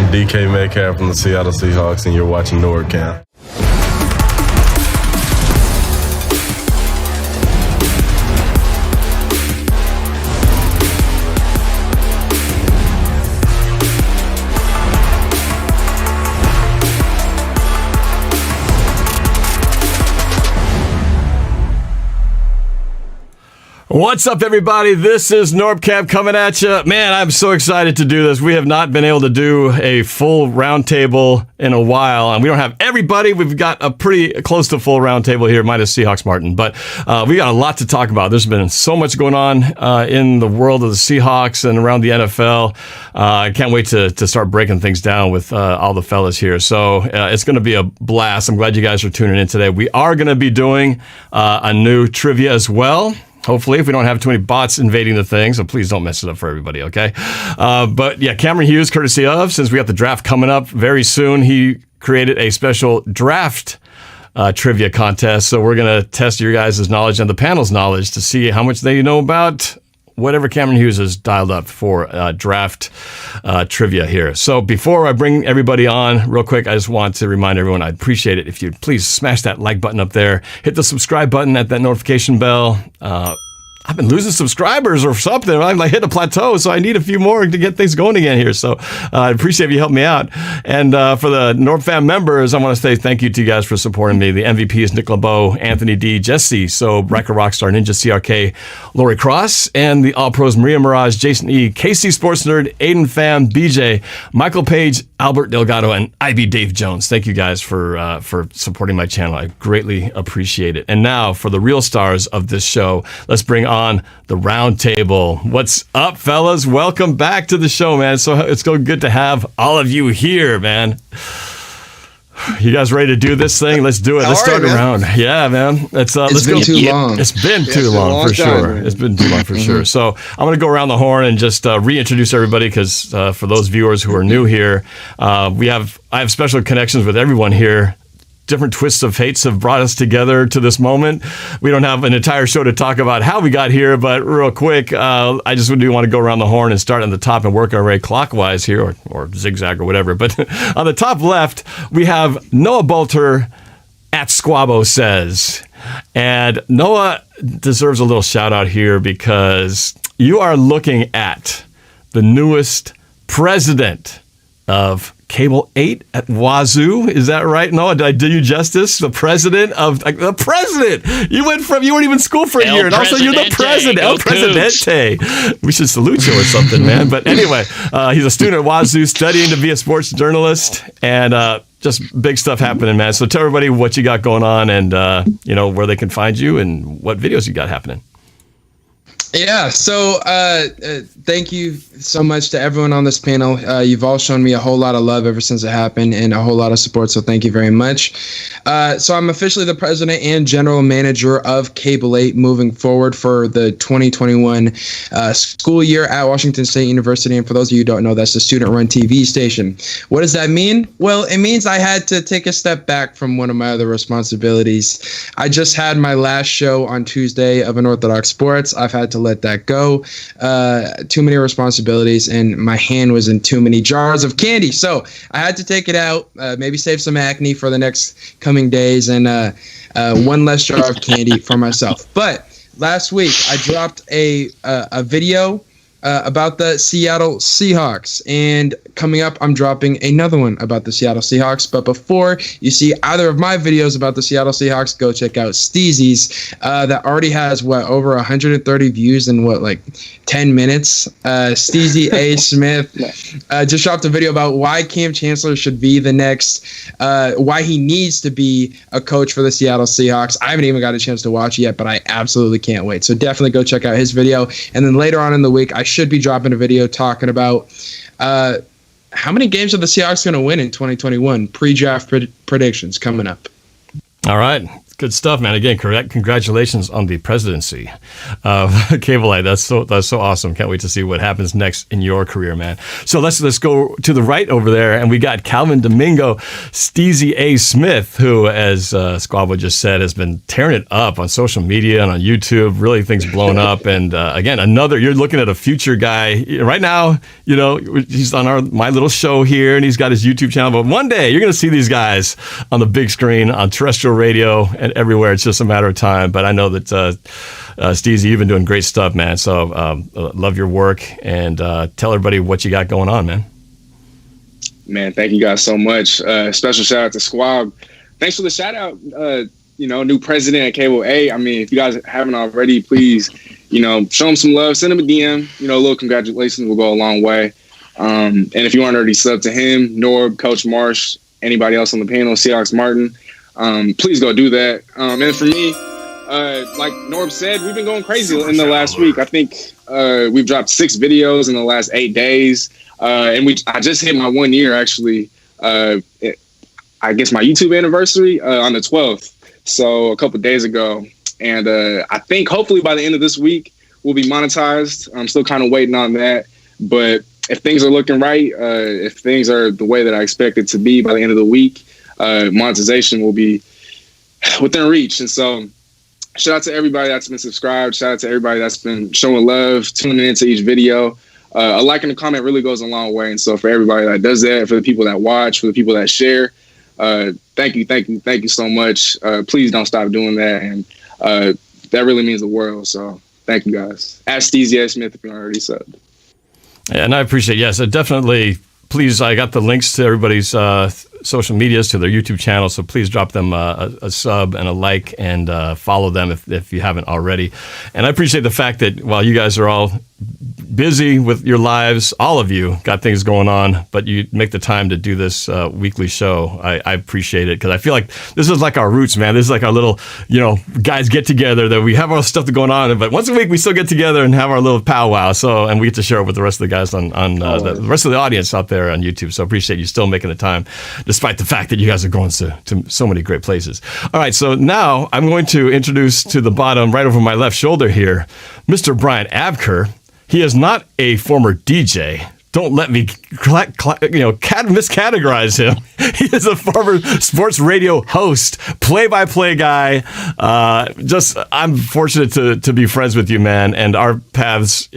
DK Metcalf from the Seattle Seahawks, and you're watching NorbCam. What's up, everybody? This is NorbCam coming at you. Man, I'm so excited to do this. We have not been able to do a full roundtable in a while, and we don't have everybody. We've got a pretty close to full roundtable here, minus Seahawks Martin, but we got a lot to talk about. There's been so much going on in the world of the Seahawks and around the NFL. I can't wait to start breaking things down with all the fellas here. So it's going to be a blast. I'm glad you guys are tuning in today. We are going to be doing a new trivia as well. Hopefully, if we don't have too many bots invading the thing, so please don't mess it up for everybody, okay? But yeah, Cameron Hughes, courtesy of, since we got the draft coming up very soon, he created a special draft trivia contest. So we're going to test your guys' knowledge and the panel's knowledge to see how much they know about whatever Cameron Hughes has dialed up for draft trivia here. So before I bring everybody on, real quick, I just want to remind everyone I'd appreciate it if you'd please smash that like button up there, hit the subscribe button at that notification bell. I've been losing subscribers or something. I'm like hit a plateau, so I need a few more to get things going again here. So I appreciate you helping me out. And for the NORBFAM members, I want to say thank you to you guys for supporting me. The MVP is Nick LeBeau, Anthony D, Jesse, so Ryker, Rockstar, NINJA-CRK, Lori Cross, and the All Pros Maria Mirage, Jason E, KC Sports Nerd, Aiden Pham, BJ, Michael Page, Albert Delgado, and IB Dave Jones. Thank you guys for supporting my channel. I greatly appreciate it. And now for the real stars of this show, let's bring on the round table. What's up, fellas? Welcome back to the show, man. So it's so good to have all of you here, man. You guys ready to do this thing? Let's do it. Let's start around. Yeah, man. Let's go. It's been too long. It's been too long for sure. It's been too long for sure. So I'm going to go around the horn and just reintroduce everybody because for those viewers who are new here, I have special connections with everyone here. Different twists of fates have brought us together to this moment. We don't have an entire show to talk about how we got here, but real quick, I just do want to go around the horn and start on the top and work our way clockwise here, or zigzag or whatever. But on the top left, we have Noah Boelter at Squabo Says. And Noah deserves a little shout out here because you are looking at the newest president of Cable 8 at Wazoo. Is that right? No, did I do you justice? The president of the president. You weren't even in school for a year, and also you're the president. El Presidente. We should salute you or something, man. But anyway, he's a student at Wazoo studying to be a sports journalist, and just big stuff happening, man. So tell everybody what you got going on, and where they can find you and what videos you got happening. Yeah, so thank you so much to everyone on this panel. You've all shown me a whole lot of love ever since it happened and a whole lot of support, so thank you very much. So I'm officially the president and general manager of Cable 8 moving forward for the 2021 school year at Washington State University. And for those of you who don't know, that's the student-run TV station. What does that mean? Well, it means I had to take a step back from one of my other responsibilities. I just had my last show on Tuesday of Unorthodox Sports. I've had to let that go. Too many responsibilities, and my hand was in too many jars of candy. So I had to take it out, maybe save some acne for the next coming days, and one less jar of candy for myself. But last week I dropped a video about the Seattle Seahawks, and coming up I'm dropping another one about the Seattle Seahawks. But before you see either of my videos about the Seattle Seahawks, go check out Steezy's that already has over 130 views in 10 minutes. Steezy A. Smith just dropped a video about why Cam Chancellor should be the next, why he needs to be a coach for the Seattle Seahawks. I haven't even got a chance to watch it yet, but I absolutely can't wait. So definitely go check out his video. And then later on in the week, I should be dropping a video talking about how many games are the Seahawks going to win in 2021. Pre-draft predictions coming up. All right. Good stuff, man. Again, congratulations on the presidency of Cable Eye. That's so awesome. Can't wait to see what happens next in your career, man. So let's go to the right over there, and we got Calvin Domingo, Steezy A. Smith, who, as Squabbo just said, has been tearing it up on social media and on YouTube. Really, things blown up. And again, you're looking at a future guy right now. He's on my little show here, and he's got his YouTube channel. But one day, you're going to see these guys on the big screen on terrestrial radio and everywhere. It's just a matter of time. But I know that Steezy, you've been doing great stuff, man. So love your work, and tell everybody what you got going on, man. Man, thank you guys so much. Special shout out to Squab. Thanks for the shout out. New president at Cable A. I mean, if you guys haven't already, please, show him some love. Send him a DM. A little congratulations will go a long way. And if you aren't already subbed to him, Norb, Coach Marsh, anybody else on the panel, Seahawks Martin, please go do that. And for me, like Norb said, we've been going crazy in the last week. I think we've dropped 6 videos in the last 8 days. And I just hit my 1 year, actually, I guess my YouTube anniversary on the 12th. So a couple of days ago. And I think hopefully by the end of this week, we'll be monetized. I'm still kind of waiting on that. But if things are looking right, if things are the way that I expect it to be by the end of the week, monetization will be within reach. And so shout out to everybody that's been subscribed. Shout out to everybody that's been showing love, tuning into each video. A like and a comment really goes a long way. And so for everybody that does that, for the people that watch, for the people that share, thank you so much. Please don't stop doing that. And that really means the world. So thank you guys. Ask Steezy A. Smith if you're already subbed. Yeah, and I appreciate, yes, definitely. Please, I got the links to everybody's social medias, to their YouTube channel, so please drop them a sub and a like, and follow them if you haven't already. And I appreciate the fact that while you guys are all busy with your lives, all of you got things going on, but you make the time to do this weekly show. I appreciate it, because I feel like this is like our roots, man. This is like our little, guys get together, that we have our stuff going on, but once a week we still get together and have our little powwow. So, and we get to share it with the rest of the guys on the rest of the audience out there on YouTube. So I appreciate you still making the time, despite the fact that you guys are going to so many great places. All right, so now I'm going to introduce to the bottom, right over my left shoulder here, Mr. Brian Abker. He is not a former DJ. Don't let me miscategorize him. He is a former sports radio host, play-by-play guy. I'm fortunate to be friends with you, man, and our paths,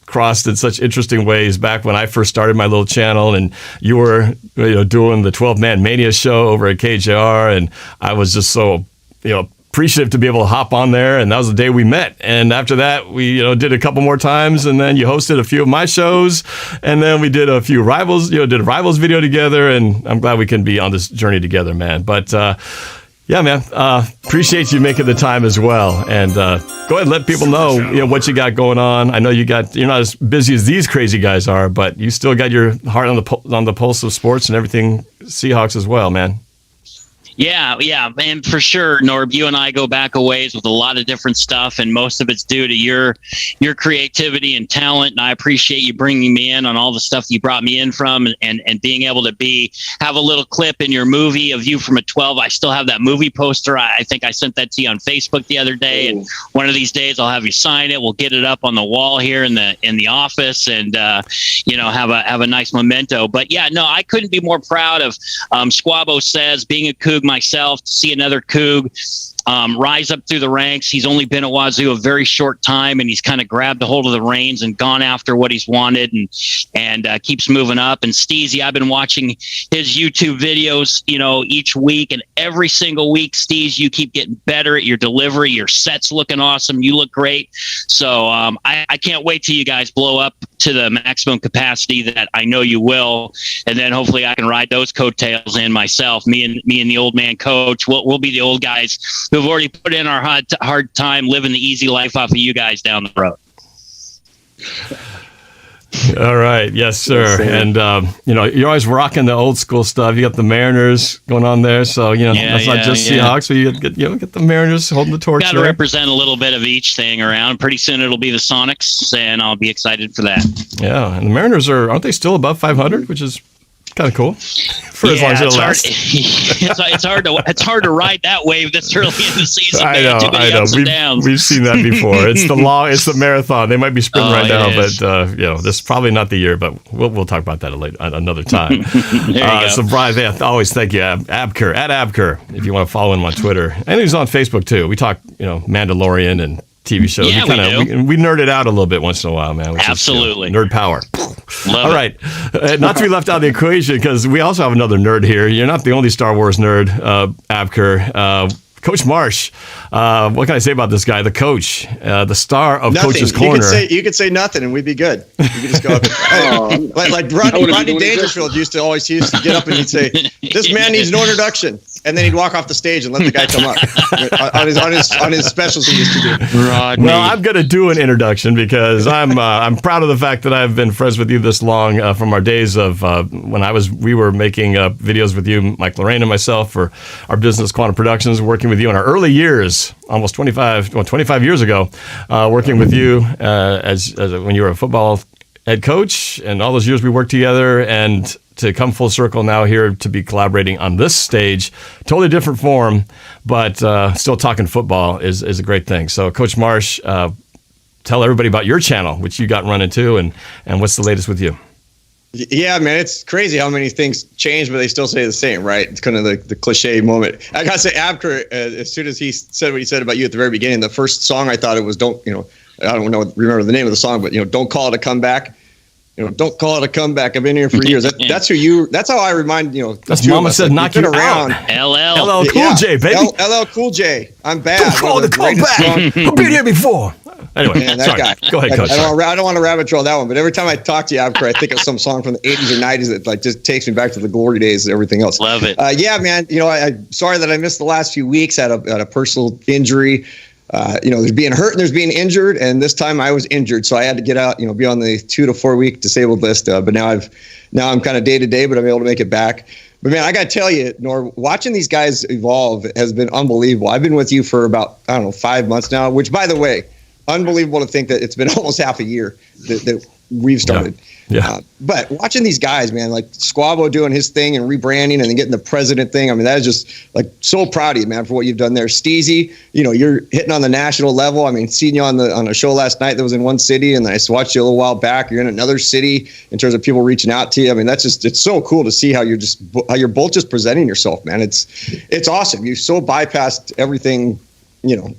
crossed in such interesting ways back when I first started my little channel, and you were doing the 12-Man Mania show over at KJR, and I was just so appreciative to be able to hop on there, and that was the day we met. And after that, we did a couple more times, and then you hosted a few of my shows, and then we did a few Rivals, did a Rivals video together, and I'm glad we can be on this journey together, man. But yeah, man, appreciate you making the time as well. And go ahead and let people know, what you got going on. I know you're not as busy as these crazy guys are, but you still got your heart on the pulse of sports and everything Seahawks as well, man. Yeah, and for sure, Norb, you and I go back a ways with a lot of different stuff, and most of it's due to your creativity and talent. And I appreciate you bringing me in on all the stuff you brought me in from, and being able to have a little clip in your movie of you from a 12. I still have that movie poster. I think I sent that to you on Facebook the other day, and one of these days I'll have you sign it. We'll get it up on the wall here in the office, and have a nice memento. But yeah, no, I couldn't be more proud of Squabo Says, being a Coug myself, to see another Coug rise up through the ranks. He's only been at Wazoo a very short time, and he's kind of grabbed a hold of the reins and gone after what he's wanted, and keeps moving up. And Steezy, I've been watching his YouTube videos, each week, and every single week, Steez, you keep getting better at your delivery. Your set's looking awesome. You look great. So I can't wait till you guys blow up to the maximum capacity that I know you will, and then hopefully I can ride those coattails in myself. Me and the old man coach. We'll be the old guys who've already put in our hard time living the easy life off of you guys down the road. All right. Yes, sir. And, you're always rocking the old school stuff. You got the Mariners going on there. So, that's not just Seahawks. So you get the Mariners holding the torch. Got to represent a little bit of each thing around. Pretty soon it'll be the Sonics, and I'll be excited for that. Yeah. And the Mariners aren't they still above 500, which is kind of cool. For as long as it'll last. It's hard to ride that wave this early in the season. I know. We've seen that before. It's the marathon. They might be sprinting right now, but this is probably not the year. But we'll talk about that another time. So Brian, always thank you, Abker at Abker. If you want to follow him on Twitter, and he's on Facebook too. We talk, Mandalorian and TV shows. Yeah, we nerd it out a little bit once in a while, man. Absolutely. Nerd power. All right. Not to be left out of the equation, because we also have another nerd here. You're not the only Star Wars nerd, Abker. Coach Marsh, what can I say about this guy? The coach, the star of nothing. Coach's Corner. You could say nothing, and we'd be good. You could just go up. like Rodney Dangerfield used to get up and he'd say, "This man needs no introduction," and then he'd walk off the stage and let the guy come up on his specials he used to do. Rodney. Well, I'm going to do an introduction because I'm proud of the fact that I've been friends with you this long from our days of when we were making videos with you, Mike Lorraine and myself, for our business Quantum Productions, working with you in our early years, almost 25 years ago, working with you as when you were a football head coach, and all those years we worked together, and to come full circle now here to be collaborating on this stage, totally different form, but still talking football is a great thing. So Coach Marsh, tell everybody about your channel, which you got running too, and what's the latest with you? Yeah, man, it's crazy how many things change, but they still stay the same, right? It's kind of the cliche moment. I gotta say, Abker, as soon as he said what he said about you at the very beginning, the first song I thought it was, remember the name of the song, but don't call it a comeback. Don't call it a comeback. I've been here for years. That's how I remind, That's Mama said, knock you around. LL Cool J, baby. LL Cool J. I'm bad. Don't call it a comeback. I've been here before. Anyway, man, that sorry. guy. Go ahead, Coach. I don't want to rabbit trail that one, but every time I talk to you, Abker, I think of some song from the 80s or 90s that just takes me back to the glory days and everything else. Love it. Yeah, man. I'm sorry that I missed the last few weeks. Had a personal injury. There's being hurt and there's being injured, and this time I was injured, so I had to get out. Be on the 2 to 4 week disabled list. But now I'm kind of day to day, but I'm able to make it back. But man, I got to tell you, Norb, watching these guys evolve has been unbelievable. I've been with you for about 5 months now, which, by the way, unbelievable to think that it's been almost half a year that we've started. Yeah. But watching these guys, man, like Squabo doing his thing and rebranding and then getting the president thing. I mean, that is just so proud of you, man, for what you've done there. Steezy, you're hitting on the national level. I mean, seeing you on a show last night that was in one city, and then I watched you a little while back. You're in another city in terms of people reaching out to you. I mean, it's so cool to see how you're both just presenting yourself, man. It's awesome. You so bypassed everything.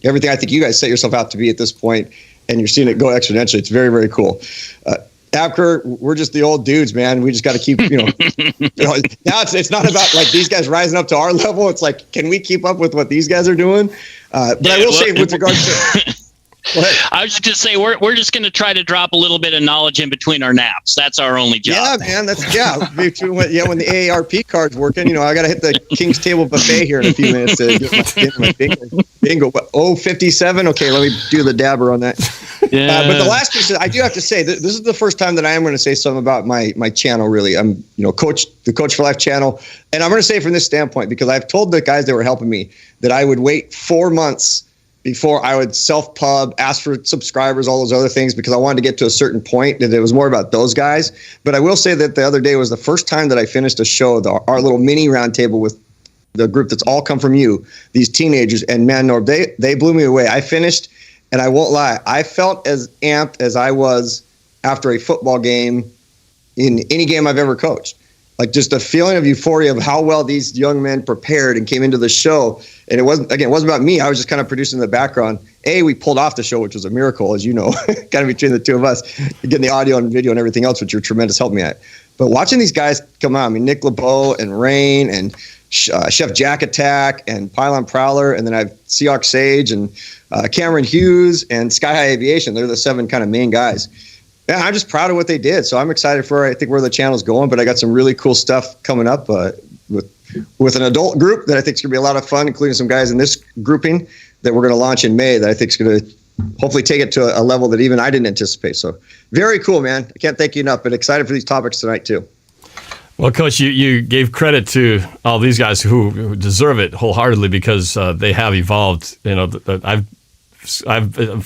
Everything I think you guys set yourself out to be at this point, and you're seeing it go exponentially. It's very, very cool. Abker, we're just the old dudes, man. We just got to keep, now it's not about these guys rising up to our level. It's like, can we keep up with what these guys are doing? But I will say with regards to... I was just going to say, we're just going to try to drop a little bit of knowledge in between our naps. That's our only job. Yeah, man. When the AARP card's working, I got to hit the King's Table buffet here in a few minutes to get my bingo. But 57. Okay, let me do the dabber on that. Yeah. But the last piece, I do have to say, this is the first time that I am going to say something about my channel, really. I'm, the Coach for Life channel. And I'm going to say from this standpoint, because I've told the guys that were helping me that I would wait 4 months before I would self-pub, ask for subscribers, all those other things, because I wanted to get to a certain point that it was more about those guys. But I will say that the other day was the first time that I finished a show, our little mini roundtable with the group that's all come from you, these teenagers. And man, Norb, they blew me away. I finished, and I won't lie, I felt as amped as I was after a football game in any game I've ever coached. Just a feeling of euphoria of how well these young men prepared and came into the show. And it wasn't about me. I was just kind of producing the background. We pulled off the show, which was a miracle, as you know, kind of between the two of us, getting the audio and video and everything else, which you're tremendous help me at. But watching these guys come out, Nick LeBeau and Rain and Chef Jack Attack and Pylon Prowler, and then I have Seahawks Sage and Cameron Hughes and Sky High Aviation. They're the 7 kind of main guys. Yeah, I'm just proud of what they did. So I'm excited for, I think, where the channel's going. But I got some really cool stuff coming up with an adult group that I think is going to be a lot of fun, including some guys in this grouping that we're going to launch in May that I think is going to hopefully take it to a level that even I didn't anticipate. So very cool, man. I can't thank you enough, but excited for these topics tonight too. Well, Coach, you gave credit to all these guys who deserve it wholeheartedly because they have evolved. I've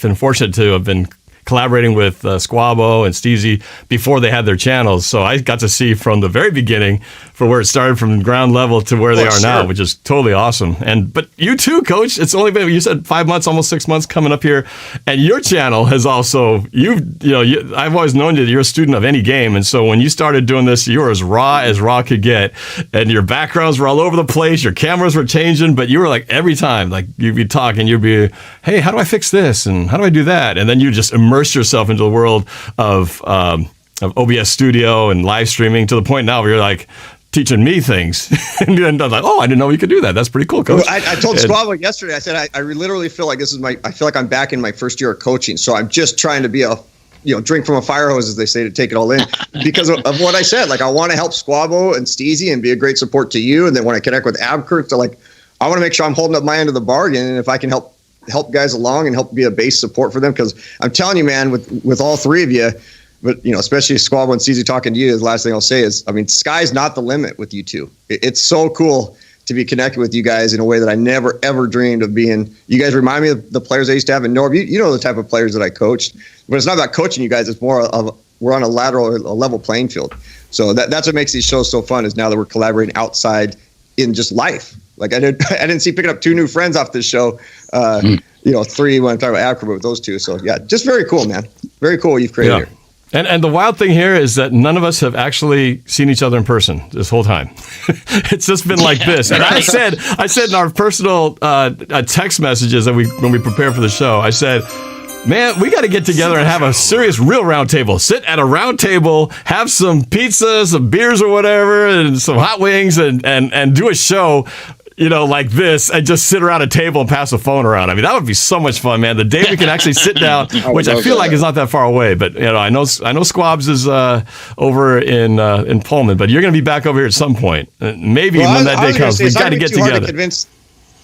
been fortunate to have been collaborating with Squabo and Steezy before they had their channels. So I got to see from the very beginning, from where it started from ground level to where they are now, which is totally awesome. But you too, Coach. It's only been, you said 5 months, almost 6 months coming up here, and your channel has also I've always known you. You're a student of any game, and so when you started doing this, you were as raw could get, and your backgrounds were all over the place. Your cameras were changing, but you were like every time, like you'd be talking, you'd be, hey, how do I fix this and how do I do that, and then you just immerse yourself into the world of OBS Studio and live streaming to the point now where you're like teaching me things. And I'm like, oh, I didn't know you could do that. That's pretty cool, Coach. Well, I told Squabble yesterday, I said, I literally feel like I feel like I'm back in my first year of coaching. So I'm just trying to be drink from a fire hose, as they say, to take it all in because of what I said. Like, I want to help Squabble and Steezy and be a great support to you. And then when I connect with Abker, so like, I want to make sure I'm holding up my end of the bargain. And if I can help guys along and help be a base support for them, because I'm telling you, man, with all three of you, but especially Squabble and Steezy talking to you, the last thing I'll say is, I mean, sky's not the limit with you two. It's so cool to be connected with you guys in a way that I never ever dreamed of being. You guys remind me of the players I used to have in Norb. You know the type of players that I coached, but it's not about coaching you guys. It's more of we're on a level playing field. So that's what makes these shows so fun, is now that we're collaborating outside in just life. Like I didn't see picking up 2 new friends off this show. 3 when I'm talking about Abker, but with those 2. So yeah, just very cool, man. Very cool what you've created here. And the wild thing here is that none of us have actually seen each other in person this whole time. It's just been like this. And I said in our personal text messages that when we prepare for the show, I said, man, we got to get together and have a serious, real round table. Sit at a round table, have some pizza, some beers or whatever, and some hot wings, and do a show, like this, and just sit around a table and pass the phone around. I mean, that would be so much fun, man. The day we can actually sit down, which I feel like is not that far away, but I know Squabs is over in Pullman, but you're going to be back over here at some point. Maybe when that day comes, we've got to get together.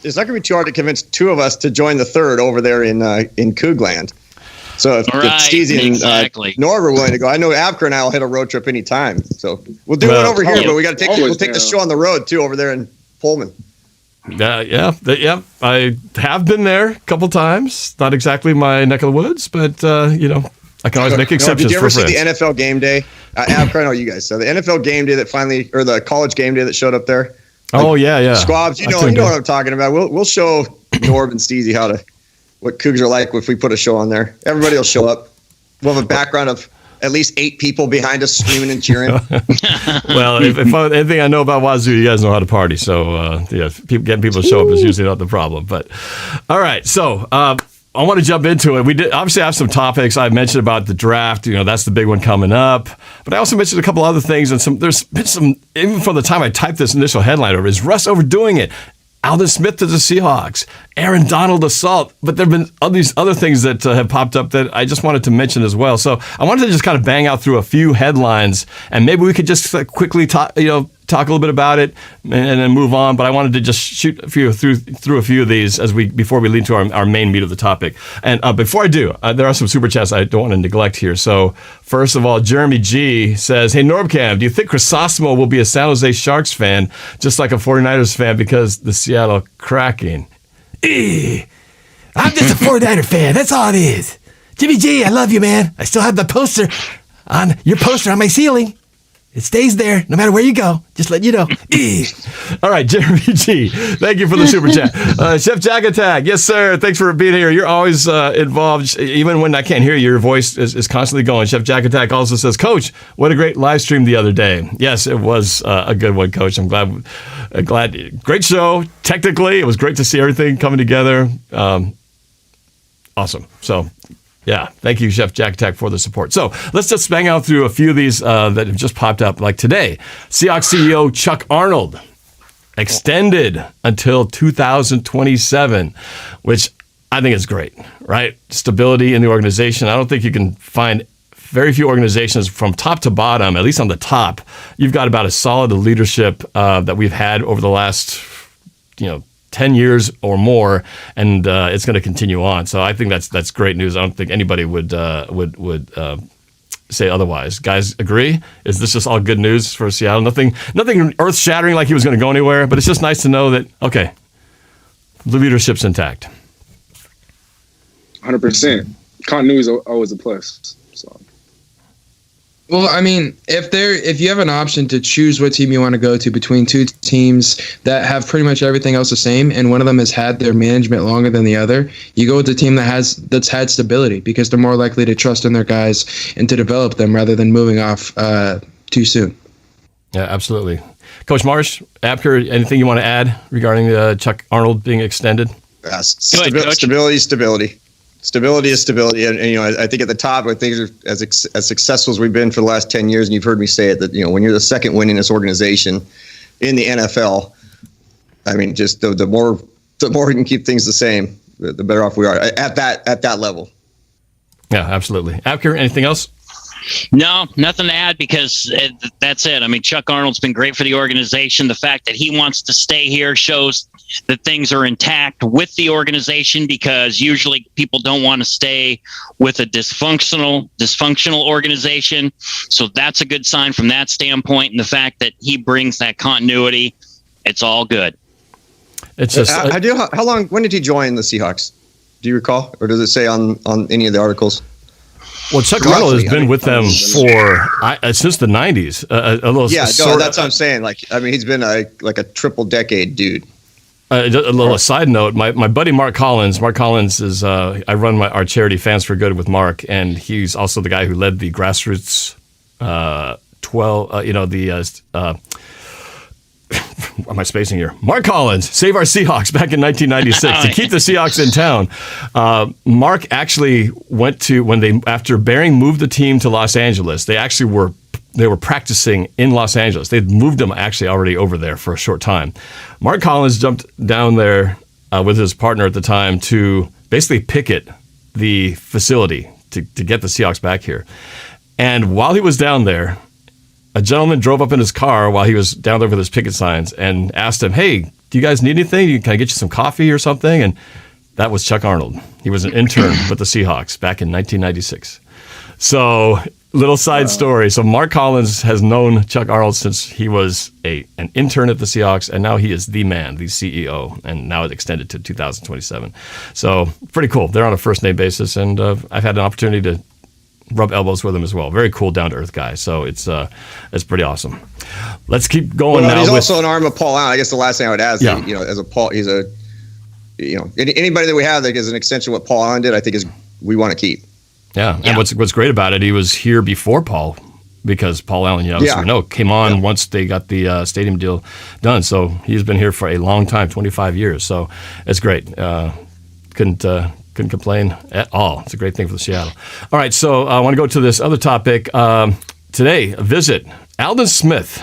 It's not going to be too hard to convince 2 of us to join the third over there in Coogland. So if Steezy and Norb are willing to go, I know Abker and I will hit a road trip anytime. So we'll do it over here, but we got to take the show on the road too over there in Pullman. Yeah. I have been there a couple times. Not exactly my neck of the woods, but I can always make exceptions for friends. Did you ever see the NFL game day? Abker, I know you guys. So the NFL game day or the college game day that showed up there. Oh yeah. Squabs, you know what I'm talking about. We'll show Norb and Steezy what Cougs are like if we put a show on there. Everybody will show up. We'll have a background of at least 8 people behind us screaming and cheering. Well, if anything I know about Wazoo, you guys know how to party. So getting people to show up is usually not the problem. But all right, so I want to jump into it. We did obviously have some topics. I mentioned about the draft. That's the big one coming up. But I also mentioned a couple other things, and there's been some, even from the time I typed this initial headline over, is Russ overdoing it? Aldon Smith to the Seahawks, Aaron Donald assault, but there have been all these other things that have popped up that I just wanted to mention as well. So I wanted to just kind of bang out through a few headlines, and maybe we could just quickly talk a little bit about it and then move on. But I wanted to just shoot through a few of these before we lead to our main meat of the topic. And before I do, there are some super chats I don't want to neglect here. So first of all, Jeremy G says, hey, NorbCam, do you think Crisosimo will be a San Jose Sharks fan, just like a 49ers fan, because the Seattle Kraken? I'm just a 49er fan. That's all it is. Jimmy G, I love you, man. I still have the poster on my ceiling. It stays there no matter where you go. Just let you know. All right, Jeremy G. Thank you for the super chat. Chef Jack Attack. Yes, sir. Thanks for being here. You're always involved. Even when I can't hear you, your voice is constantly going. Chef Jack Attack also says, Coach, what a great live stream the other day. Yes, it was a good one, Coach. I'm glad. Great show. Technically, it was great to see everything coming together. Awesome. So, yeah, thank you, Chef Jack Attack, for the support. So let's just bang out through a few of these that have just popped up. Like today, Seahawks CEO Chuck Arnold extended until 2027, which I think is great, right? Stability in the organization. I don't think you can find very few organizations from top to bottom, at least on the top. You've got about as solid a leadership that we've had over the last, 10 years or more, and it's going to continue on. So I think that's great news. I don't think anybody would say otherwise. Guys, agree? Is this just all good news for Seattle? Nothing earth-shattering like he was going to go anywhere, but it's just nice to know that, okay, the leadership's intact. 100%. continuity is always a plus. So. Well, I mean, if you have an option to choose what team you want to go to between two teams that have pretty much everything else the same, and one of them has had their management longer than the other, you go with the team that's had stability because they're more likely to trust in their guys and to develop them rather than moving off too soon. Yeah, absolutely. Coach Marsh, Abker, anything you want to add regarding Chuck Arnold being extended? Stability. Stability is stability, and I think at the top, when things are as successful as we've been for the last 10 years, and you've heard me say it, that when you're the second winningest organization in the NFL, I mean, just the more we can keep things the same, the better off we are at that level. Yeah, absolutely. Abker, anything else? No, nothing to add because that's it. I mean, Chuck Arnold's been great for the organization. The fact that he wants to stay here shows that things are intact with the organization because usually people don't want to stay with a dysfunctional organization. So that's a good sign from that standpoint. And the fact that he brings that continuity, it's all good. It's just how long? When did he join the Seahawks? Do you recall, or does it say on any of the articles? Well, Chuck Arnold has been with them for since the 90s. That's what I'm saying. He's been like a triple decade dude. A little side note, my buddy Mark Collins is, I run our charity Fans for Good with Mark, and he's also the guy who led the grassroots 12, what am I spacing here? Mark Collins, Save Our Seahawks back in 1996 to keep the Seahawks in town. Mark actually went to, after Behring moved the team to Los Angeles, they were practicing in Los Angeles. They'd moved them actually already over there for a short time. Mark Collins jumped down there with his partner at the time to basically picket the facility to get the Seahawks back here. And while he was down there, a gentleman drove up in his car while he was down there with his picket signs and asked him, "Hey, do you guys need anything? Can I get you some coffee or something?" And that was Chuck Arnold. He was an intern with the Seahawks back in 1996. So, little side story. So, Mark Collins has known Chuck Arnold since he was an intern at the Seahawks, and now he is the man, the CEO, and now it's extended to 2027. So, pretty cool. They're on a first-name basis, and I've had an opportunity to rub elbows with him as well. Very cool, down-to-earth guy. So it's pretty awesome. Let's keep going now. He's also an arm of Paul Allen. I guess the last thing I would add is, as a Paul, he's anybody that we have that is an extension of what Paul Allen did, I think we want to keep. Yeah. And what's great about it, he was here before Paul, because Paul Allen, came on once they got the stadium deal done. So he's been here for a long time, 25 years. So it's great. Couldn't complain at all. It's a great thing for the Seattle. All right, so I want to go to this other topic. Today, a visit. Aldon Smith,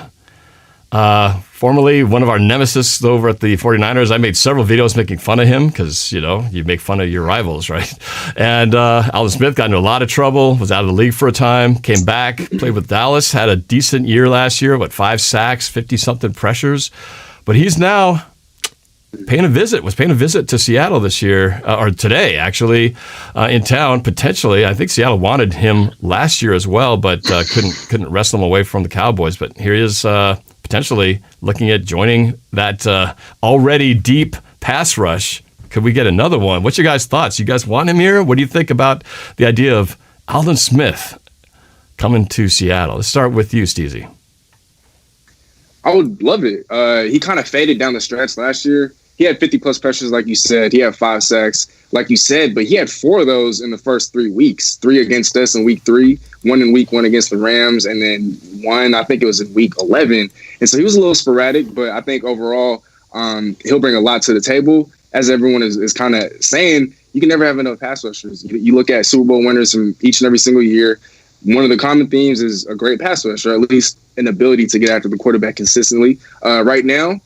formerly one of our nemesis over at the 49ers. I made several videos making fun of him because, you make fun of your rivals, right? And Aldon Smith got into a lot of trouble, was out of the league for a time, came back, played with Dallas, had a decent year last year, 5 sacks, 50-something pressures. But he's now paying a visit to Seattle this year, or today actually, in town potentially. I think Seattle wanted him last year as well, but couldn't wrestle him away from the Cowboys. But here he is, potentially looking at joining that already deep pass rush. Could we get another one? What's your guys' thoughts? You guys want him here? What do you think about the idea of Aldon Smith coming to Seattle? Let's start with you, Steezy. I would love it. He kind of faded down the stretch last year. He had 50-plus pressures, like you said. He had 5 sacks, like you said, but he had 4 of those in the first 3 weeks. 3 against us in week 3, 1 in week 1 against the Rams, and then 1, I think it was in week 11. And so he was a little sporadic, but I think overall he'll bring a lot to the table. As everyone is kind of saying, you can never have enough pass rushers. You look at Super Bowl winners from each and every single year. One of the common themes is a great pass rush, or at least an ability to get after the quarterback consistently. Right now,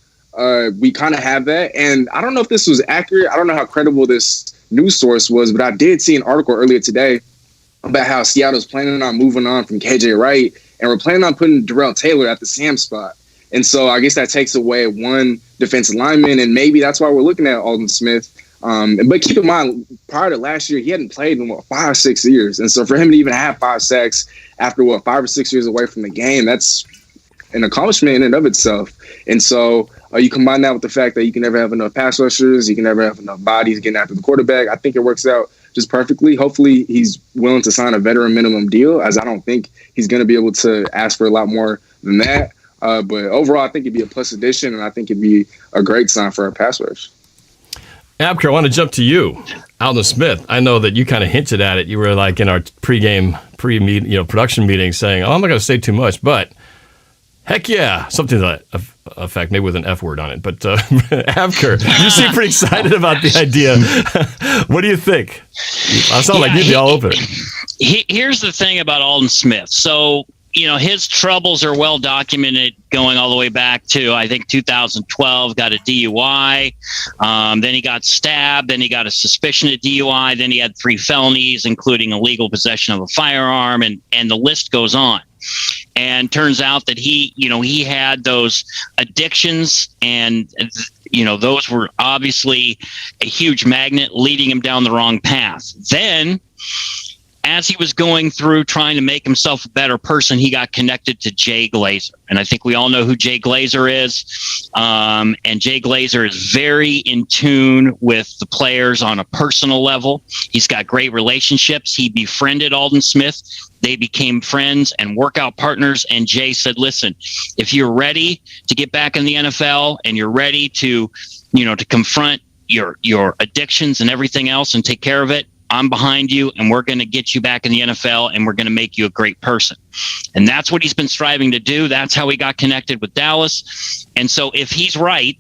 we kind of have that. And I don't know if this was accurate. I don't know how credible this news source was, but I did see an article earlier today about how Seattle's planning on moving on from KJ Wright, and we're planning on putting Darrell Taylor at the Sam spot. And so I guess that takes away one defensive lineman, and maybe that's why we're looking at Aldon Smith. But keep in mind, prior to last year, he hadn't played in 5-6 years. And so for him to even have 5 sacks after 5 or 6 years away from the game, that's an accomplishment in and of itself. And so you combine that with the fact that you can never have enough pass rushers, you can never have enough bodies getting after the quarterback. I think it works out just perfectly. Hopefully he's willing to sign a veteran minimum deal, as I don't think he's going to be able to ask for a lot more than that. But overall, I think it'd be a plus addition, and I think it'd be a great sign for our pass rush. Abker, I want to jump to you. Aldon Smith, I know that you kind of hinted at it. You were like in our production meeting saying, I'm not going to say too much, but heck yeah, something to that effect, maybe with an F word on it. But Abker, you seem pretty excited about the idea. What do you think? I sound like you'd be all over it. Here's the thing about Aldon Smith. So, his troubles are well documented going all the way back to, I think, 2012, got a DUI. Then he got stabbed. Then he got a suspicion of DUI. Then he had 3 felonies, including illegal possession of a firearm. And the list goes on. And turns out that he had those addictions, and those were obviously a huge magnet leading him down the wrong path. Then, as he was going through trying to make himself a better person, he got connected to Jay Glazer. And I think we all know who Jay Glazer is. And Jay Glazer is very in tune with the players on a personal level. He's got great relationships. He befriended Aldon Smith. They became friends and workout partners. And Jay said, listen, if you're ready to get back in the NFL and you're ready to confront your addictions and everything else and take care of it, I'm behind you, and we're going to get you back in the NFL, and we're going to make you a great person. And that's what he's been striving to do. That's how he got connected with Dallas. And so if he's right,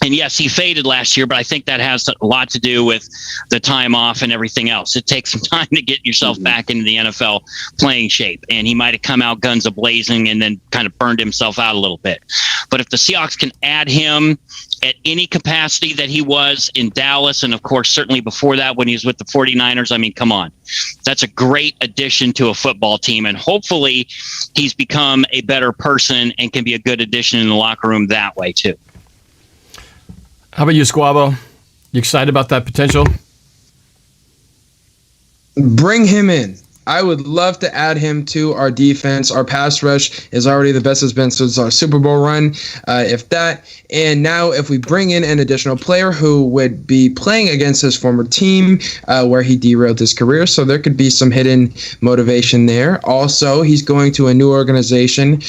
and yes, he faded last year, but I think that has a lot to do with the time off and everything else. It takes some time to get yourself back into the NFL playing shape. And he might have come out guns a-blazing and then kind of burned himself out a little bit. But if the Seahawks can add him at any capacity that he was in Dallas, and of course, certainly before that when he was with the 49ers, I mean, come on. That's a great addition to a football team. And hopefully he's become a better person and can be a good addition in the locker room that way too. How about you, Squabo? You excited about that potential? Bring him in. I would love to add him to our defense. Our pass rush is already the best it's been since our Super Bowl run, if that. And now if we bring in an additional player who would be playing against his former team where he derailed his career, so there could be some hidden motivation there. Also, he's going to a new organization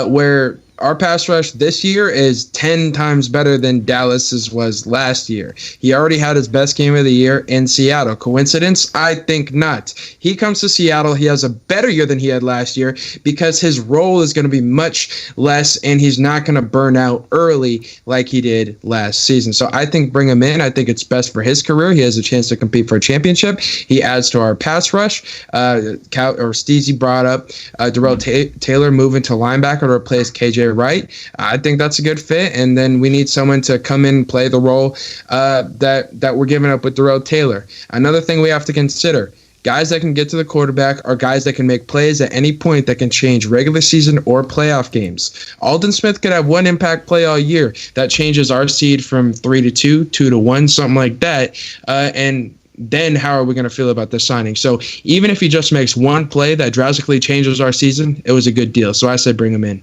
where our pass rush this year is 10 times better than Dallas's was last year. He already had his best game of the year in Seattle. Coincidence? I think not. He comes to Seattle. He has a better year than he had last year because his role is going to be much less, and he's not going to burn out early like he did last season. So I think bring him in. I think it's best for his career. He has a chance to compete for a championship. He adds to our pass rush. Steezy brought up Darrell Taylor moving to linebacker to replace KJ Wright. I think that's a good fit, and then we need someone to come in and play the role that we're giving up with Darrell Taylor. Another thing we have to consider, guys that can get to the quarterback are guys that can make plays at any point that can change regular season or playoff games. Aldon Smith could have one impact play all year that changes our seed from 3-2, 2-1, something like that, and then how are we going to feel about this signing? So even if he just makes one play that drastically changes our season, it was a good deal. So I said bring him in.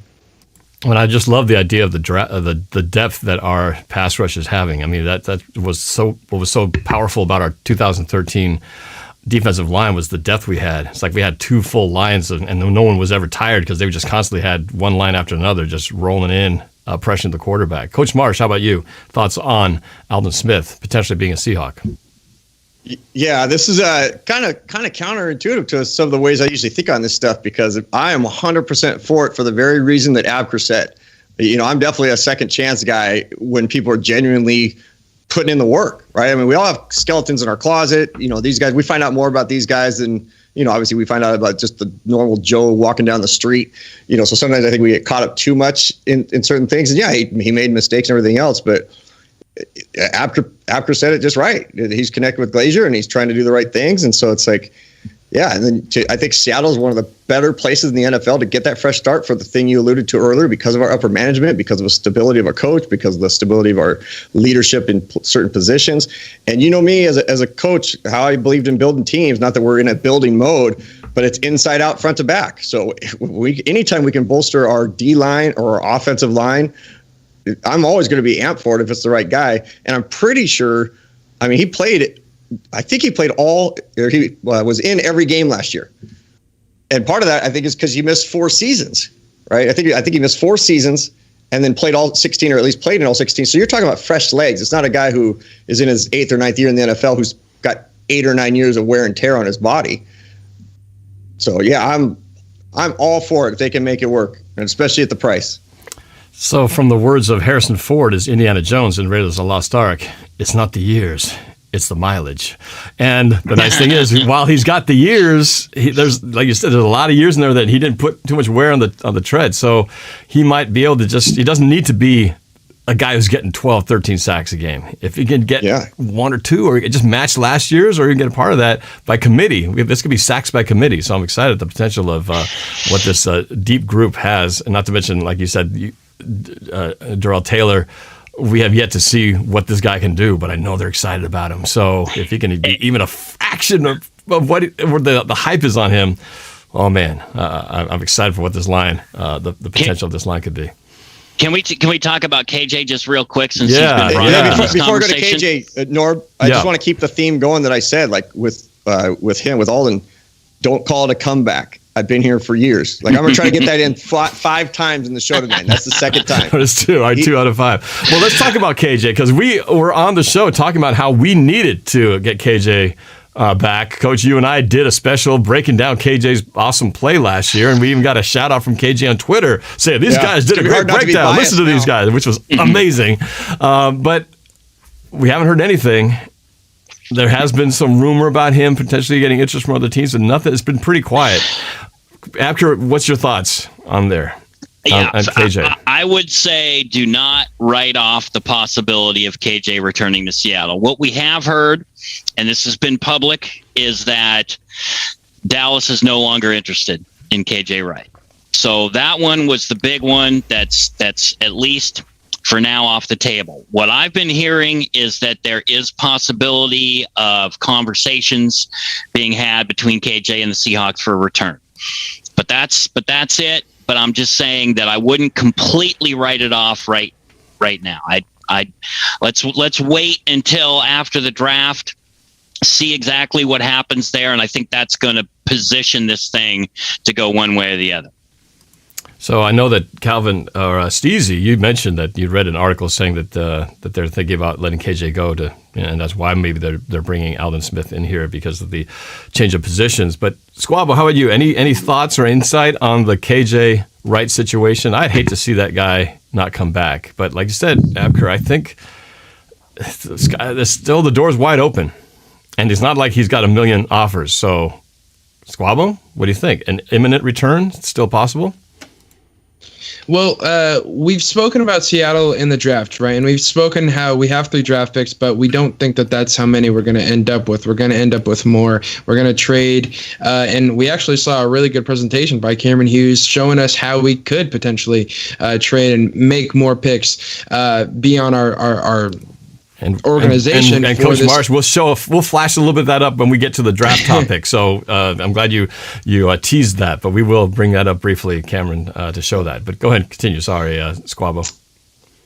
And I just love the idea of the depth that our pass rush is having. I mean, that was what was so powerful about our 2013 defensive line was the depth we had. It's like we had 2 full lines, and no one was ever tired because they just constantly had one line after another just rolling in, pressuring the quarterback. Coach Marsh, how about you? Thoughts on Aldon Smith potentially being a Seahawk? Yeah, this is kind of counterintuitive to some of the ways I usually think on this stuff, because I am 100% for it for the very reason that Abker said. I'm definitely a second chance guy when people are genuinely putting in the work, right? I mean, we all have skeletons in our closet. These guys, we find out more about these guys than, obviously we find out about just the normal Joe walking down the street. So sometimes I think we get caught up too much in certain things. And yeah, he made mistakes and everything else, but Abker said it just right. He's connected with Glazer and he's trying to do the right things. And so it's like, yeah. And then I think Seattle is one of the better places in the NFL to get that fresh start for the thing you alluded to earlier, because of our upper management, because of the stability of our coach, because of the stability of our leadership in certain positions. And me as a coach, how I believed in building teams, not that we're in a building mode, but it's inside out, front to back. So anytime we can bolster our D line or our offensive line, I'm always going to be amped for it if it's the right guy. And I'm pretty sure, he played I think he played he was in every game last year. And part of that, I think, is because he missed 4 seasons, right? I think he missed 4 seasons and then played all 16, or at least played in all 16. So you're talking about fresh legs. It's not a guy who is in his 8th or 9th year in the NFL who's got 8 or 9 years of wear and tear on his body. So yeah, I'm all for it if they can make it work, and especially at the price. So from the words of Harrison Ford as Indiana Jones in Raiders of the Lost Ark, it's not the years, it's the mileage. And the nice thing is, while he's got the years, there's, like you said, there's a lot of years in there that he didn't put too much wear on the tread. So he might be able to he doesn't need to be a guy who's getting 12, 13 sacks a game. If he can get 1 or 2, or just match last year's, or you can get a part of that by committee. This could be sacks by committee. So I'm excited at the potential of what this deep group has. And not to mention, like you said, Darrell Taylor, we have yet to see what this guy can do, but I know they're excited about him. So if he can be even a fraction of what the hype is on him, oh man, I'm excited for what this line, the potential of this line could be. Can we talk about KJ just real quick, since he's been brought up in this before we go to conversation? KJ, Norb, I just want to keep the theme going that I said, like with him, with Aldon. Don't call it a comeback. I've been here for years. Like, I'm going to try to get that in 5 times in the show tonight. That's the second time. That's 2. All right, 2 out of 5. Well, let's talk about KJ, because we were on the show talking about how we needed to get KJ back. Coach, you and I did a special breaking down KJ's awesome play last year, and we even got a shout out from KJ on Twitter saying these guys did a great breakdown. Listen to these guys, which was amazing. But we haven't heard anything. There has been some rumor about him potentially getting interest from other teams, and nothing. It's been pretty quiet. Abker, what's your thoughts on there? Yeah, on KJ. I would say do not write off the possibility of KJ returning to Seattle. What we have heard, and this has been public, is that Dallas is no longer interested in KJ Wright. So that one was the big one that's at least for now off the table. What I've been hearing is that there is possibility of conversations being had between KJ and the Seahawks for a return. But that's it. But I'm just saying that I wouldn't completely write it off right now. Let's wait until after the draft, see exactly what happens there, and I think that's going to position this thing to go one way or the other. So I know that Calvin or Steezy, you mentioned that you read an article saying that they're thinking about letting KJ go and that's why maybe they're bringing Aldon Smith in here because of the change of positions. But Squabble, how about you? Any thoughts or insight on the KJ Wright situation? I'd hate to see that guy not come back, but like you said, Abker, I think still the door's wide open, and it's not like he's got a million offers. So Squabble, what do you think? An imminent return still possible? Well, we've spoken about Seattle in the draft, right? And we've spoken how we have 3 draft picks, but we don't think that that's how many we're going to end up with. We're going to end up with more. We're going to trade. And we actually saw a really good presentation by Cameron Hughes showing us how we could potentially trade and make more picks, be on our organization. And Coach Marsh, we'll flash a little bit of that up when we get to the draft topic. So I'm glad you teased that, but we will bring that up briefly, Cameron, to show that. But go ahead and continue. Sorry, Squabble.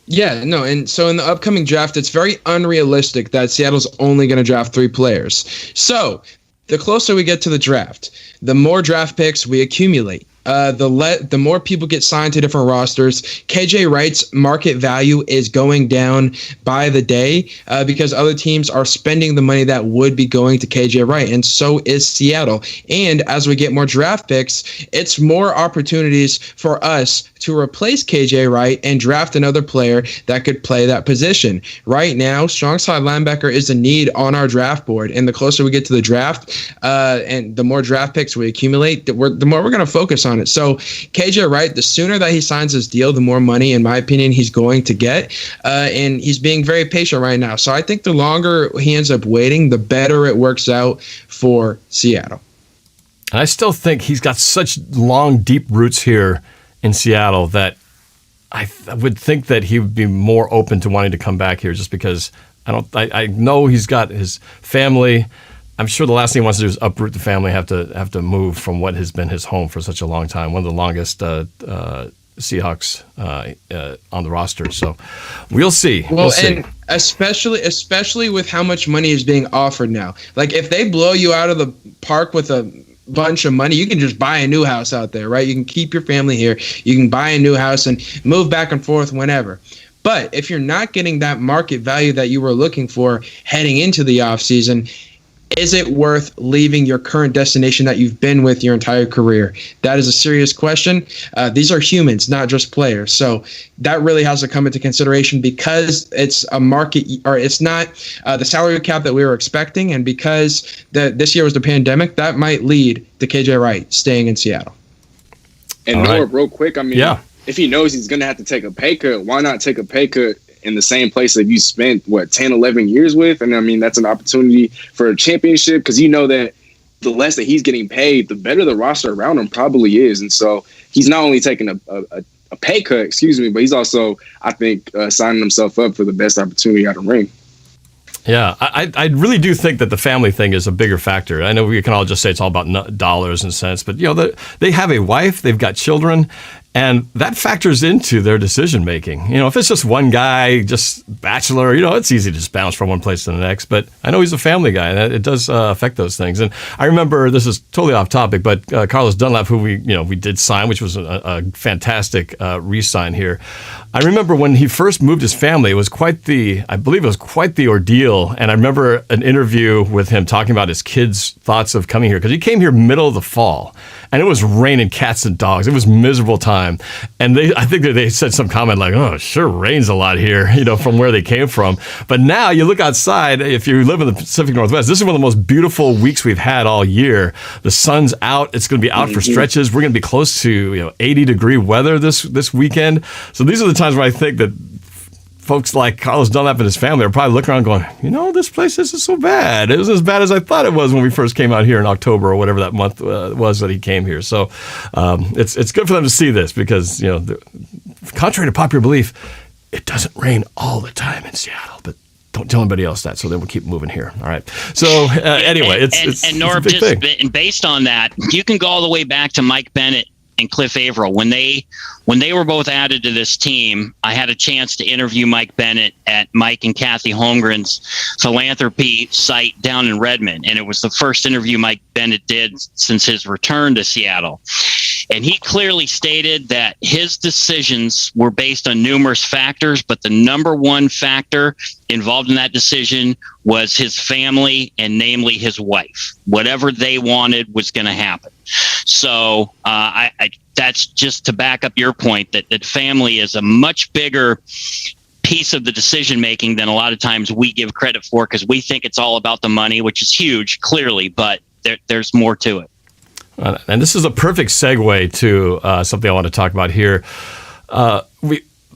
Yeah, no, and so in the upcoming draft, it's very unrealistic that Seattle's only going to draft 3 players. So the closer we get to the draft, the more draft picks we accumulate. The more people get signed to different rosters. KJ Wright's market value is going down by the day because other teams are spending the money that would be going to KJ Wright, and so is Seattle. And as we get more draft picks, it's more opportunities for us to replace KJ Wright and draft another player that could play that position. Right now, strong side linebacker is a need on our draft board, and the closer we get to the draft and the more draft picks we accumulate, the more we're going to focus on it. So KJ Wright, the sooner that he signs his deal, the more money, in my opinion, he's going to get. And he's being very patient right now. So I think the longer he ends up waiting, the better it works out for Seattle. I still think he's got such long, deep roots here in Seattle that I would think that he would be more open to wanting to come back here just because I know he's got his family. I'm sure the last thing he wants to do is uproot the family, have to move from what has been his home for such a long time. One of the longest Seahawks on the roster. So we'll see. Well, we'll see. And especially with how much money is being offered now. Like if they blow you out of the park with a bunch of money, you can just buy a new house out there, right? You can keep your family here. You can buy a new house and move back and forth whenever. But if you're not getting that market value that you were looking for heading into the offseason, is it worth leaving your current destination that you've been with your entire career? That is a serious question. These are humans, not just players. So that really has to come into consideration because it's a market, or it's not the salary cap that we were expecting. And because this year was the pandemic, that might lead to KJ Wright staying in Seattle. And Norb, real quick, I mean, if he knows he's going to have to take a pay cut, why not take a pay cut in the same place that you spent, 10, 11 years with? And I mean, that's an opportunity for a championship because you know that the less that he's getting paid, the better the roster around him probably is. And so he's not only taking a pay cut, but he's also, I think, signing himself up for the best opportunity out of the ring. Yeah, I really do think that the family thing is a bigger factor. I know we can all just say it's all about dollars and cents, but they have a wife, they've got children, and that factors into their decision making. If it's just one guy, just bachelor, it's easy to just bounce from one place to the next. But I know he's a family guy, and it does affect those things. And I remember, this is totally off topic, but Carlos Dunlap, who we did sign, which was a fantastic re-sign here. I remember when he first moved his family, it was quite the ordeal. And I remember an interview with him talking about his kids' thoughts of coming here, because he came here middle of the fall, and it was raining cats and dogs. It was a miserable time. And I think that they said some comment like, "Oh, it sure rains a lot here," from where they came from. But now you look outside, if you live in the Pacific Northwest, this is one of the most beautiful weeks we've had all year. The sun's out. It's going to be out for stretches. We're going to be close to 80-degree weather this weekend. So these are the times where I think that folks like Carlos Dunlap and his family are probably looking around going, this place isn't so bad. It was as bad as I thought it was when we first came out here in October or whatever that month was that he came here. So it's good for them to see this because, contrary to popular belief, it doesn't rain all the time in Seattle, but don't tell anybody else that, so then we'll keep moving here. All right. So anyway, it's Norb, a big thing. And based on that, you can go all the way back to Mike Bennett and Cliff Averill. When they were both added to this team, I had a chance to interview Mike Bennett at Mike and Kathy Holmgren's philanthropy site down in Redmond. And it was the first interview Mike Bennett did since his return to Seattle. And he clearly stated that his decisions were based on numerous factors, but the number one factor involved in that decision was his family, and namely his wife. Whatever they wanted was going to happen. So that's just to back up your point that family is a much bigger piece of the decision making than a lot of times we give credit for, because we think it's all about the money, which is huge, clearly, but there's more to it. And this is a perfect segue to something I want to talk about here.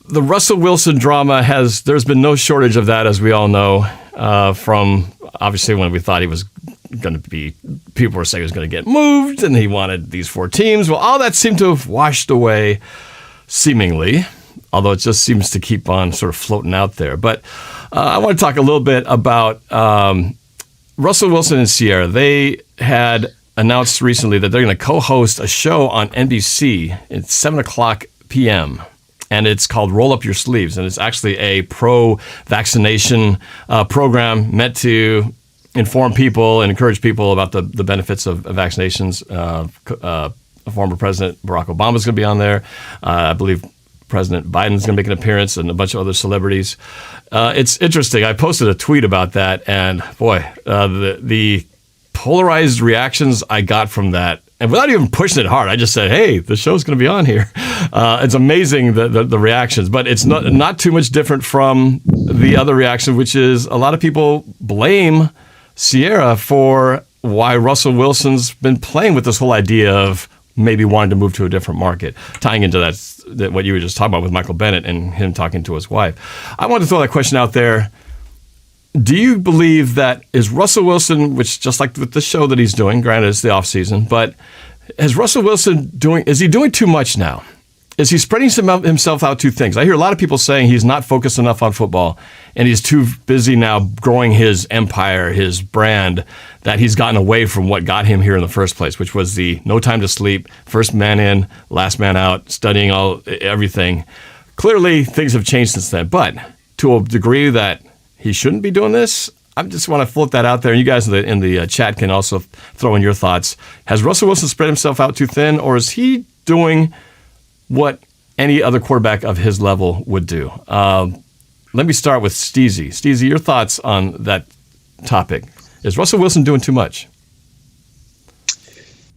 The Russell Wilson drama there's been no shortage of that, as we all know, from obviously when we thought he was going to be, people were saying he was going to get moved and he wanted these 4 teams. Well, all that seemed to have washed away seemingly, although it just seems to keep on sort of floating out there. But I want to talk a little bit about Russell Wilson and Sierra. They had announced recently that they're going to co-host a show on NBC at 7:00 p.m., and it's called Roll Up Your Sleeves, and it's actually a pro-vaccination program meant to inform people and encourage people about the benefits of vaccinations. Former President Barack Obama is going to be on there. I believe President Biden's going to make an appearance, and a bunch of other celebrities. It's interesting. I posted a tweet about that, and boy, the polarized reactions I got from that, and without even pushing it hard, I just said, "Hey, the show's going to be on here." It's amazing the reactions, but it's not too much different from the other reaction, which is a lot of people blame Sierra for why Russell Wilson's been playing with this whole idea of maybe wanting to move to a different market, tying into that what you were just talking about with Michael Bennett and him talking to his wife. I want to throw that question out there. Do you believe that is Russell Wilson, which just like with the show that he's doing, granted it's the off season, but is Russell Wilson doing too much now? is he spreading himself out too thin? I hear a lot of people saying he's not focused enough on football, and he's too busy now growing his empire, his brand, that he's gotten away from what got him here in the first place, which was the no time to sleep, first man in, last man out, studying everything. Clearly, things have changed since then, but to a degree that he shouldn't be doing this, I just want to float that out there. And you guys in the chat can also throw in your thoughts. Has Russell Wilson spread himself out too thin, or is he doing what any other quarterback of his level would do? Let me start with Steezy. Steezy, your thoughts on that topic. Is Russell Wilson doing too much?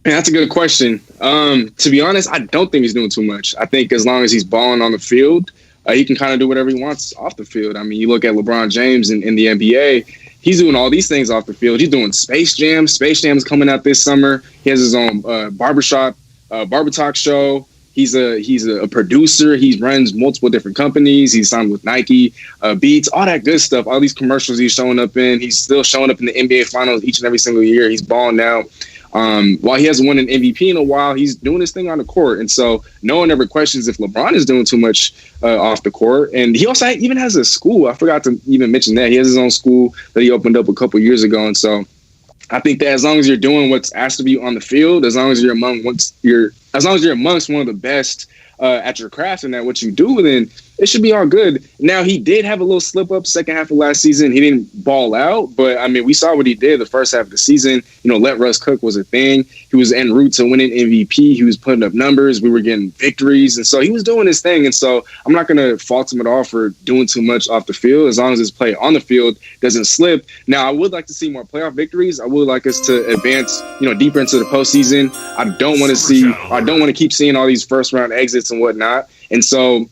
Man, that's a good question. To be honest, I don't think he's doing too much. I think as long as he's balling on the field, he can kind of do whatever he wants off the field. I mean, you look at LeBron James in the NBA, he's doing all these things off the field. He's doing Space Jam. Space Jam's coming out this summer. He has his own barber talk show. He's a producer. He runs multiple different companies. He's signed with Nike, Beats, all that good stuff. All these commercials he's showing up in. He's still showing up in the NBA Finals each and every single year. He's balling out. While he hasn't won an MVP in a while, he's doing his thing on the court. And so no one ever questions if LeBron is doing too much off the court. And he also even has a school. I forgot to even mention that. He has his own school that he opened up a couple years ago. And so I think that as long as you're doing what's asked of you on the field, as long as you're amongst one of the best at your craft and at what you do, then it should be all good. Now, he did have a little slip up second half of last season. He didn't ball out, but I mean, we saw what he did the first half of the season. You know, let Russ cook was a thing. He was en route to winning MVP. He was putting up numbers. We were getting victories. And so he was doing his thing. And so I'm not going to fault him at all for doing too much off the field, as long as his play on the field doesn't slip. Now, I would like to see more playoff victories. I would like us to advance, deeper into the postseason. I don't want to keep seeing all these first round exits and whatnot. And so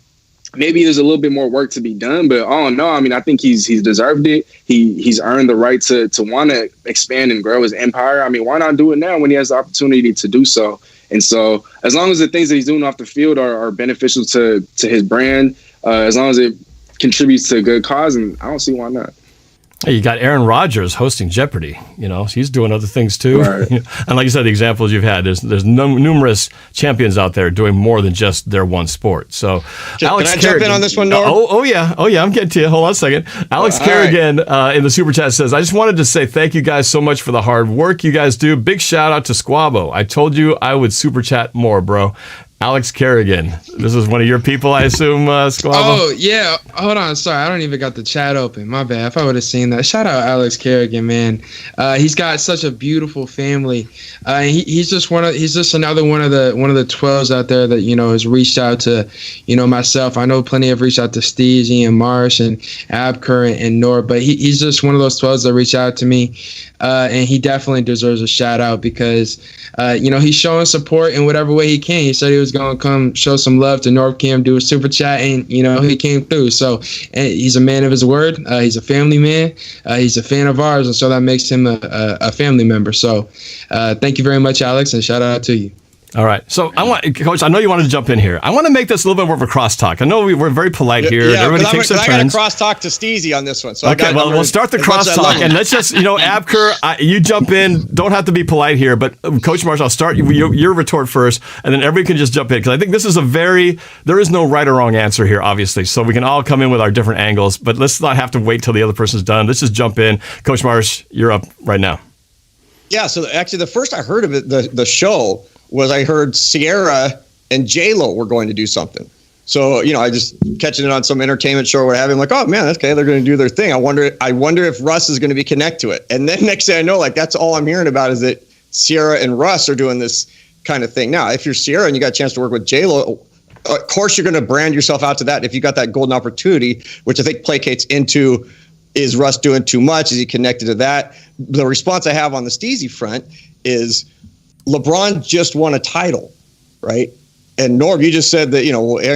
maybe there's a little bit more work to be done, but all in all, I mean, I think he's deserved it. He's earned the right to want to expand and grow his empire. I mean, why not do it now when he has the opportunity to do so? And so as long as the things that he's doing off the field are beneficial to his brand, as long as it contributes to a good cause, and I don't see why not. Hey, you got Aaron Rodgers hosting Jeopardy. He's doing other things too. Right. And like you said, the examples you've had, there's numerous champions out there doing more than just their one sport. So, Alex can I jump in on this one, Norb? Oh yeah, I'm getting to you. Hold on a second. Alex Kerrigan in the super chat says, "I just wanted to say thank you guys so much for the hard work you guys do. Big shout out to Squabo. I told you I would super chat more, bro." Alex Kerrigan. This is one of your people, I assume, Squabo? Oh, yeah. Hold on. Sorry. I don't even got the chat open. My bad. If I would have seen that. Shout out Alex Kerrigan, man. He's got such a beautiful family. He's just another one of the 12s out there that, has reached out to, myself. I know plenty have reached out to Steezy and Marsh and Abker and Norb, but he's just one of those 12s that reached out to me. And he definitely deserves a shout out because, he's showing support in whatever way he can. He said he was going to come show some love to NorbCam, do a super chat, and, he came through. So he's a man of his word. He's a family man. He's a fan of ours, and so that makes him a family member. So thank you very much, Alex, and shout out to you. All right. So Coach, I know you wanted to jump in here. I want to make this a little bit more of a crosstalk. I know we're very polite here. Yeah, everybody takes their turns. I got to crosstalk to Steezy on this one. So okay, we'll start the crosstalk, and let's just, Abker, you jump in. Don't have to be polite here, but Coach Marsh, I'll start your retort first, and then everybody can just jump in, because I think this is there is no right or wrong answer here, obviously. So we can all come in with our different angles, but let's not have to wait till the other person's done. Let's just jump in. Coach Marsh, you're up right now. Yeah, so actually the first I heard of it, the show, was I heard Sierra and J-Lo were going to do something. So, I just catching it on some entertainment show or what have you. I'm like, oh man, that's okay. They're going to do their thing. I wonder if Russ is going to be connected to it. And then next thing I know, that's all I'm hearing about is that Sierra and Russ are doing this kind of thing. Now, if you're Sierra and you got a chance to work with J-Lo, of course you're going to brand yourself out to that. If you got that golden opportunity, which I think placates into, is Russ doing too much? Is he connected to that? The response I have on the Steezy front is, LeBron just won a title, right? And Norb, you just said that,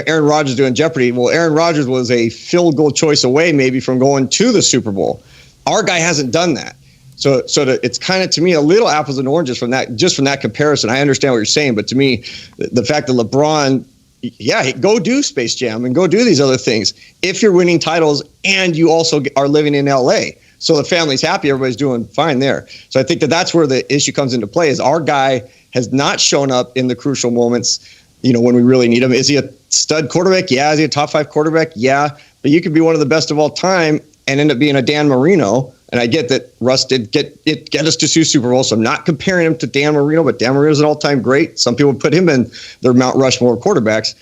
Aaron Rodgers doing Jeopardy. Well, Aaron Rodgers was a field goal choice away maybe from going to the Super Bowl. Our guy hasn't done that. So it's kind of, to me, a little apples and oranges from that comparison. I understand what you're saying, but to me, the fact that LeBron, go do Space Jam and go do these other things if you're winning titles and you also are living in LA. So the family's happy, everybody's doing fine there. So I think that's where the issue comes into play, is our guy has not shown up in the crucial moments, when we really need him. Is he a stud quarterback? Yeah. Is he a top 5 quarterback? Yeah. But you could be one of the best of all time and end up being a Dan Marino. And I get that Russ did get us to 2 Super Bowls. So I'm not comparing him to Dan Marino, but Dan Marino's an all-time great. Some people put him in their Mount Rushmore quarterbacks.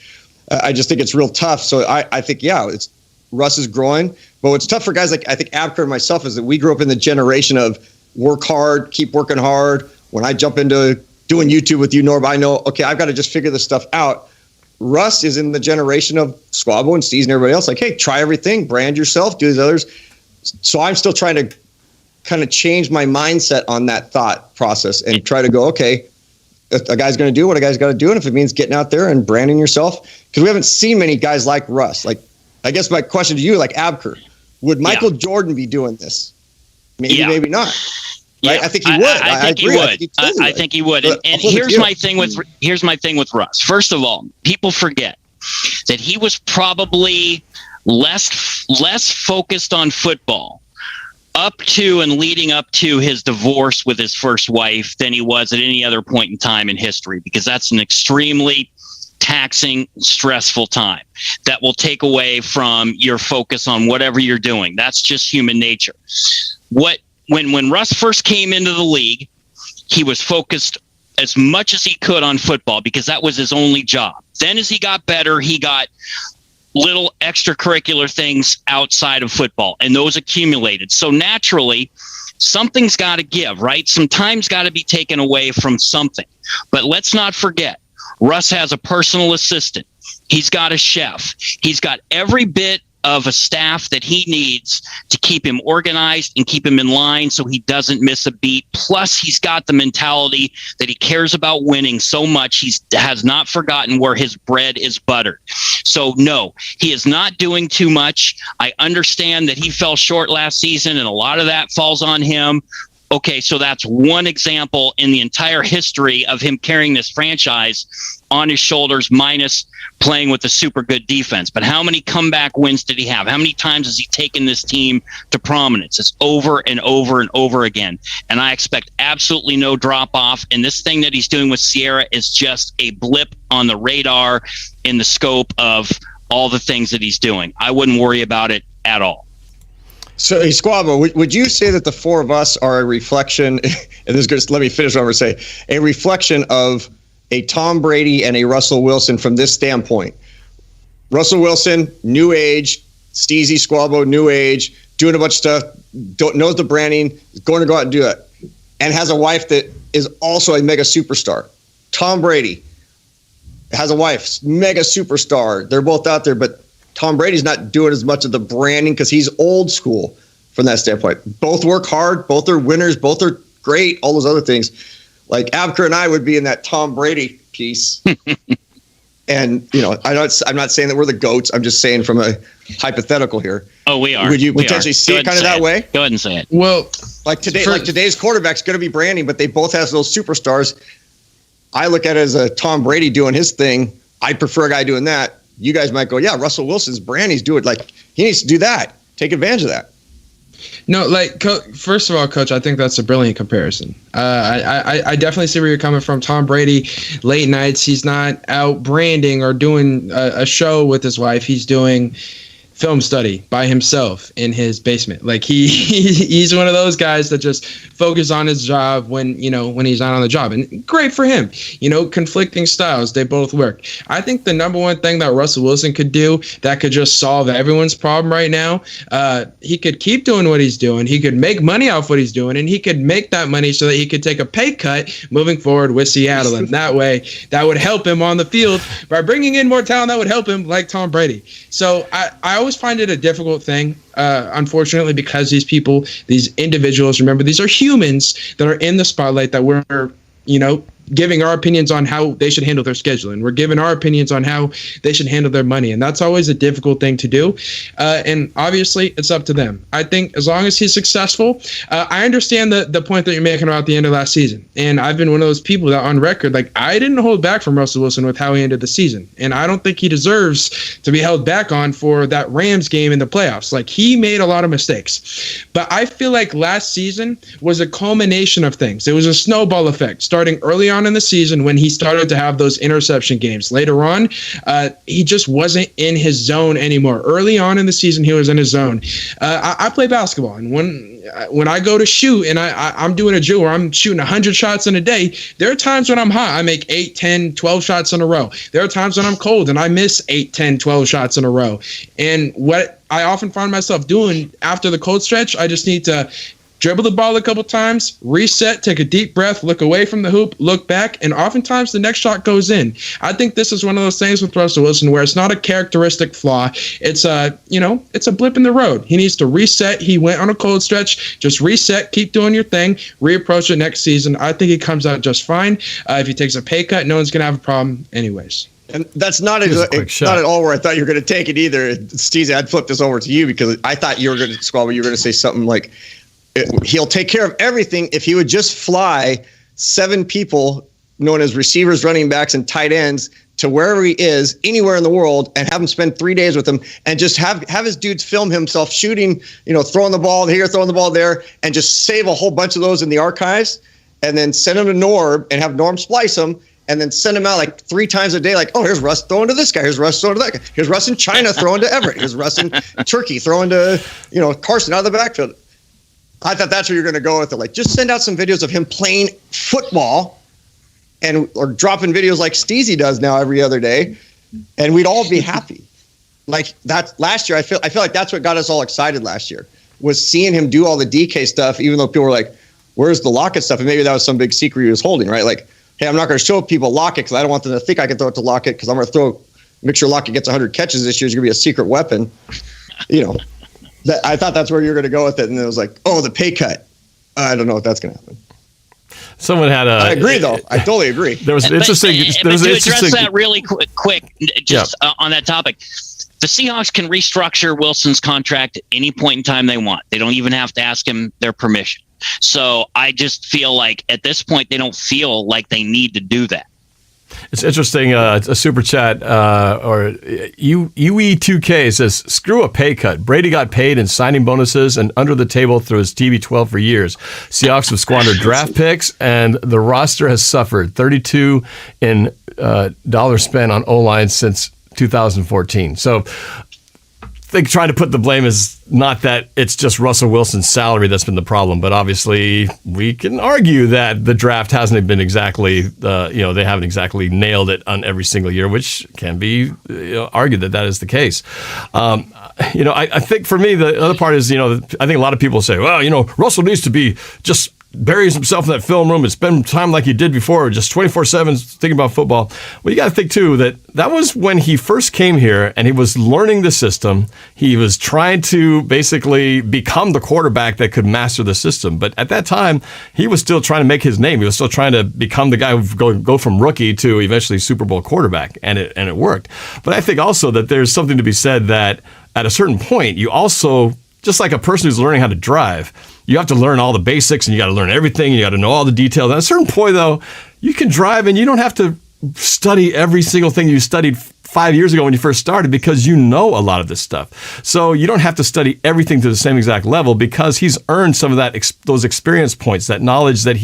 I just think it's real tough. So I think, it's Russ is growing. But what's tough for guys like I think Abker and myself is that we grew up in the generation of work hard, keep working hard. When I jump into doing YouTube with you, Norb, I know, okay, I've got to just figure this stuff out. Russ is in the generation of Squabo and Steez and everybody else. Like, hey, try everything, brand yourself, do these others. So I'm still trying to kind of change my mindset on that thought process and try to go, okay, a guy's going to do what a guy's got to do. And if it means getting out there and branding yourself, because we haven't seen many guys like Russ. Like, I guess my question to you, like Abker, would Michael Jordan be doing this? Maybe, maybe not. Right? Yeah, I think he would. I think he would. I think he would. And here's my thing with Russ. First of all, people forget that he was probably less focused on football up to and leading up to his divorce with his first wife than he was at any other point in time in history, because that's an extremely taxing, stressful time that will take away from your focus on whatever you're doing. That's just human nature. When Russ first came into the league, he was focused as much as he could on football because that was his only job. Then as he got better, he got little extracurricular things outside of football, and those accumulated. So naturally, something's got to give, right? Some time's got to be taken away from something. But let's not forget, Russ has a personal assistant. He's got a chef. He's got every bit of a staff that he needs to keep him organized and keep him in line so he doesn't miss a beat. Plus, he's got the mentality that he cares about winning so much he has not forgotten where his bread is buttered. So, no, he is not doing too much. I understand that he fell short last season, and a lot of that falls on him. Okay, so that's one example in the entire history of him carrying this franchise on his shoulders, minus playing with a super good defense. But how many comeback wins did he have? How many times has he taken this team to prominence? It's over and over and over again. And I expect absolutely no drop off. And this thing that he's doing with Sierra is just a blip on the radar in the scope of all the things that he's doing. I wouldn't worry about it at all. So, hey, Squabo, would you say that the 4 of us are a reflection, and this is good, let me finish what I'm going to say, a reflection of a Tom Brady and a Russell Wilson from this standpoint? Russell Wilson, new age, Steezy, Squabo, new age, doing a bunch of stuff, knows the branding, is going to go out and do it, and has a wife that is also a mega superstar. Tom Brady has a wife, mega superstar. They're both out there, but Tom Brady's not doing as much of the branding because he's old school from that standpoint. Both work hard. Both are winners. Both are great. All those other things. Like Abker and I would be in that Tom Brady piece. And, I'm not saying that we're the GOATs. I'm just saying from a hypothetical here. Oh, we are. Would you potentially see it kind of that way? Go ahead and say it. Well, today's quarterback's going to be branding, but they both have those superstars. I look at it as a Tom Brady doing his thing. I prefer a guy doing that. You guys might go, yeah, Russell Wilson's brand. He's doing like he needs to do that. Take advantage of that. No, first of all, Coach, I think that's a brilliant comparison. I definitely see where you're coming from. Tom Brady, late nights, he's not out branding or doing a show with his wife. He's doing film study by himself in his basement. Like he's one of those guys that just focus on his job when he's not on the job, and great for him. Conflicting styles, they both work. I think the number one thing that Russell Wilson could do that could just solve everyone's problem right now, he could keep doing what he's doing. He could make money off what he's doing, and he could make that money so that he could take a pay cut moving forward with Seattle. And that way, that would help him on the field by bringing in more talent that would help him, like Tom Brady. So I always find it a difficult thing, unfortunately, because these people, these individuals, remember, these are humans that are in the spotlight that we're, giving our opinions on how they should handle their schedule, and we're giving our opinions on how they should handle their money. And that's always a difficult thing to do. And obviously, it's up to them. I think as long as he's successful, I understand the point that you're making about the end of last season. And I've been one of those people that on record, I didn't hold back from Russell Wilson with how he ended the season. And I don't think he deserves to be held back on for that Rams game in the playoffs. He made a lot of mistakes. But I feel like last season was a culmination of things. It was a snowball effect, starting early on on in the season when he started to have those interception games. Later on, he just wasn't in his zone anymore. Early on in the season, he was in his zone. I play basketball, and when I go to shoot and I'm doing a drill where I'm shooting 100 shots in a day, there are times when I'm hot. I make 8, 10, 12 shots in a row. There are times when I'm cold and I miss 8, 10, 12 shots in a row. And what I often find myself doing after the cold stretch, I just need to dribble the ball a couple times, reset, take a deep breath, look away from the hoop, look back, and oftentimes the next shot goes in. I think this is one of those things with Russell Wilson where it's not a characteristic flaw. It's it's a blip in the road. He needs to reset. He went on a cold stretch. Just reset, keep doing your thing, reapproach it next season. I think he comes out just fine. If he takes a pay cut, no one's going to have a problem anyways. And that's not at all where I thought you were going to take it either. Steezy, I'd flip this over to you because I thought you were going to say something like, he'll take care of everything if he would just fly 7 people known as receivers, running backs, and tight ends to wherever he is, anywhere in the world, and have him spend 3 days with him and just have his dudes film himself shooting, throwing the ball here, throwing the ball there, and just save a whole bunch of those in the archives and then send them to Norb and have Norb splice them and then send them out like 3 times a day. Like, oh, here's Russ throwing to this guy. Here's Russ throwing to that guy. Here's Russ in China throwing to Everett. Here's Russ in Turkey throwing to, Carson out of the backfield. I thought that's where you're going to go with it. Like, just send out some videos of him playing football or dropping videos like Steezy does now every other day, and we'd all be happy. Like that last year, I feel like that's what got us all excited last year, was seeing him do all the DK stuff, even though people were like, where's the Lockett stuff? And maybe that was some big secret he was holding, right? Like, hey, I'm not going to show people Lockett because I don't want them to think I can throw it to Lockett because I'm going to make sure Lockett gets 100 catches this year. It's going to be a secret weapon, I thought that's where you're going to go with it, and it was like, oh, the pay cut. I don't know if that's going to happen. Someone had a. I agree, though. I totally agree. There was interesting. But to address that really quick, on that topic, the Seahawks can restructure Wilson's contract at any point in time they want. They don't even have to ask him their permission. So I just feel like at this point they don't feel like they need to do that. It's interesting. A super chat or UE2K says, "Screw a pay cut. Brady got paid in signing bonuses and under the table through his TB12 for years. Seahawks have squandered draft picks, and the roster has suffered. 32 in dollars spent on O-line since 2014." So I think trying to put the blame is not that it's just Russell Wilson's salary that's been the problem, but obviously we can argue that the draft hasn't been exactly, they haven't exactly nailed it on every single year, which can be argued that is the case. I think for me, the other part is, I think a lot of people say, well, Russell needs to be just buries himself in that film room and spend time like he did before, just 24/7 thinking about football. Well, you got to think, too, that was when he first came here and he was learning the system. He was trying to basically become the quarterback that could master the system. But at that time, he was still trying to make his name. He was still trying to become the guy who go from rookie to eventually Super Bowl quarterback, and it worked. But I think also that there's something to be said that at a certain point, you also, just like a person who's learning how to drive, you have to learn all the basics and you got to learn everything. You got to know all the details. At a certain point, though, you can drive and you don't have to study every single thing you studied 5 years ago when you first started, because you know a lot of this stuff. So you don't have to study everything to the same exact level, because he's earned some of that those experience points, that knowledge that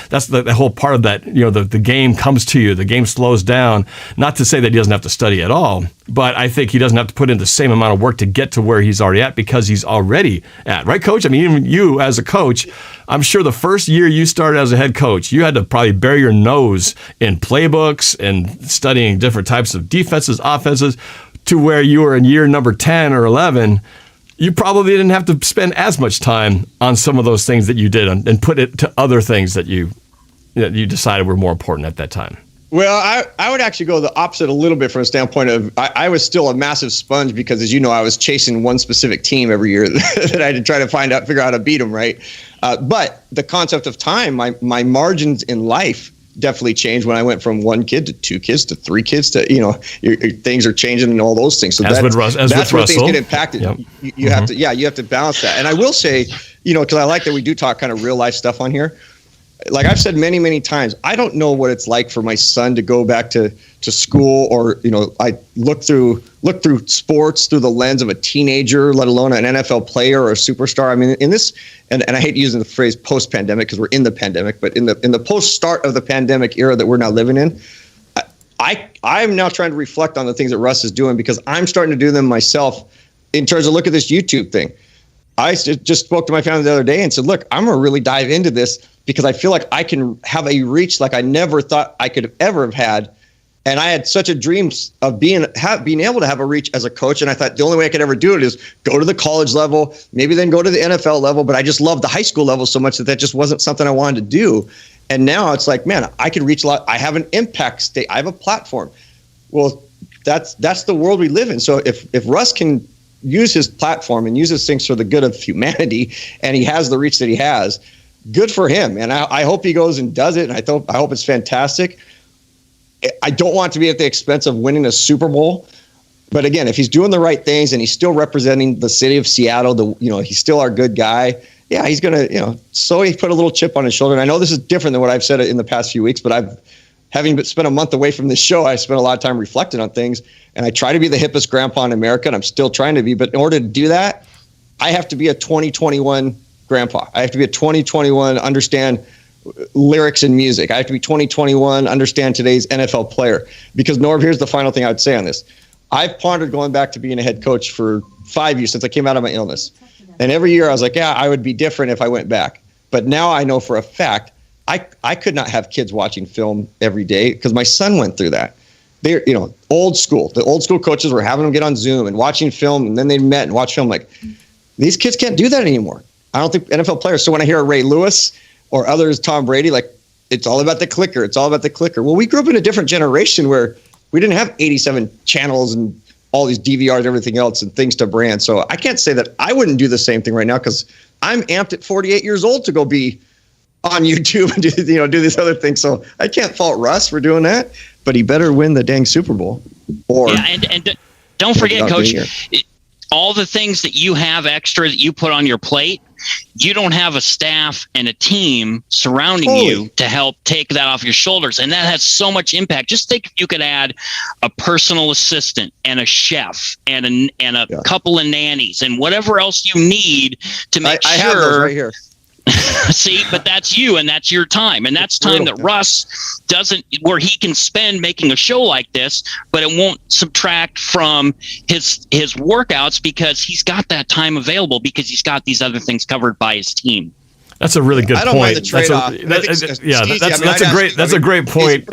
that's the whole part of that. The game comes to you. The game slows down. Not to say that he doesn't have to study at all, but I think he doesn't have to put in the same amount of work to get to where he's already at, because he's already at. Right, Coach? I mean, even you as a coach, I'm sure the first year you started as a head coach, you had to probably bury your nose in playbooks and studying different types of defenses, offenses, to where you were in year number 10 or 11. You probably didn't have to spend as much time on some of those things that you did and put it to other things that you decided were more important at that time. Well, I would actually go the opposite a little bit from a standpoint of I was still a massive sponge, because, as you know, I was chasing one specific team every year that I had to try to figure out how to beat them, right? But the concept of time, my margins in life definitely changed when I went from 1 kid to 2 kids to 3 kids to, your things are changing and all those things. So that's where things get impacted. Yep. You have to balance that. And I will say, because I like that we do talk kind of real life stuff on here. Like I've said many, many times, I don't know what it's like for my son to go back to school, or, I look through look through sports through the lens of a teenager, let alone an NFL player or a superstar. I mean, in this, and I hate using the phrase post-pandemic because we're in the pandemic, but in the post-start of the pandemic era that we're now living in, I'm now trying to reflect on the things that Russ is doing because I'm starting to do them myself in terms of look at this YouTube thing. I just spoke to my family the other day and said, look, I'm going to really dive into this because I feel like I can have a reach like I never thought I could ever have had. And I had such a dream of being able to have a reach as a coach. And I thought the only way I could ever do it is go to the college level, maybe then go to the NFL level. But I just loved the high school level so much that just wasn't something I wanted to do. And now it's like, man, I can reach a lot. I have an impact state. I have a platform. Well, that's the world we live in. So if Russ can use his platform and uses things for the good of humanity, and he has the reach that he has, good for him. And I hope he goes and does it. And I hope it's fantastic. I don't want to be at the expense of winning a Super Bowl. But again, if he's doing the right things and he's still representing the city of Seattle, he's still our good guy. Yeah, he's going to, so he put a little chip on his shoulder. And I know this is different than what I've said in the past few weeks, but having spent a month away from this show, I spent a lot of time reflecting on things. And I try to be the hippest grandpa in America, and I'm still trying to be. But in order to do that, I have to be a 2021 grandpa. I have to be a 2021, understand lyrics and music. I have to be 2021, understand today's NFL player. Because, Norb, here's the final thing I would say on this. I've pondered going back to being a head coach for 5 years since I came out of my illness. And every year I was like, yeah, I would be different if I went back. But now I know for a fact I could not have kids watching film every day because my son went through that. They're, old school. The old school coaches were having them get on Zoom and watching film, and then they met and watched film. Like, these kids can't do that anymore. I don't think NFL players. So when I hear a Ray Lewis or others, Tom Brady, like, it's all about the clicker. It's all about the clicker. Well, we grew up in a different generation where we didn't have 87 channels and all these DVRs and everything else and things to brand. So I can't say that I wouldn't do the same thing right now because I'm amped at 48 years old to go be on YouTube and do these other things. So I can't fault Russ for doing that, but he better win the dang Super Bowl. And don't forget, Coach, all the things that you have extra that you put on your plate, you don't have a staff and a team surrounding you to help take that off your shoulders. And that has so much impact. Just think if you could add a personal assistant and a chef and a couple of nannies and whatever else you need to make sure. I have those right here. See, but that's you and that's your time. And that's time that Russ doesn't, where he can spend making a show like this, but it won't subtract from his workouts because he's got that time available because he's got these other things covered by his team. That's a really good point. I don't mind the trade-off. That's a great point,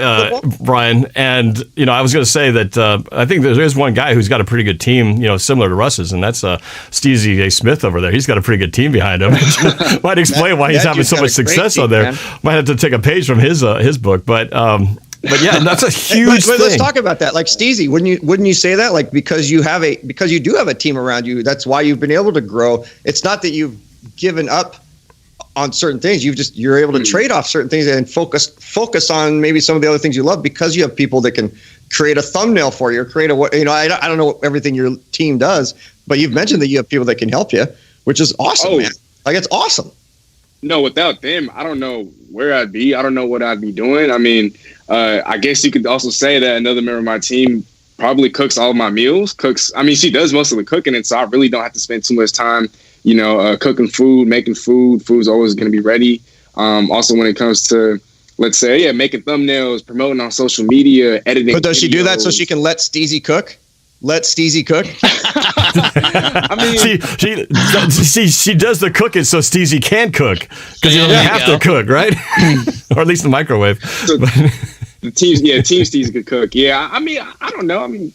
Brian. And I was going to say that I think there is one guy who's got a pretty good team, similar to Russ's, and that's Stevie A. Smith over there. He's got a pretty good team behind him. Might explain why he's having so much success on there. Might have to take a page from his book, but yeah, that's a huge thing. Let's talk about that. Like Steezy, wouldn't you say that? Like because you do have a team around you, that's why you've been able to grow. It's not that you've given up on certain things. You're able to trade off certain things and focus on maybe some of the other things you love because you have people that can create a thumbnail for you or create I don't know everything your team does, but you've mentioned that you have people that can help you, which is awesome, man. Like, it's awesome. No, without them, I don't know where I'd be. I don't know what I'd be doing. I mean, I guess you could also say that another member of my team probably cooks all of my meals. She does most of the cooking, and so I really don't have to spend too much time cooking food, making food. Food's always going to be ready. Also, when it comes to, let's say, making thumbnails, promoting on social media, editing. But does she do that so she can let Steezy cook? Let Steezy cook? I mean, she does the cooking so Steezy can cook because he doesn't have to cook, right? Or at least the microwave. So Team Steezy could cook. Yeah, I mean, I don't know. I mean,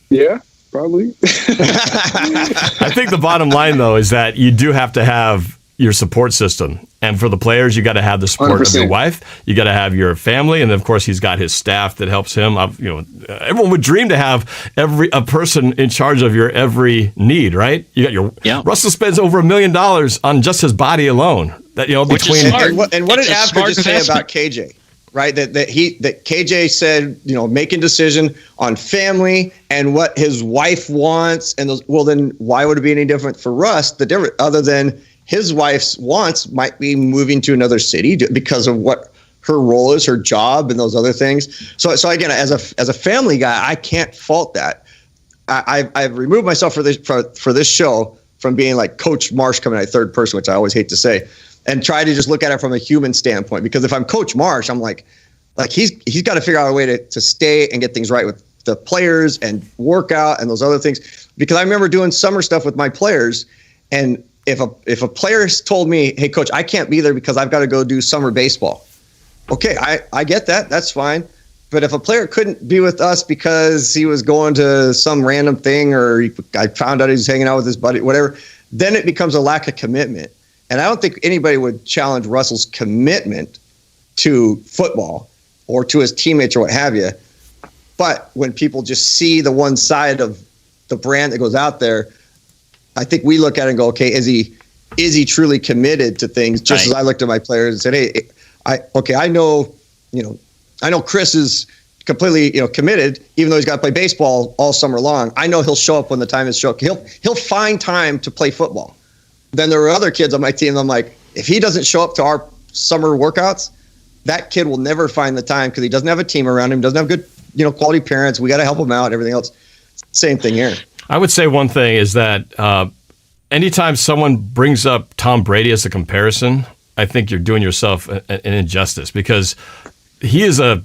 yeah. Probably. I think the bottom line, though, is that you do have to have your support system. And for the players, you got to have the support 100%. Of your wife. You got to have your family. And then, of course, he's got his staff that helps him. Everyone would dream to have a person in charge of your every need, right? You got Russell spends over $1 million on just his body alone. That, between. And what did Abker just say about KJ? Right, that KJ said, making decision on family and what his wife wants, and then why would it be any different for Russ? Other than his wife's wants might be moving to another city because of what her role is, her job, and those other things. So again, as a family guy, I can't fault that. I've removed myself for this show from being like Coach Marsh coming out third person, which I always hate to say, and try to just look at it from a human standpoint. Because if I'm Coach Marsh, I'm like he's got to figure out a way to stay and get things right with the players and workout and those other things. Because I remember doing summer stuff with my players, and if a player told me, "Hey, coach, I can't be there because I've got to go do summer baseball," okay, I get that. That's fine. But if a player couldn't be with us because he was going to some random thing, or I found out he was hanging out with his buddy, whatever, then it becomes a lack of commitment. And I don't think anybody would challenge Russell's commitment to football or to his teammates or what have you. But when people just see the one side of the brand that goes out there, I think we look at it and go, okay, is he truly committed to things? Just as I looked at my players and said, hey, I know Chris is completely, committed, even though he's got to play baseball all summer long. I know he'll show up when the time is show up. He'll find time to play football. Then there are other kids on my team. I'm like, if he doesn't show up to our summer workouts, that kid will never find the time because he doesn't have a team around him, doesn't have good, quality parents. We got to help him out. Everything else, same thing here. I would say one thing is that anytime someone brings up Tom Brady as a comparison, I think you're doing yourself an injustice because he is a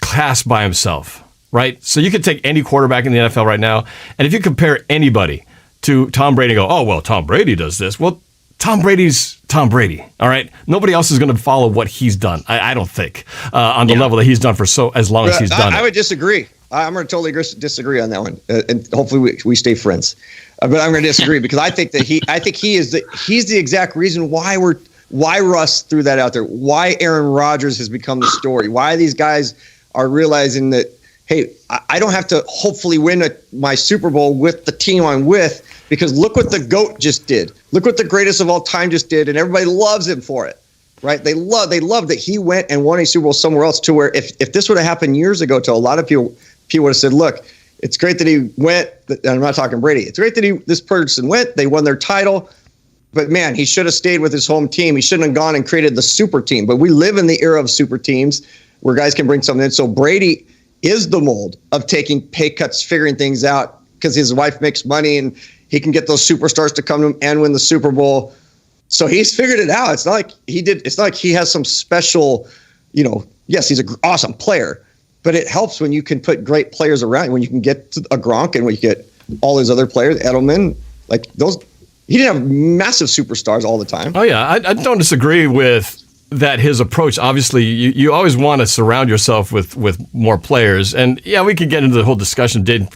class by himself, right? So you could take any quarterback in the NFL right now, and if you compare anybody to Tom Brady and go, oh, well, Tom Brady does this. Well, Tom Brady's Tom Brady, all right? Nobody else is going to follow what he's done, I don't think, on the level that he's done for as long as he's done it. I would disagree. I'm going to totally disagree on that one, and hopefully we stay friends. But I'm going to disagree because I think that he's the exact reason why Russ threw that out there, why Aaron Rodgers has become the story, why these guys are realizing that, hey, I don't have to hopefully win my Super Bowl with the team I'm with because look what the GOAT just did. Look what the greatest of all time just did, and everybody loves him for it, right? They love that he went and won a Super Bowl somewhere else to where if this would have happened years ago to a lot of people would have said, look, it's great that he went, and I'm not talking Brady. It's great that this person went, they won their title, but man, he should have stayed with his home team. He shouldn't have gone and created the super team. But we live in the era of super teams where guys can bring something in. So Brady is the mold of taking pay cuts, figuring things out because his wife makes money and he can get those superstars to come to him and win the Super Bowl. So he's figured it out. It's not like he did. It's not like he has some special, yes, he's an awesome player, but it helps when you can put great players around, when you can get to a Gronk and when you get all those other players, Edelman, like those. He didn't have massive superstars all the time. Oh, yeah. I don't disagree with that. His approach, obviously, you always want to surround yourself with more players. And, yeah, we could get into the whole discussion. Did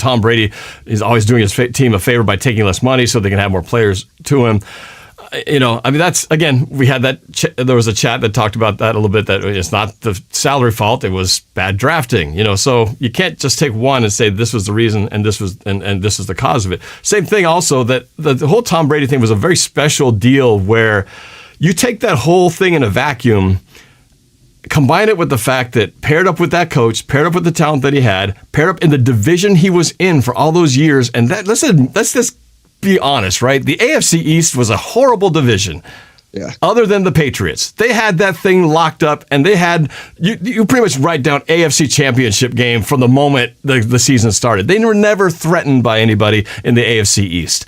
Tom Brady is always doing his team a favor by taking less money so they can have more players to him? That's, again, we had that. There was a chat that talked about that a little bit, that it's not the salary fault. It was bad drafting, so you can't just take one and say this was the reason and this was and this is the cause of it. Same thing also that the whole Tom Brady thing was a very special deal where you take that whole thing in a vacuum, combine it with the fact that paired up with that coach, paired up with the talent that he had, paired up in the division he was in for all those years. And that, let's just be honest, right? The AFC East was a horrible division. Yeah. Other than the Patriots, they had that thing locked up, and they had you pretty much write down AFC Championship game from the moment the season started. They were never threatened by anybody in the AFC East.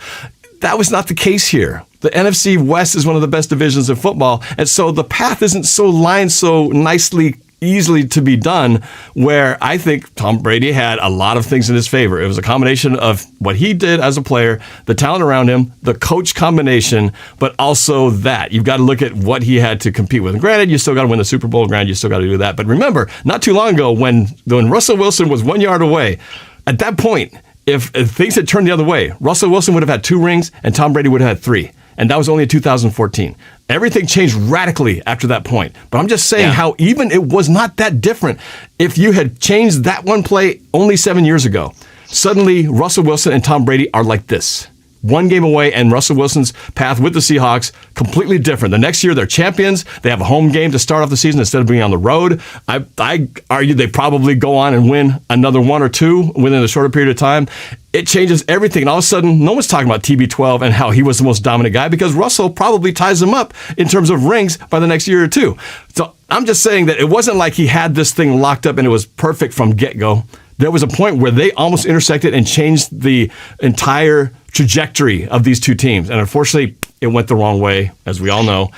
That was not the case here. The NFC West is one of the best divisions in football, and so the path isn't so lined so nicely, easily to be done, where I think Tom Brady had a lot of things in his favor. It was a combination of what he did as a player, the talent around him, the coach combination, but also that. You've got to look at what he had to compete with. And granted, you still got to win the Super Bowl. Granted, you still got to do that. But remember, not too long ago, when Russell Wilson was 1 yard away, at that point, if things had turned the other way, Russell Wilson would have had 2 rings and Tom Brady would have had 3. And that was only in 2014. Everything changed radically after that point. But I'm just saying how even it was not that different. If you had changed that one play only 7 years ago, suddenly Russell Wilson and Tom Brady are like this. 1 game away, and Russell Wilson's path with the Seahawks completely different. The next year, they're champions. They have a home game to start off the season instead of being on the road. I argue they probably go on and win another 1 or 2 within a shorter period of time. It changes everything. And all of a sudden, no one's talking about TB12 and how he was the most dominant guy because Russell probably ties him up in terms of rings by the next year or 2. So I'm just saying that it wasn't like he had this thing locked up and it was perfect from get-go. there was a point where they almost intersected and changed the entire trajectory of these two teams. And unfortunately, it went the wrong way, as we all know.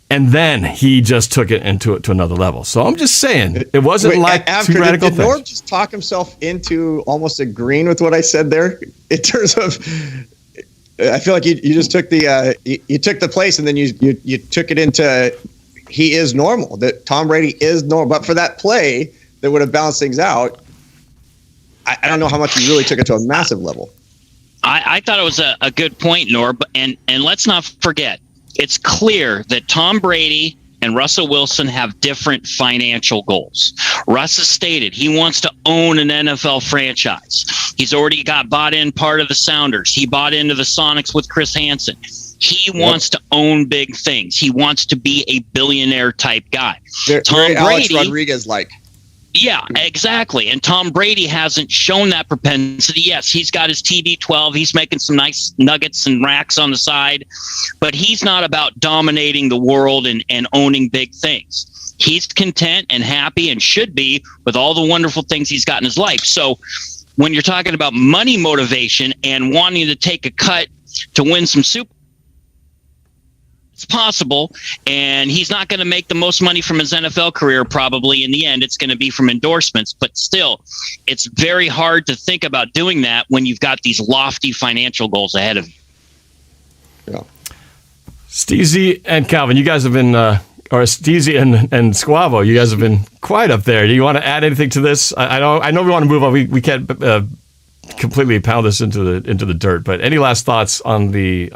And then he just took it to another level. So I'm just saying, it wasn't two radical things. Did Norb just talk himself into almost agreeing with what I said there? In terms of, I feel like you just took you took the place and then you took it into he is normal. That Tom Brady is normal. But for that play that would have balanced things out, I don't know how much you really took it to a massive level. I thought it was a good point, Norb. And let's not forget, it's clear that Tom Brady and Russell Wilson have different financial goals. Russ has stated he wants to own an NFL franchise. He's already got bought in part of the Sounders. He bought into the Sonics with Chris Hansen. He wants to own big things. He wants to be a billionaire type guy. Very Alex Rodriguez-like. Yeah, exactly. And Tom Brady hasn't shown that propensity. Yes, he's got his TB12. He's making some nice nuggets and racks on the side, but he's not about dominating the world and owning big things. He's content and happy and should be with all the wonderful things he's got in his life. So when you're talking about money motivation and wanting to take a cut to win some Super, it's possible, and he's not going to make the most money from his NFL career probably in the end. It's going to be from endorsements, but still, it's very hard to think about doing that when you've got these lofty financial goals ahead of you. Yeah. Steezy and Calvin, you guys have been, or Steezy and Squavo, you guys have been quiet up there. Do you want to add anything to this? I know we want to move on. We can't completely pound this into the dirt, but any last thoughts on the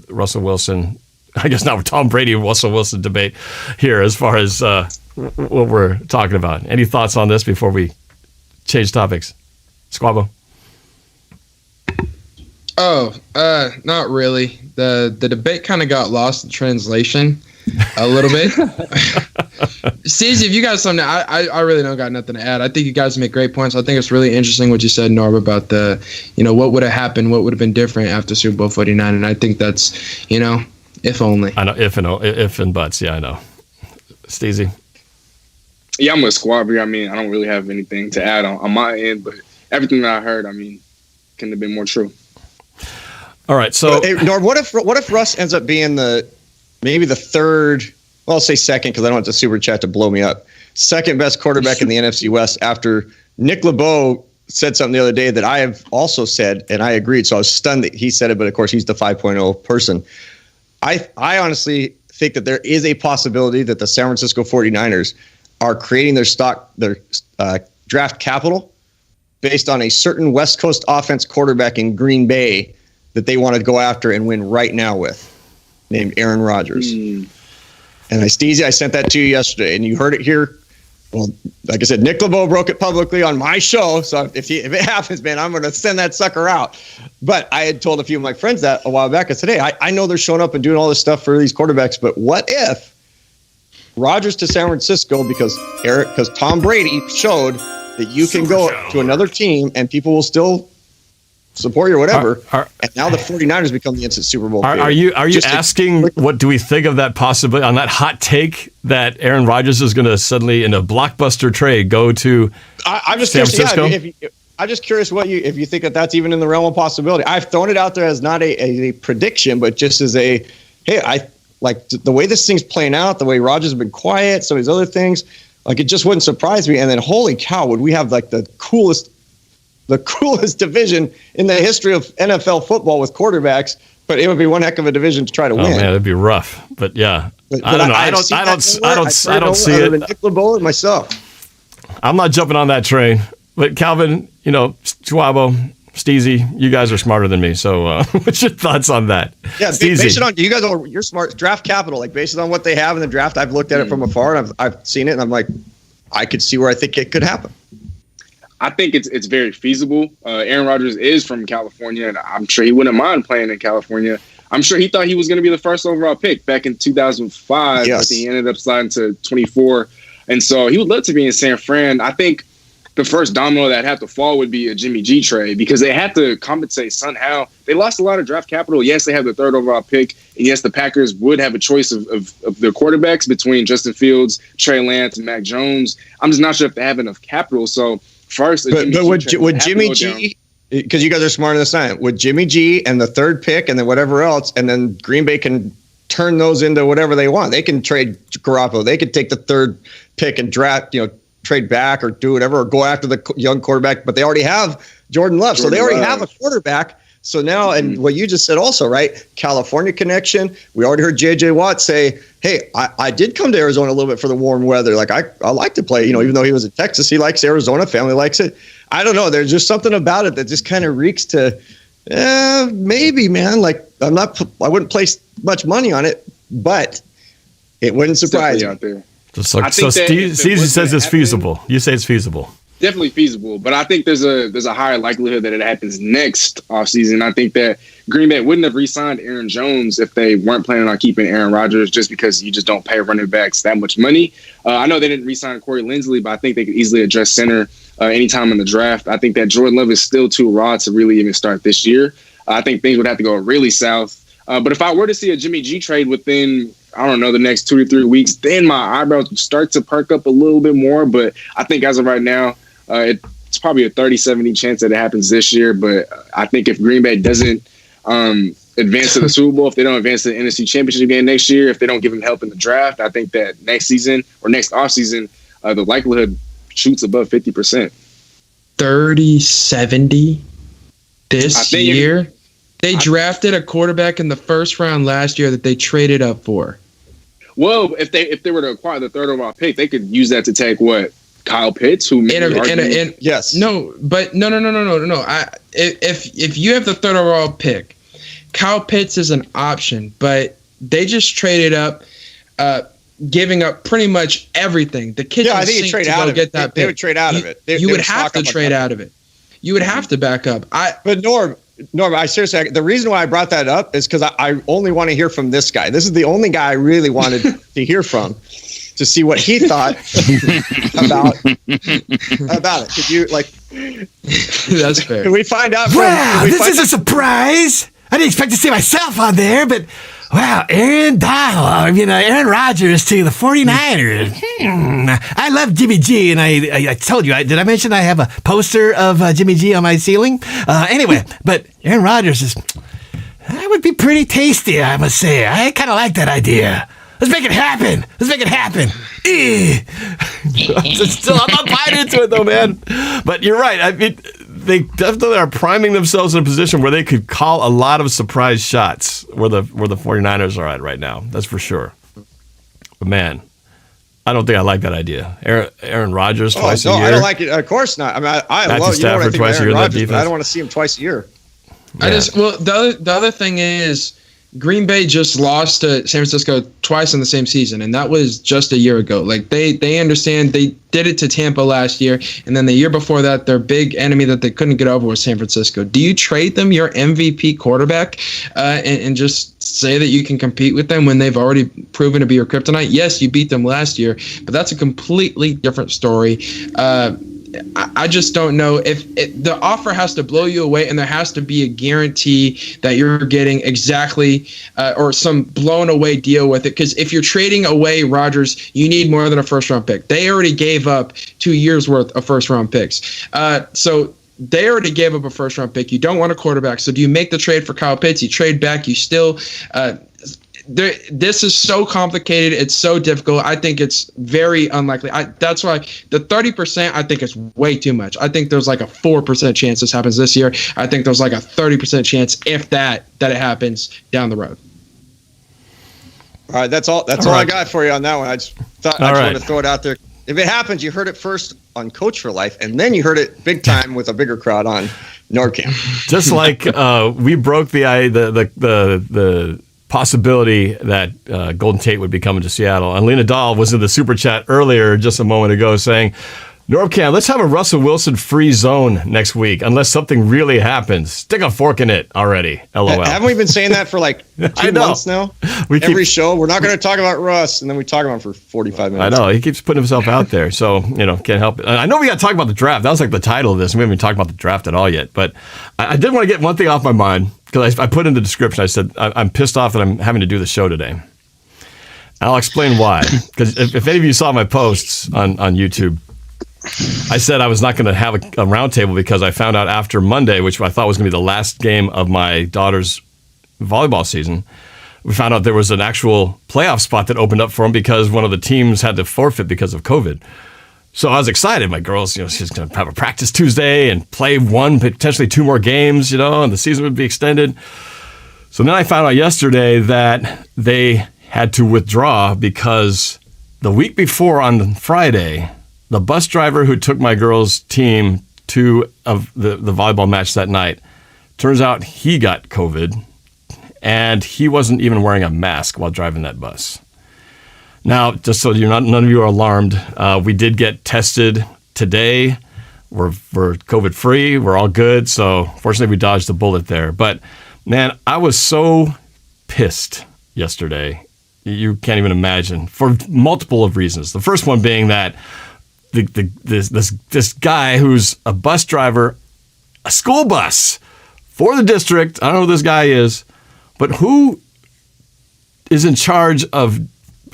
Russell Wilson? I guess not with Tom Brady and Russell Wilson debate here as far as what we're talking about. Any thoughts on this before we change topics? Squabo? Not really. The debate kind of got lost in translation a little bit. Stacey, if you got something, I really don't got nothing to add. I think you guys make great points. I think it's really interesting what you said, Norb, about what would have happened, what would have been different after Super Bowl 49. And I think that's, if only. I know, if and buts. Yeah, I know. Steezy? Yeah, I'm with Squab here. I mean, I don't really have anything to add on my end, but everything that I heard, I mean, couldn't have been more true. All right, so hey, Norb, what if Russ ends up being maybe the third? Well, I'll say second because I don't want the super chat to blow me up. Second best quarterback in the NFC West after Nick LeBeau said something the other day that I have also said, and I agreed. So I was stunned that he said it, but of course he's the 5.0 person. I honestly think that there is a possibility that the San Francisco 49ers are creating their draft capital based on a certain West Coast offense quarterback in Green Bay that they want to go after and win right now with, named Aaron Rodgers. And I sent that to you yesterday, and you heard it here. Well, like I said, Nick LeBeau broke it publicly on my show. So if it happens, man, I'm going to send that sucker out. But I had told a few of my friends that a while back. I said, hey, I know they're showing up and doing all this stuff for these quarterbacks, but what if Rodgers to San Francisco because Tom Brady showed that you can go to another team and people will still support you or whatever. And now the 49ers become the instant Super Bowl. Are you asking what do we think of that possibility on that hot take that Aaron Rodgers is going to suddenly in a blockbuster trade go to I'm just San curious, Francisco? I'm just curious if you think that's even in the realm of possibility. I've thrown it out there as not a prediction, but just as hey, I like the way this thing's playing out, the way Rodgers has been quiet, some of these other things, like it just wouldn't surprise me. And then holy cow, would we have like the coolest division in the history of NFL football with quarterbacks, but it would be one heck of a division to try to win. Oh man, it'd be rough. But yeah, but I don't know. I don't see it. Nick LeBeau and myself. I'm not jumping on that train. But Calvin, Schwabo, Steezy, you guys are smarter than me. So what's your thoughts on that? Yeah, based on you're smart. Draft capital, like based on what they have in the draft. I've looked at it from afar and I've seen it, and I'm like, I could see where I think it could happen. I think it's very feasible. Aaron Rodgers is from California, and I'm sure he wouldn't mind playing in California. I'm sure he thought he was going to be the first overall pick back in 2005, yes. But he ended up sliding to 24. And so he would love to be in San Fran. I think the first domino that had to fall would be a Jimmy G trade because they had to compensate somehow. They lost a lot of draft capital. Yes, they have the third overall pick. And yes, the Packers would have a choice of their quarterbacks between Justin Fields, Trey Lance, and Mac Jones. I'm just not sure if they have enough capital. So first. But would Jimmy G, because you guys are smarter than I am, would Jimmy G and the third pick and then whatever else, and then Green Bay can turn those into whatever they want. They can trade Garoppolo. They could take the third pick and draft, trade back or do whatever, or go after the young quarterback. But they already have Jordan Love, so they already have a quarterback. So now, and what you just said also, right? California connection. We already heard J.J. Watt say, hey, I did come to Arizona a little bit for the warm weather. Like, I like to play, even though he was in Texas, he likes Arizona, family likes it. I don't know. There's just something about it that just kind of reeks to, maybe, man. Like, I wouldn't place much money on it, but it wouldn't surprise me. Out there. So Steve says it's feasible. You say it's feasible. Definitely feasible, but I think there's a higher likelihood that it happens next offseason. I think that Green Bay wouldn't have re-signed Aaron Jones if they weren't planning on keeping Aaron Rodgers, just because you just don't pay running backs that much money. I know they didn't re-sign Corey Linsley, but I think they could easily address center anytime in the draft. I think that Jordan Love is still too raw to really even start this year. I think things would have to go really south. But if I were to see a Jimmy G trade within, I don't know, the next 2 to 3 weeks, then my eyebrows would start to perk up a little bit more. But I think as of right now, it's probably a 30-70 chance that it happens this year. But I think if Green Bay doesn't advance to the Super Bowl, if they don't advance to the NFC Championship game next year, if they don't give him help in the draft, I think that next season or next offseason, the likelihood shoots above 50%. 30-70 this year? They drafted a quarterback in the first round last year that they traded up for. Well, if they were to acquire the third overall pick, they could use that to take what? Kyle Pitts, who yes. No. If you have the third overall pick, Kyle Pitts is an option, but they just traded up, giving up pretty much everything. The kitchen sink to go get that pick. They would trade out of it. You would have to trade out of it. You would have to back up. But Norb, I seriously, the reason why I brought that up is because I only want to hear from this guy. This is the only guy I really wanted to hear from, to see what he thought about it. Could you That's fair. Can we find out? Wow, this is a surprise. I didn't expect to see myself on there, but wow, Aaron Rodgers to the 49ers. I love Jimmy G, and I told you, did I mention I have a poster of Jimmy G on my ceiling? Anyway, but Aaron Rodgers that would be pretty tasty, I must say. I kind of like that idea. Let's make it happen. I'm not buying into it, though, man. But you're right. I mean, they definitely are priming themselves in a position where they could call a lot of surprise shots where the 49ers are at right now. That's for sure. But, man, I don't think I like that idea. Aaron Rodgers twice a year. I don't like it. Of course not. I mean, I love Stafford twice a year. Rodgers, but I don't want to see him twice a year. Yeah. The other thing is, Green Bay just lost to San Francisco twice in the same season, and that was just a year ago. Like, they understand. They did it to Tampa last year, and then the year before that, their big enemy that they couldn't get over was San Francisco. Do you trade them your MVP quarterback and just say that you can compete with them when they've already proven to be your kryptonite? Yes, you beat them last year, but that's a completely different story. I just don't know if the offer has to blow you away, and there has to be a guarantee that you're getting exactly or some blown away deal with it. Because if you're trading away Rodgers, you need more than a first round pick. They already gave up 2 years worth of first round picks. So they already gave up a first round pick. You don't want a quarterback. So do you make the trade for Kyle Pitts? You trade back. You still this is so complicated. It's so difficult. I think it's very unlikely. That's why the 30% I think is way too much. I think there's like a 4% chance this happens this year. I think there's like a 30% chance, if that it happens down the road. All right, that's all I got for you on that one. I just wanted to throw it out there. If it happens, you heard it first on Coach for Life, and then you heard it big time with a bigger crowd on NORBCam. Just like we broke the possibility that Golden Tate would be coming to Seattle. And Lena Dahl was in the super chat earlier, just a moment ago, saying, NORBCam, let's have a Russell Wilson free zone next week, unless something really happens. Stick a fork in it already. LOL. Haven't we been saying that for like 2 months now? Every show, we're not going to talk about Russ, and then we talk about him for 45 minutes. I know. He keeps putting himself out there, so, can't help it. I know we got to talk about the draft. That was like the title of this. We haven't even talked about the draft at all yet. But I did want to get one thing off my mind, because I put in the description, I said, I'm pissed off that I'm having to do the show today. And I'll explain why. Because if any of you saw my posts on YouTube, I said I was not going to have a roundtable because I found out after Monday, which I thought was going to be the last game of my daughter's volleyball season, we found out there was an actual playoff spot that opened up for them because one of the teams had to forfeit because of COVID. So I was excited. My girl's, she's going to have a practice Tuesday and play one, potentially two more games, and the season would be extended. So then I found out yesterday that they had to withdraw because the week before on Friday, the bus driver who took my girls' team to the volleyball match that night, turns out he got COVID, and he wasn't even wearing a mask while driving that bus. Now, just so none of you are alarmed, we did get tested today. We're COVID-free. We're all good. So fortunately, we dodged the bullet there. But man, I was so pissed yesterday. You can't even imagine, for multiple of reasons. The first one being that this guy who's a bus driver, a school bus for the district. I don't know who this guy is, but who is in charge of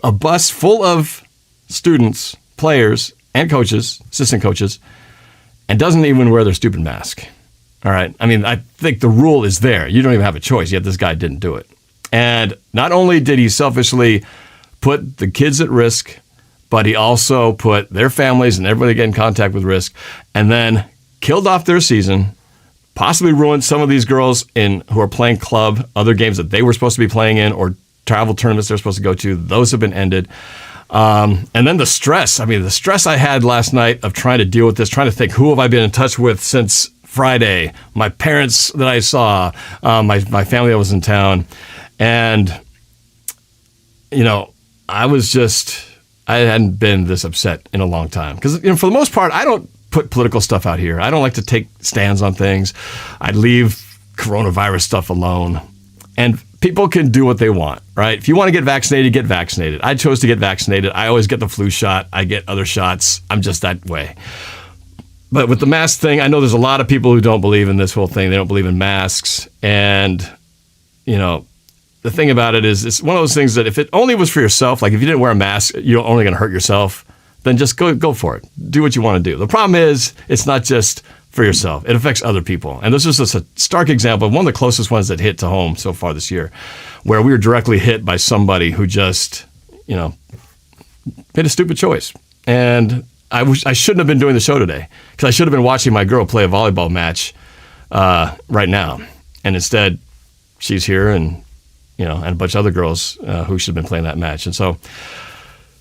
a bus full of students, players, and coaches, assistant coaches, and doesn't even wear their stupid mask. All right. I mean, I think the rule is there. You don't even have a choice, yet this guy didn't do it. And not only did he selfishly put the kids at risk, but he also put their families and everybody get in contact with risk, and then killed off their season, possibly ruined some of these girls who are playing club, other games that they were supposed to be playing in, or travel tournaments they're supposed to go to. Those have been ended. And then the stress. I mean, the stress I had last night of trying to deal with this, trying to think, who have I been in touch with since Friday? My parents that I saw, my family that was in town. And, I hadn't been this upset in a long time. Because, for the most part, I don't put political stuff out here. I don't like to take stands on things. I leave coronavirus stuff alone. And people can do what they want, right? If you want to get vaccinated, get vaccinated. I chose to get vaccinated. I always get the flu shot. I get other shots. I'm just that way. But with the mask thing, I know there's a lot of people who don't believe in this whole thing. They don't believe in masks. And, the thing about it is, it's one of those things that if it only was for yourself, like if you didn't wear a mask, you're only going to hurt yourself, then just go for it. Do what you want to do. The problem is, it's not just for yourself. It affects other people. And this is just a stark example of one of the closest ones that hit to home so far this year, where we were directly hit by somebody who just, made a stupid choice. And I shouldn't have been doing the show today, because I should have been watching my girl play a volleyball match right now. And instead, she's here and a bunch of other girls who should have been playing that match. And so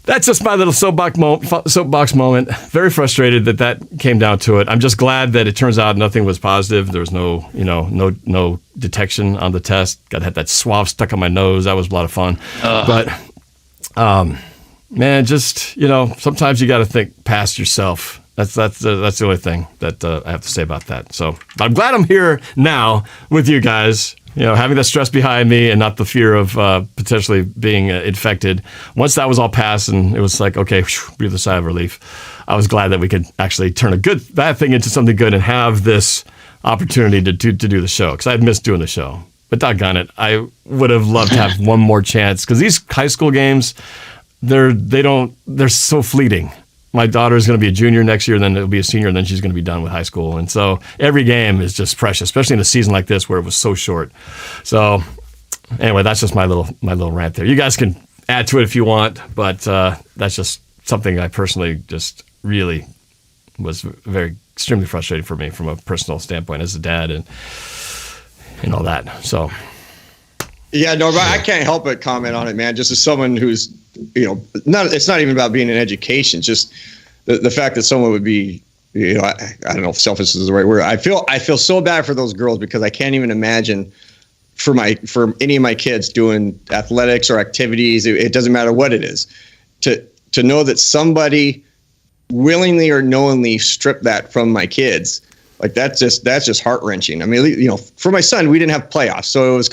that's just my little soapbox moment. Very frustrated that came down to it. I'm just glad that it turns out nothing was positive. There was no detection on the test. Got to have that swab stuck on my nose. That was a lot of fun. But man, just sometimes you got to think past yourself. That's the only thing that I have to say about that. So I'm glad I'm here now with you guys. Having that stress behind me and not the fear of potentially being infected. Once that was all passed and it was like, okay, breathe a sigh of relief, I was glad that we could actually turn a bad thing into something good and have this opportunity to do the show, because I'd missed doing the show. But doggone it, I would have loved to have one more chance, because these high school games, they're so fleeting. My daughter is going to be a junior next year, then it'll be a senior, and then she's going to be done with high school. And so every game is just precious, especially in a season like this where it was so short. So anyway, that's just my little rant there. You guys can add to it if you want, but that's just something I personally just really was extremely frustrating for me from a personal standpoint as a dad and all that. So. Yeah, no, but I can't help but comment on it, man. Just as someone who's, it's not even about being in education. It's just the fact that someone would be, I don't know if selfish is the right word. I feel so bad for those girls, because I can't even imagine for any of my kids doing athletics or activities. It doesn't matter what it is, to know that somebody willingly or knowingly stripped that from my kids. Like that's just heart-wrenching. I mean, for my son, we didn't have playoffs, so it was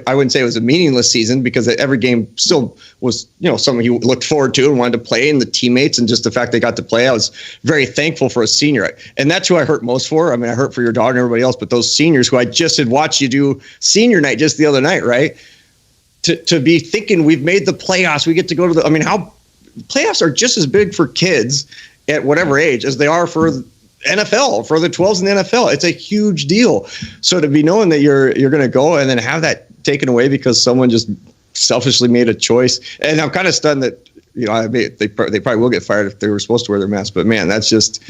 I wouldn't say it was a meaningless season, because every game still was, something he looked forward to and wanted to play, and the teammates and just the fact they got to play. I was very thankful for a senior, and that's who I hurt most for. I mean, I hurt for your daughter and everybody else, but those seniors who I just had watched you do senior night just the other night, right? To be thinking we've made the playoffs, we get to go to how playoffs are just as big for kids at whatever age as they are for NFL, for the 12s in the NFL. It's a huge deal. So to be knowing that you're going to go and then have that taken away because someone just selfishly made a choice. And I'm kind of stunned that, I mean, they probably will get fired if they were supposed to wear their mask. But man, that's just,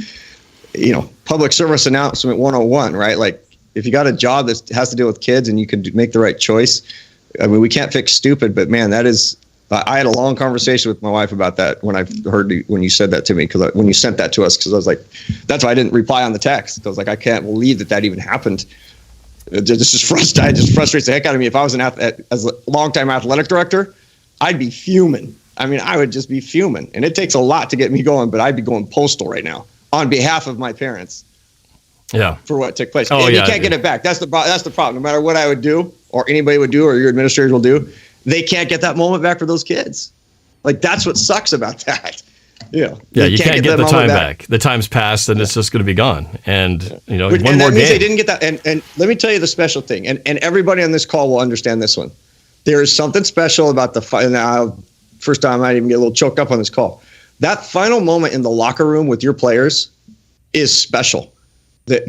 public service announcement 101, right? Like, if you got a job that has to deal with kids and you can make the right choice, I mean, we can't fix stupid, but man, that is, I had a long conversation with my wife about that when I heard when you said that to me, because when you sent that to us, because I was like, that's why I didn't reply on the text. I was like, I can't believe that even happened. This just frustrates the heck out of me. If I was as a longtime athletic director, I'd be fuming. I mean, I would just be fuming, and it takes a lot to get me going, but I'd be going postal right now on behalf of my parents. Yeah. For what took place. Oh, and you can't get it back. That's the problem. No matter what I would do or anybody would do or your administrators will do, they can't get that moment back for those kids. Like, that's what sucks about that. Yeah. Yeah, you can't get the time back. The time's passed and it's just going to be gone. And, one more game. That means they didn't get that. And let me tell you the special thing. And everybody on this call will understand this one. There is something special about the final. First time I might even get a little choked up on this call. That final moment in the locker room with your players is special.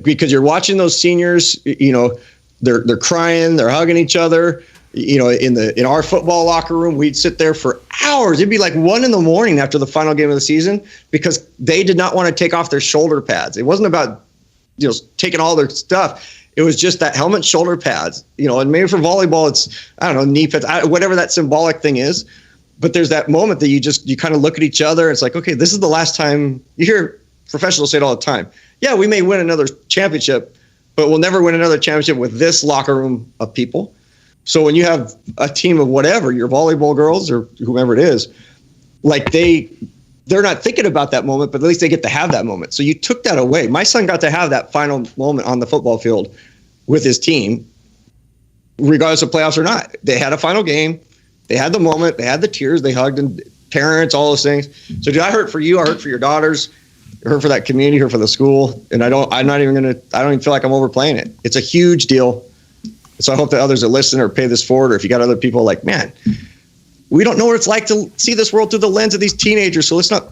Because you're watching those seniors, they're crying, they're hugging each other. In our football locker room, we'd sit there for hours. It'd be like 1 a.m. after the final game of the season because they did not want to take off their shoulder pads. It wasn't about taking all their stuff. It was just that helmet, shoulder pads. And maybe for volleyball, it's knee pads, whatever that symbolic thing is. But there's that moment that you kind of look at each other. It's like, okay, this is the last time. You hear professionals say it all the time. Yeah, we may win another championship, but we'll never win another championship with this locker room of people. So when you have a team of whatever, your volleyball girls or whomever it is, like they're not thinking about that moment, but at least they get to have that moment. So you took that away. My son got to have that final moment on the football field with his team, regardless of playoffs or not. They had a final game. They had the moment. They had the tears. They hugged and parents, all those things. So I hurt for you. I hurt for your daughters. I hurt for that community. I hurt for the school. And I don't even feel like I'm overplaying it. It's a huge deal. So I hope that others that listen or pay this forward, or if you got other people like, man, we don't know what it's like to see this world through the lens of these teenagers. So let's not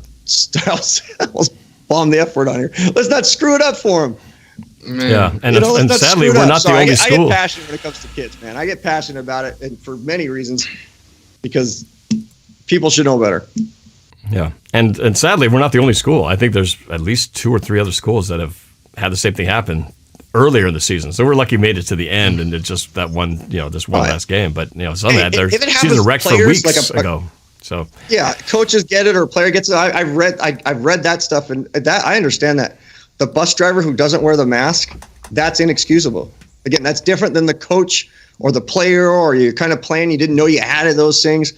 bomb the F word on here. Let's not screw it up for them. Man. Yeah, and sadly, we're not the only school. I get passionate when it comes to kids, man. I get passionate about it, and for many reasons, because people should know better. Yeah, and sadly, we're not the only school. I think there's at least 2 or 3 other schools that have had the same thing happen earlier in the season. So we're lucky we made it to the end, and it's just that one, this one last game. But some of that, there's season wrecked for weeks ago. So yeah, coaches get it or player gets it. I've read that stuff, and that I understand that. The bus driver who doesn't wear the mask, that's inexcusable. Again, that's different than the coach or the player, or you're kind of playing, you didn't know you added those things.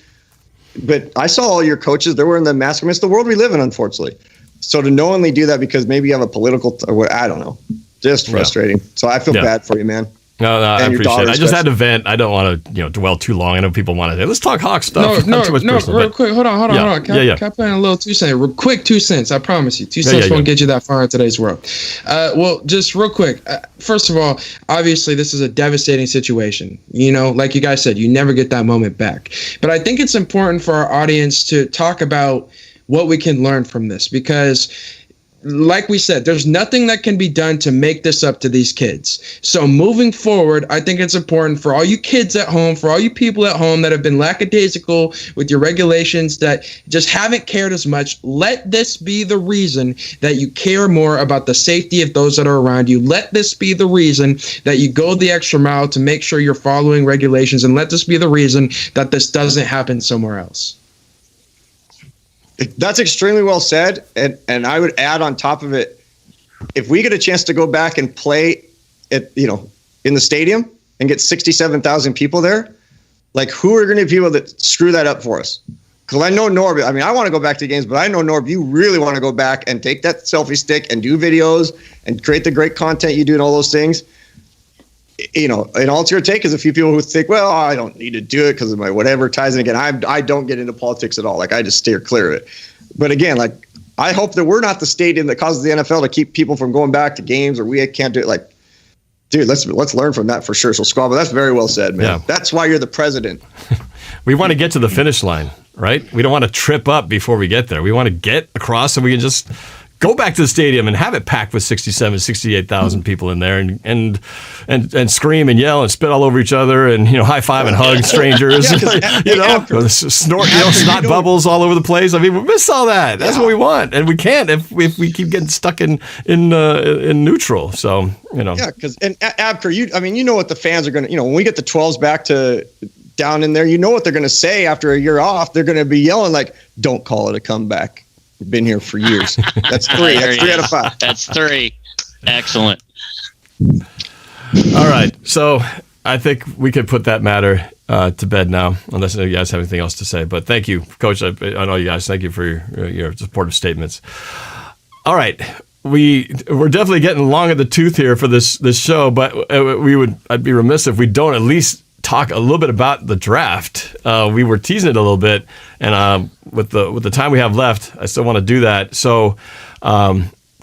But I saw all your coaches, they're wearing the mask. I mean, it's the world we live in, unfortunately. So to knowingly do that because maybe you have a political, I don't know, just frustrating. Yeah. So I feel bad for you, man. No, I appreciate it. I just had to vent. I don't want to, dwell too long. I know people want to say, let's talk Hawk stuff. No, real quick. Hold on. Can I put in a little 2 cents? Real quick, 2 cents. I promise you. 2 cents won't get you that far in today's world. Well, just real quick. First of all, obviously, this is a devastating situation. Like you guys said, you never get that moment back. But I think it's important for our audience to talk about what we can learn from this, because like we said, there's nothing that can be done to make this up to these kids. So moving forward, I think it's important for all you kids at home, for all you people at home that have been lackadaisical with your regulations, that just haven't cared as much. Let this be the reason that you care more about the safety of those that are around you. Let this be the reason that you go the extra mile to make sure you're following regulations. And let this be the reason that this doesn't happen somewhere else. That's extremely well said, and I would add on top of it, if we get a chance to go back and play at in the stadium and get 67,000 people there, like who are going to be people that screw that up for us? Because I know Norb. I mean, I want to go back to games, but I know Norb, you really want to go back and take that selfie stick and do videos and create the great content you do and all those things. And all it's going to take is a few people who think, well, I don't need to do it because of my whatever ties. And again, I don't get into politics at all. Like, I just steer clear of it. But again, like, I hope that we're not the stadium that causes the NFL to keep people from going back to games, or we can't do it. Like, dude, let's learn from that for sure. So, Squab, that's very well said, man. Yeah. That's why you're the president. We want to get to the finish line, right? We don't want to trip up before we get there. We want to get across so we can just go back to the stadium and have it packed with 67, 68,000 people in there and scream and yell and spit all over each other and, high five and hug strangers, snot bubbles all over the place. I mean, we miss all that. That's what we want. And we can't if we keep getting stuck in neutral. So, Yeah, because Abker, you know what the fans are going to, when we get the 12s back to down in there, what they're going to say after a year off. They're going to be yelling like, "Don't call it a comeback. We've been here for years." That's 3. That's 3 out of 5. That's 3. Excellent. All right. So I think we could put that matter to bed now, unless you guys have anything else to say. But thank you, Coach. I know you guys. Thank you for your supportive statements. All right. We're definitely getting long in the tooth here for this show, but I'd be remiss if we don't at least talk a little bit about the draft. We were teasing it a little bit, and with the time we have left, I still want to do that. So,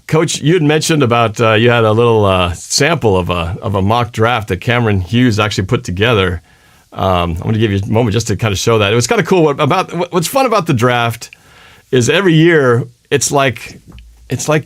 Coach, you had mentioned about you had a little sample of a mock draft that Cameron Hughes actually put together. I'm going to give you a moment just to kind of show that. It was kind of cool. What's fun about the draft is every year it's like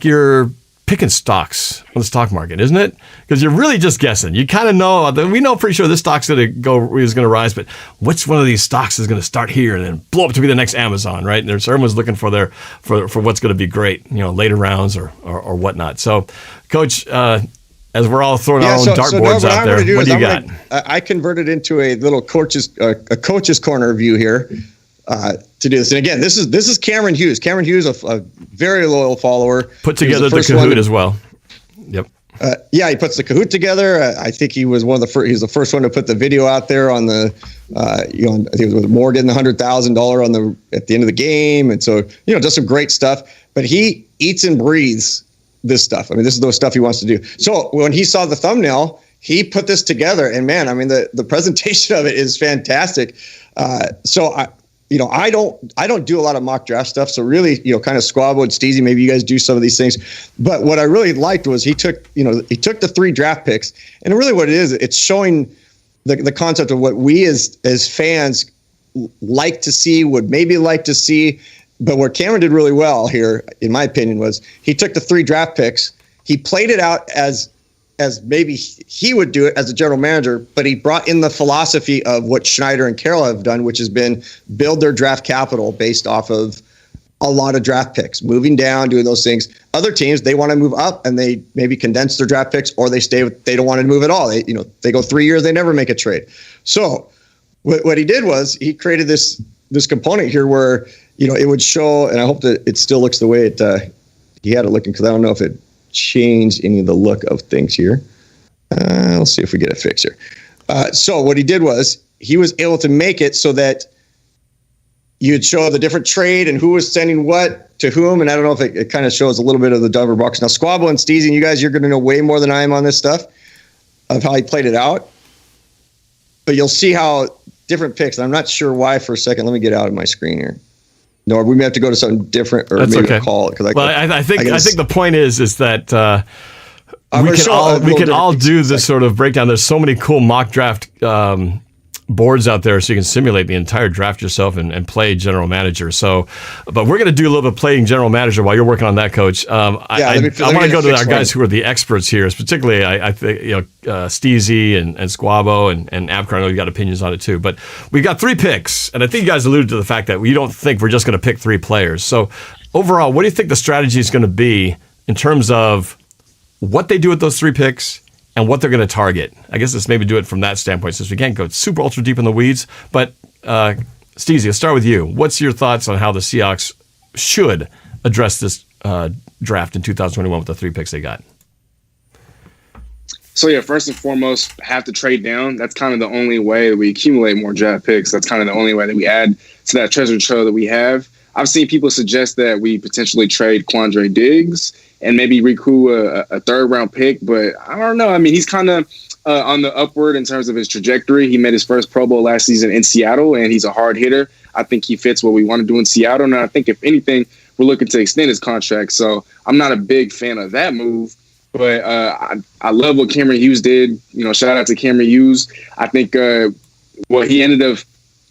you're picking stocks on the stock market, isn't it? Because you're really just guessing. You kind of know, we know pretty sure this stock's is going to rise, but which one of these stocks is going to start here and then blow up to be the next Amazon, right? And everyone's looking for what's going to be great, later rounds or whatnot. So, Coach, as we're all throwing our own dartboards out there, what do you got? I converted into a little coach's corner view here. To do this, and again, this is Cameron Hughes. Cameron Hughes, a very loyal follower, put together the Kahoot as well. Yep. He puts the Kahoot together. I think he was one of the first. He's the first one to put the video out there on the, I think it was with Moore getting the $100,000 at the end of the game, and so does some great stuff. But he eats and breathes this stuff. I mean, this is the stuff he wants to do. So when he saw the thumbnail, he put this together, and man, I mean, the presentation of it is fantastic. I don't do a lot of mock draft stuff. So really, kind of Squabble and Steezy, maybe you guys do some of these things. But what I really liked was he took the 3 draft picks, and really what it is, it's showing the concept of what we as fans like to see, would maybe like to see. But what Cameron did really well here, in my opinion, was he took the 3 draft picks, he played it out as maybe he would do it as a general manager, but he brought in the philosophy of what Schneider and Carroll have done, which has been build their draft capital based off of a lot of draft picks, moving down, doing those things. Other teams, they want to move up and they maybe condense their draft picks, or they don't want to move at all. They go 3 years, they never make a trade. So what he did was he created this component here where, it would show, and I hope that it still looks the way he had it looking, because I don't know if it change any of the look of things here. Let's see if we get it fixed here. So what he did was he was able to make it so that you'd show the different trade and who was sending what to whom. And I don't know if it kind of shows a little bit of the Denver box. Now, Squabble and Steezy, you guys, you're going to know way more than I am on this stuff of how he played it out. But you'll see how different picks. And I'm not sure why for a second. Let me get out of my screen here. No, we may have to go to something different, or maybe okay. Call it. I think the point is that we can all do this sort of breakdown. There's so many cool mock draft boards out there, so you can simulate the entire draft yourself and play general manager. So, but we're going to do a little bit of playing general manager while you're working on that, Coach. I want to go to our guys who are the experts here, particularly I think Steezy and Squabo and Abker. I know you got opinions on it too, but we've got 3 picks, and I think you guys alluded to the fact that we don't think we're just going to pick 3 players. So overall, what do you think the strategy is going to be in terms of what they do with those 3 picks and what they're going to target? I guess let's maybe do it from that standpoint, since we can't go super ultra deep in the weeds. But Steezy, let's start with you. What's your thoughts on how the Seahawks should address this draft in 2021 with the 3 picks they got? So yeah, first and foremost, have to trade down. That's kind of the only way that we accumulate more draft picks. That's kind of the only way that we add to that treasure trove that we have. I've seen people suggest that we potentially trade Quandre Diggs and maybe recoup a 3rd-round pick, but I don't know. I mean, he's kind of on the upward in terms of his trajectory. He made his first Pro Bowl last season in Seattle, and he's a hard hitter. I think he fits what we want to do in Seattle, and I think if anything, we're looking to extend his contract. So I'm not a big fan of that move, but I love what Cameron Hughes did. Shout out to Cameron Hughes. I think what he ended up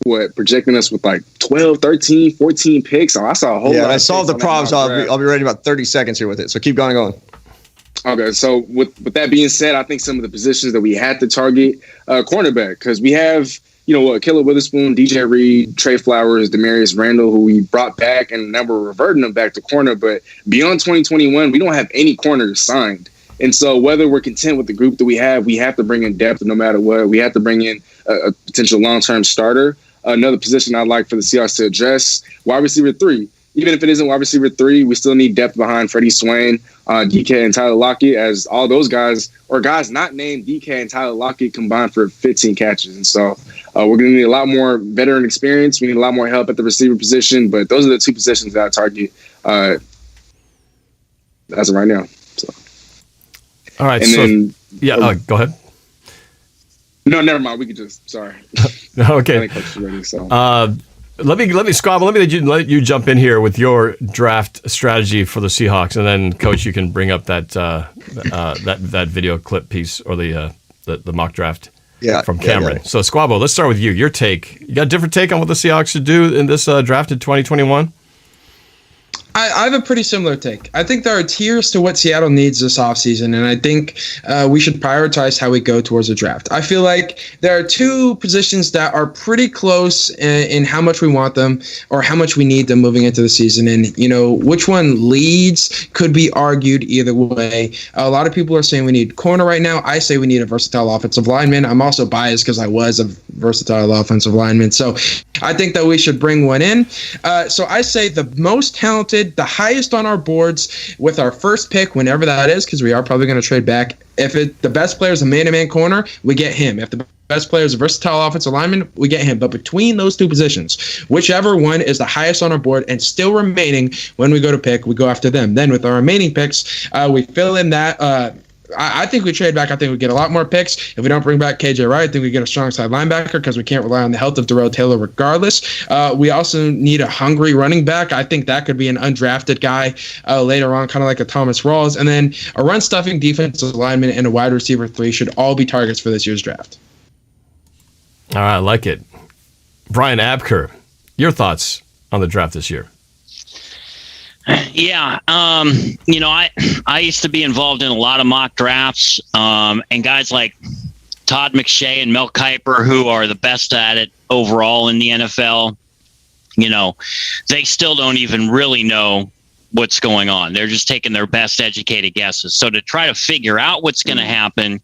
projecting us with like 12, 13, 14 picks. So I saw a whole lot. Yeah, I solved the problems. I'll be ready in about 30 seconds here with it. So keep going. Okay, so with that being said, I think some of the positions that we had to target, cornerback, because we have, Killer Witherspoon, DJ Reed, Trey Flowers, Demarius Randall, who we brought back, and now we're reverting them back to corner. But beyond 2021, we don't have any corners signed. And so whether we're content with the group that we have to bring in depth no matter what. We have to bring in a potential long-term starter. Another position I'd like for the Seahawks to address, wide receiver 3. Even if it isn't wide receiver 3, we still need depth behind Freddie Swain, DK, and Tyler Lockett, as all those guys, or guys not named DK and Tyler Lockett, combined for 15 catches. And so we're going to need a lot more veteran experience. We need a lot more help at the receiver position. But those are the two positions that I target as of right now. So. All right. And then, go ahead. No, never mind. We could just, sorry. Okay. I think Coach is ready, so. Let me Squabble. Let me you jump in here with your draft strategy for the Seahawks, and then Coach, you can bring up that that video clip piece or the mock draft from Cameron. So Squabble, let's start with you. Your take. You got a different take on what the Seahawks should do in this draft in 2021? I have a pretty similar take. I think there are tiers to what Seattle needs this offseason, and I think we should prioritize how we go towards the draft. I feel like there are two positions that are pretty close in how much we want them or how much we need them moving into the season. And, which one leads could be argued either way. A lot of people are saying we need corner right now. I say we need a versatile offensive lineman. I'm also biased because I was a versatile offensive lineman. So I think that we should bring one in. So I say the most talented, the highest on our boards with our first pick, whenever that is, because we are probably going to trade back. If the best player is a man-to-man corner, we get him. If the best player is a versatile offensive lineman, we get him. But between those two positions, whichever one is the highest on our board and still remaining when we go to pick, we go after them. Then with our remaining picks, we fill in that. I think we trade back. I think we get a lot more picks. If we don't bring back KJ Wright, I think we get a strong side linebacker because we can't rely on the health of Darrell Taylor regardless. We also need a hungry running back. I think that could be an undrafted guy later on, kind of like a Thomas Rawls. And then a run-stuffing defensive lineman and a wide receiver 3 should all be targets for this year's draft. All right, I like it. Brian Abker, your thoughts on the draft this year? Yeah, I used to be involved in a lot of mock drafts, and guys like Todd McShay and Mel Kiper, who are the best at it overall in the NFL, they still don't even really know what's going on. They're just taking their best educated guesses. So to try to figure out what's going to happen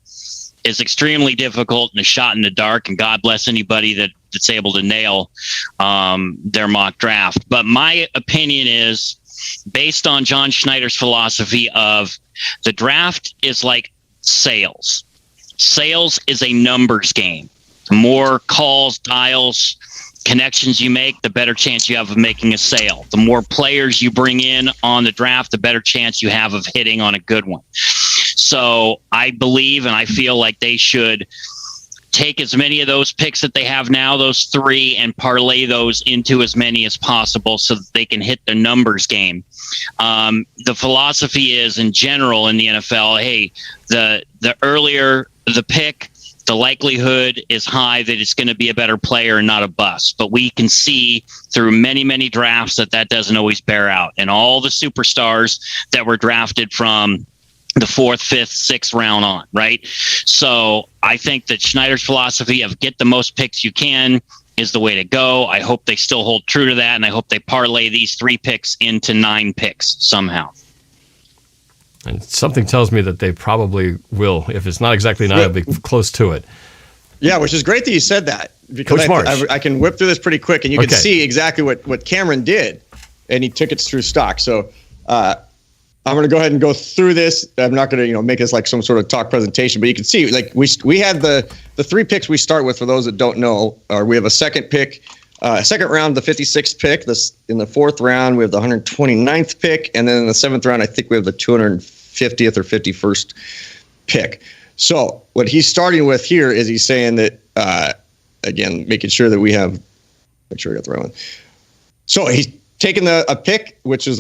is extremely difficult and a shot in the dark, and God bless anybody that's able to nail their mock draft. But my opinion is, based on John Schneider's philosophy of the draft is like sales. Sales is a numbers game. The more calls, dials, connections you make, the better chance you have of making a sale. The more players you bring in on the draft, the better chance you have of hitting on a good one. So I believe and I feel like they should take as many of those picks that they have now, those 3, and parlay those into as many as possible so that they can hit the numbers game. The philosophy is, in general, in the NFL, hey, the earlier the pick, the likelihood is high that it's going to be a better player and not a bust. But we can see through many, many drafts that doesn't always bear out. And all the superstars that were drafted from the 4th, 5th, 6th round on, right? So I think that Schneider's philosophy of get the most picks you can is the way to go. I hope they still hold true to that, and I hope they parlay these 3 picks into 9 picks somehow. And something tells me that they probably will. If it's not exactly 9, it'll be close to it. Yeah, which is great that you said that, because Coach Marsh. I can whip through this pretty quick, and you can see exactly what Cameron did, and he took it through stock. So I'm going to go ahead and go through this. I'm not going to, make this like some sort of talk presentation, but you can see, like, we had the 3 picks we start with. For those that don't know, we have a second pick, second round, the 56th pick. In the 4th round, we have the 129th pick, and then in the 7th round, I think we have the 250th or 51st pick. So what he's starting with here is he's saying that, again, making sure that we have, make sure I got the right one. So he's taking a pick, which is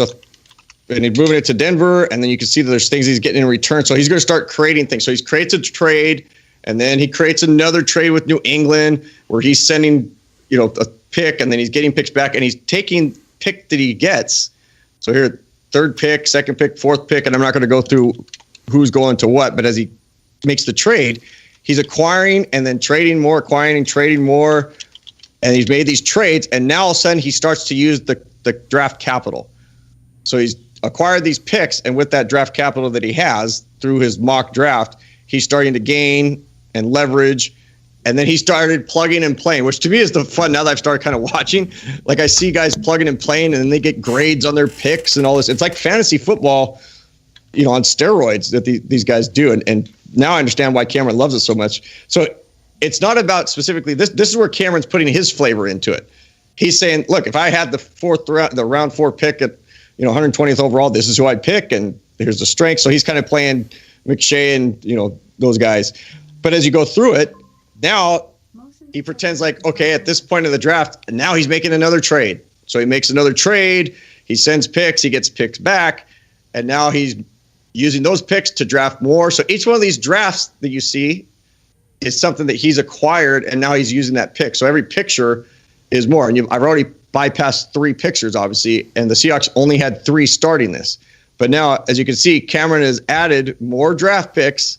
and he's moving it to Denver, and then you can see that there's things he's getting in return. So he's going to start creating things. So he creates a trade, and then he creates another trade with New England where he's sending, a pick, and then he's getting picks back, and he's taking pick that he gets. So here, third pick, second pick, fourth pick, and I'm not going to go through who's going to what, but as he makes the trade, he's acquiring and then trading more, acquiring and trading more, and he's made these trades, and now all of a sudden he starts to use the draft capital. So he's acquired these picks, and with that draft capital that he has through his mock draft, he's starting to gain and leverage. And then he started plugging and playing, which to me is the fun now that I've started kind of watching. Like I see guys plugging and playing, and then they get grades on their picks and all this. It's like fantasy football, on steroids that these guys do. And now I understand why Cameron loves it so much. So it's not about specifically this. This is where Cameron's putting his flavor into it. He's saying, look, if I had the round 4 pick at 120th overall, this is who I'd pick, and here's the strength. So he's kind of playing McShay and those guys. But as you go through it, now he pretends like, okay, at this point of the draft, now he's making another trade. So he makes another trade. He sends picks. He gets picks back. And now he's using those picks to draft more. So each one of these drafts that you see is something that he's acquired, and now he's using that pick. So every picture is more. And I've already bypassed 3 pictures, obviously, and the Seahawks only had 3 starting this. But now, as you can see, Cameron has added more draft picks.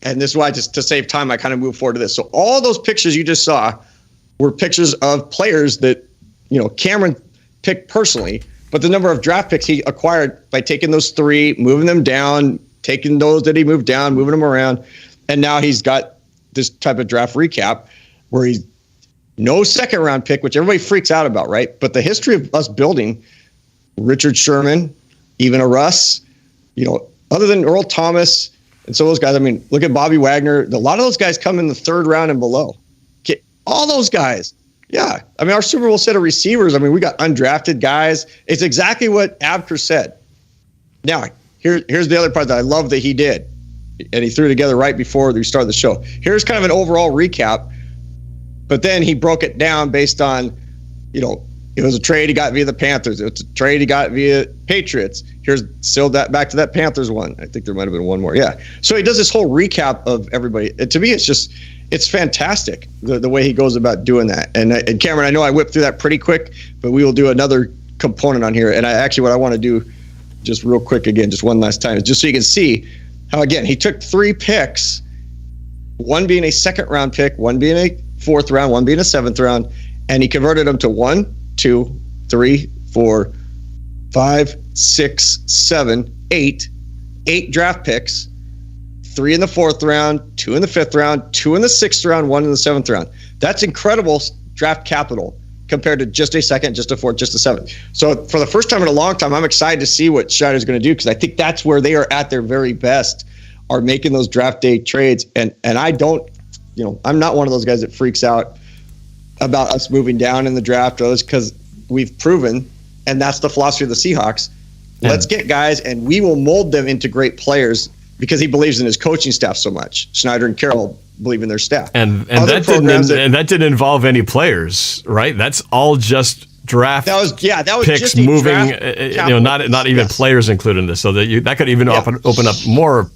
And this is why, just to save time, I kind of move forward to this. So all those pictures you just saw were pictures of players that, Cameron picked personally, but the number of draft picks he acquired by taking those 3, moving them down, taking those that he moved down, moving them around. And now he's got this type of draft recap where he's no second round pick, which everybody freaks out about, right? But the history of us building Richard Sherman, even a Russ, other than Earl Thomas, and so those guys, I mean, look at Bobby Wagner. A lot of those guys come in the 3rd round and below. All those guys. Yeah. I mean, our Super Bowl set of receivers, I mean, we got undrafted guys. It's exactly what Abker said. Now, here's the other part that I love that he did, and he threw together right before we started the show. Here's kind of an overall recap, but then he broke it down based on, it was a trade he got via the Panthers. It's a trade he got via Patriots. Here's still that back to that Panthers one. I think there might have been one more. Yeah. So he does this whole recap of everybody. And to me, it's fantastic the way he goes about doing that. And Cameron, I know I whipped through that pretty quick, but we will do another component on here. And what I want to do just real quick again, just one last time, is just so you can see how, again, he took 3 picks, one being a 2nd round pick, one being a 4th round, one being a 7th round, and he converted them to 1, 2, 3, 4, 5, 6, 7, 8 draft picks, 3 in the 4th round, 2 in the 5th round, 2 in the 6th round, 1 in the 7th round. That's incredible draft capital compared to just a 2nd, just a 4th, just a 7th. So for the first time in a long time, I'm excited to see what Schneider's going to do, because I think that's where they are at their very best, are making those draft day trades. And I don't, I'm not one of those guys that freaks out about us moving down in the draft, because we've proven, and that's the philosophy of the Seahawks. Let's get guys, and we will mold them into great players, because he believes in his coaching staff so much. Schneider and Carroll believe in their staff. And that didn't involve any players, right? That's all just draft. That was picks just moving. Not even players included in this. So that could even open up more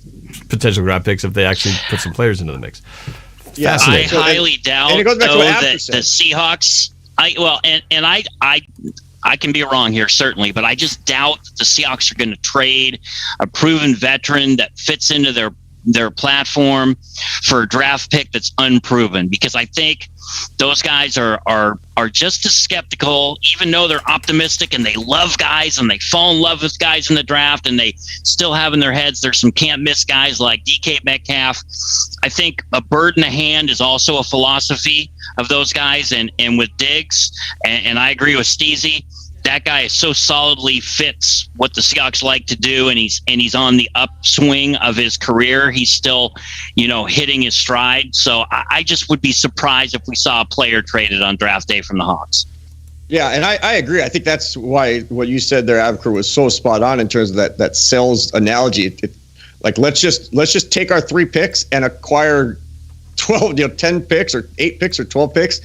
potential draft picks if they actually put some players into the mix. Yeah, I highly doubt though that the Seahawks. I can be wrong here, certainly, but I just doubt that the Seahawks are going to trade a proven veteran that fits into their platform for a draft pick that's unproven, because I think those guys are just as skeptical, even though they're optimistic and they love guys and they fall in love with guys in the draft, and they still have in their heads there's some can't miss guys like DK Metcalf. I think a bird in the hand is also a philosophy of those guys, and with Diggs, and I agree with Steezy. That guy so solidly fits what the Seahawks like to do, and he's on the upswing of his career. He's still, hitting his stride. So I just would be surprised if we saw a player traded on draft day from the Hawks. Yeah, and I agree. I think that's why what you said there, Abker, was so spot on in terms of that sales analogy. Let's just take our 3 picks and acquire 10 picks or 8 picks or 12 picks,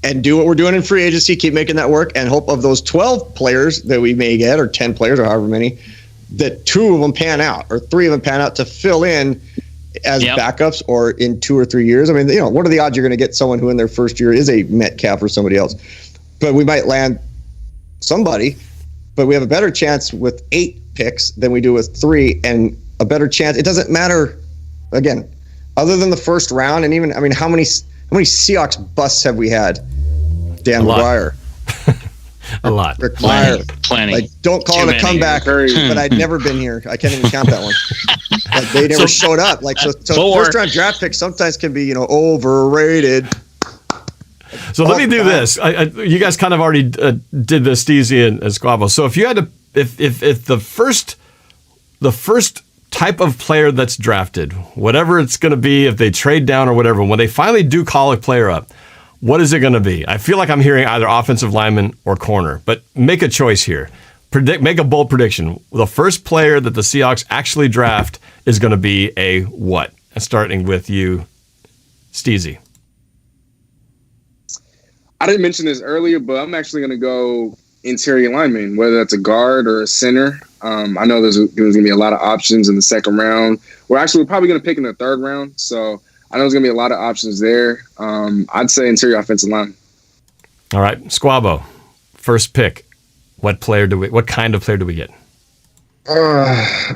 and do what we're doing in free agency, keep making that work, and hope of those 12 players that we may get, or 10 players, or however many, that 2 of them pan out, or 3 of them pan out to fill in as backups or in 2 or 3 years. I mean, what are the odds you're going to get someone who in their first year is a Metcalf or somebody else? But we might land somebody, but we have a better chance with 8 picks than we do with 3, and a better chance. It doesn't matter, again, other than the first round, and even, I mean, how many Seahawks busts have we had? Dan McGuire. A lot. Rick Meyer. Plenty. Like, don't call it a comeback, but I'd never been here. I can't even count that one. Like, they never showed up. Like, so first round draft picks sometimes can be, overrated. So let me do this. You guys kind of already did this, Steezy and Squabble. So if you had to, if the first type of player that's drafted, whatever it's going to be, if they trade down or whatever, when they finally do call a player up, what is it going to be? I feel like I'm hearing either offensive lineman or corner, but make a choice here. Make a bold prediction. The first player that the Seahawks actually draft is going to be a what? Starting with you, Steezy. I didn't mention this earlier, but I'm actually going to go interior lineman, whether that's a guard or a center. I know there's going to be a lot of options in the second round. We're probably going to pick in the third round, so I know there's going to be a lot of options there. I'd say interior offensive line. All right, Squabo, first pick. What kind of player do we get?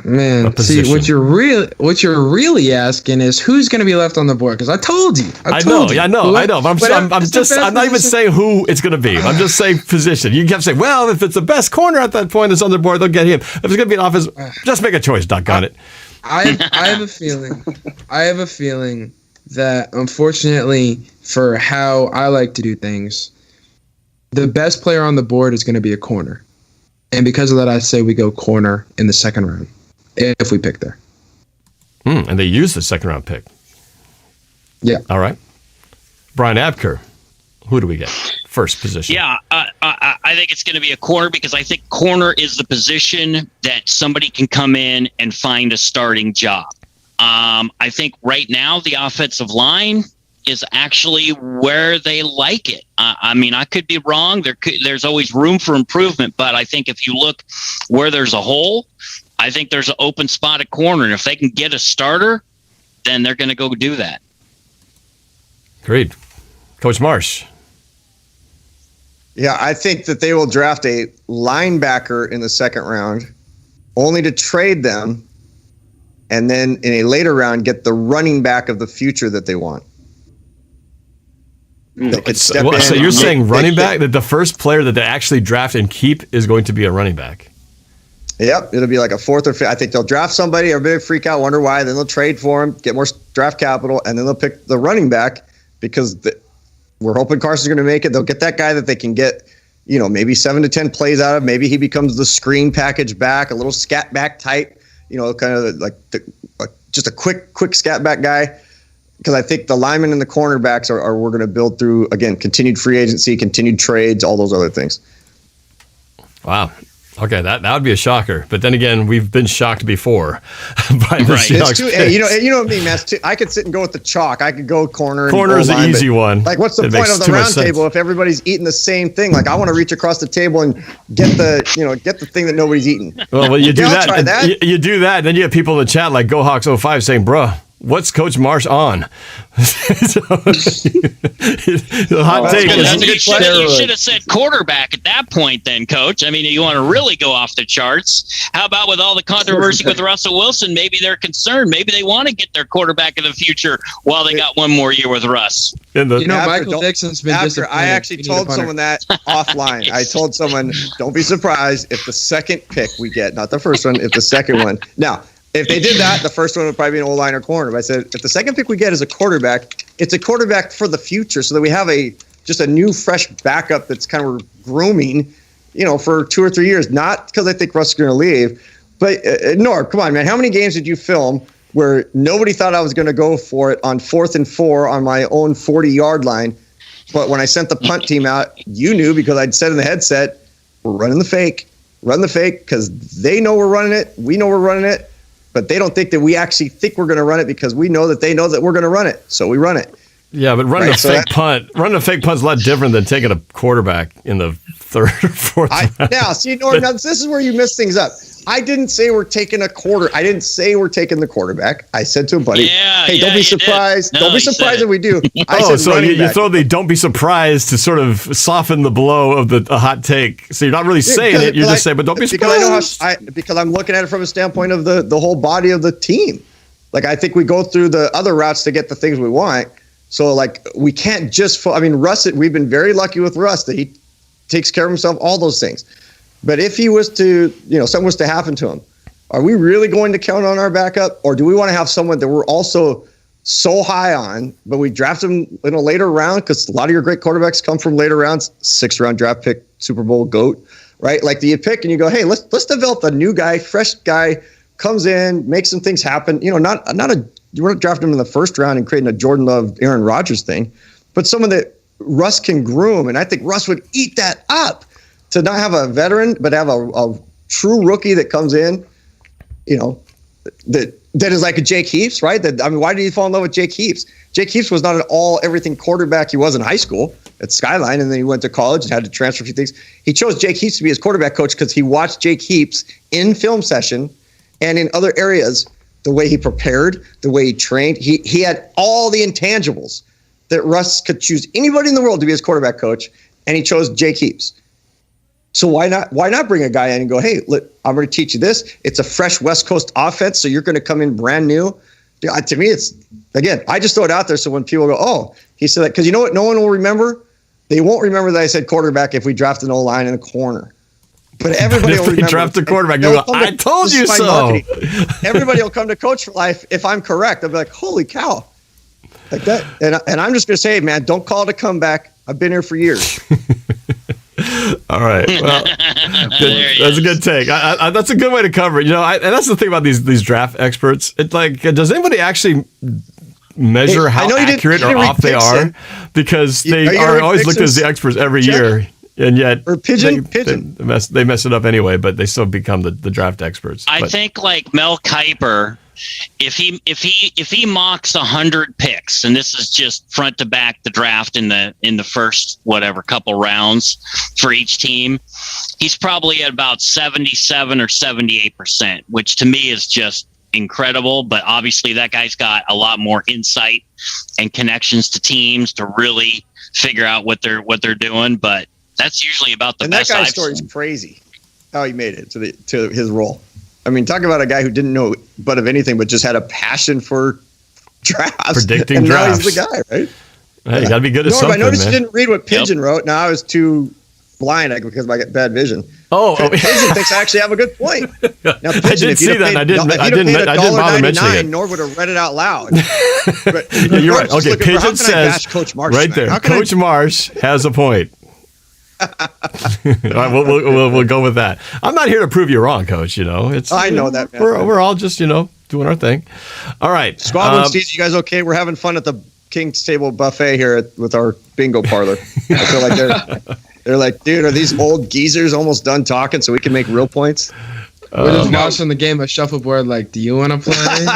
Man. See, what you're really asking is who's going to be left on the board? Because I told you. I know. But I'm not even saying who it's going to be. I'm just saying position. You kept saying, well, if it's the best corner at that point that's on the board, they'll get him. If it's going to be an offense, just make a choice. Doggone it. I have a feeling. That unfortunately, for how I like to do things, the best player on the board is going to be a corner. And because of that, I say we go corner in the second round, if we pick there. And they use the second round pick. Yeah. All right. Brian Abker, who do we get? First position. Yeah, I think it's going to be a corner because I think corner is the position that somebody can come in and find a starting job. I think right now the offensive line is actually where they like it. I mean, I could be wrong. There's always room for improvement, but I think if you look where there's a hole, I think there's an open spot at corner. And if they can get a starter, then they're going to go do that. Agreed. Coach Marsh. Yeah, I think that they will draft a linebacker in the second round, only to trade them, and then in a later round get the running back of the future that they want. So you're saying running back, that the first player that they actually draft and keep is going to be a running back? Yep, it'll be like a fourth or fifth. I think they'll draft somebody, everybody freak out, wonder why, then they'll trade for him, get more draft capital, and then they'll pick the running back because we're hoping Carson's going to make it. They'll get that guy that they can get, maybe 7 to 10 plays out of. Maybe he becomes the screen package back, a little scat back type, kind of like just a quick scat back guy. Because I think the linemen and the cornerbacks are we're going to build through, again, continued free agency, continued trades, all those other things. Wow. Okay, that would be a shocker. But then again, we've been shocked before by the Seahawks. You know what I mean, Matt? I could sit and go with the chalk. I could go corner. Corner is the easy one. Like, what's the point of the round table if everybody's eating the same thing? Like, I want to reach across the table and get the thing that nobody's eating. Well, you do that. You do that, and then you have people in the chat like GoHawks05 saying, "Bruh, what's Coach Marsh on?" The hot take is you should have said quarterback at that point then, Coach. I mean, you want to really go off the charts. How about with all the controversy with Russell Wilson, maybe they're concerned. Maybe they want to get their quarterback of the future while they got one more year with Russ. Michael Dixon's been disappointed. I actually told someone that offline. I told someone, don't be surprised if the second pick we get, not the first one, if the second one. Now, if they did that, the first one would probably be an O-line or corner. But I said, if the second pick we get is a quarterback, it's a quarterback for the future so that we have just a new, fresh backup that's kind of grooming, for 2 or 3 years. Not because I think Russ is going to leave. But, Norb, come on, man. How many games did you film where nobody thought I was going to go for it on 4th and 4 on my own 40-yard line? But when I sent the punt team out, you knew because I'd said in the headset, we're running the fake. Run the fake because they know we're running it. We know we're running it. But they don't think that we actually think we're going to run it because we know that they know that we're going to run it. So we run it. Yeah, but running a fake punt is a lot different than taking a quarterback in the third or fourth round. Now, see, Norb, this is where you miss things up. I didn't say we're taking a quarter. I didn't say we're taking the quarterback. I said to a buddy, "Hey, don't be surprised. Don't be surprised if we do." So you throw the "don't be surprised" to sort of soften the blow of a hot take. So you're not really saying it. You're just saying, "But don't be surprised." Because I'm looking at it from a standpoint of the whole body of the team. Like, I think we go through the other routes to get the things we want. So, like, we can't just Russ, we've been very lucky with Russ that he takes care of himself, all those things. But if he was to, something was to happen to him, are we really going to count on our backup? Or do we want to have someone that we're also so high on, but we draft him in a later round? Because a lot of your great quarterbacks come from later rounds, 6th round draft pick, Super Bowl GOAT, right? Like, you pick and you go, hey, let's develop a new guy, fresh guy, comes in, makes some things happen. We're not drafting him in the 1st round and creating a Jordan Love, Aaron Rodgers thing, but someone that Russ can groom. And I think Russ would eat that up to not have a veteran, but have a true rookie that comes in, that is like a Jake Heaps, right? Why did he fall in love with Jake Heaps? Jake Heaps was not an everything quarterback he was in high school at Skyline, and then he went to college and had to transfer a few things. He chose Jake Heaps to be his quarterback coach because he watched Jake Heaps in film session and in other areas, the way he prepared, the way he trained. He had all the intangibles that Russ could choose anybody in the world to be his quarterback coach, and he chose Jake Heaps. So why not bring a guy in and go, hey, look, I'm going to teach you this. It's a fresh West Coast offense, so you're going to come in brand new. To me, it's, again, I just throw it out there so when people go, oh, he said that, because you know what no one will remember? They won't remember that I said quarterback if we draft an O-line in a corner. But everybody will remember. Draft the quarterback. I told you so. Marketing. Everybody will come to Coach for Life if I'm correct. They'll be like, holy cow. Like that. And I'm just going to say, man, don't call it a comeback. I've been here for years. All right. Well, that's a good take. That's a good way to cover it. And that's the thing about these draft experts. It's like, does anybody actually measure how accurate or off they are? Because they are always looked at as the experts every year. And yet, or Pigeon. They mess it up anyway, but they still become the draft experts. I think like Mel Kiper, if he mocks 100 picks, and this is just front to back the draft in the first couple rounds for each team, he's probably at about 77 or 78%, which to me is just incredible. But obviously, that guy's got a lot more insight and connections to teams to really figure out what they're doing. But that's usually about the best. And that guy's story is crazy, how he made it to his role. I mean, talk about a guy who didn't know but of anything, but just had a passion for drafts. Predicting and drafts. Now he's the guy, right? Hey, you got to be good at something, I noticed man. you didn't read what Pigeon wrote. Now I was too blind because I get bad vision. Pigeon thinks I actually have a good point. Now, Pigeon, I did see that. I didn't bother mentioning it. Norb would have read it out loud. You're right. Okay, Pigeon says Coach Marsh right there. Coach Marsh has a point. All right, we'll go with that. I'm not here to prove you wrong, Coach. I know that. Man. We're all just doing our thing. All right, Squad Steve, you guys okay? We're having fun at the King's Table buffet here with our bingo parlor. I feel like they're like, dude, are these old geezers almost done talking so we can make real points? We're just watching the game of shuffleboard. Like, do you want to play?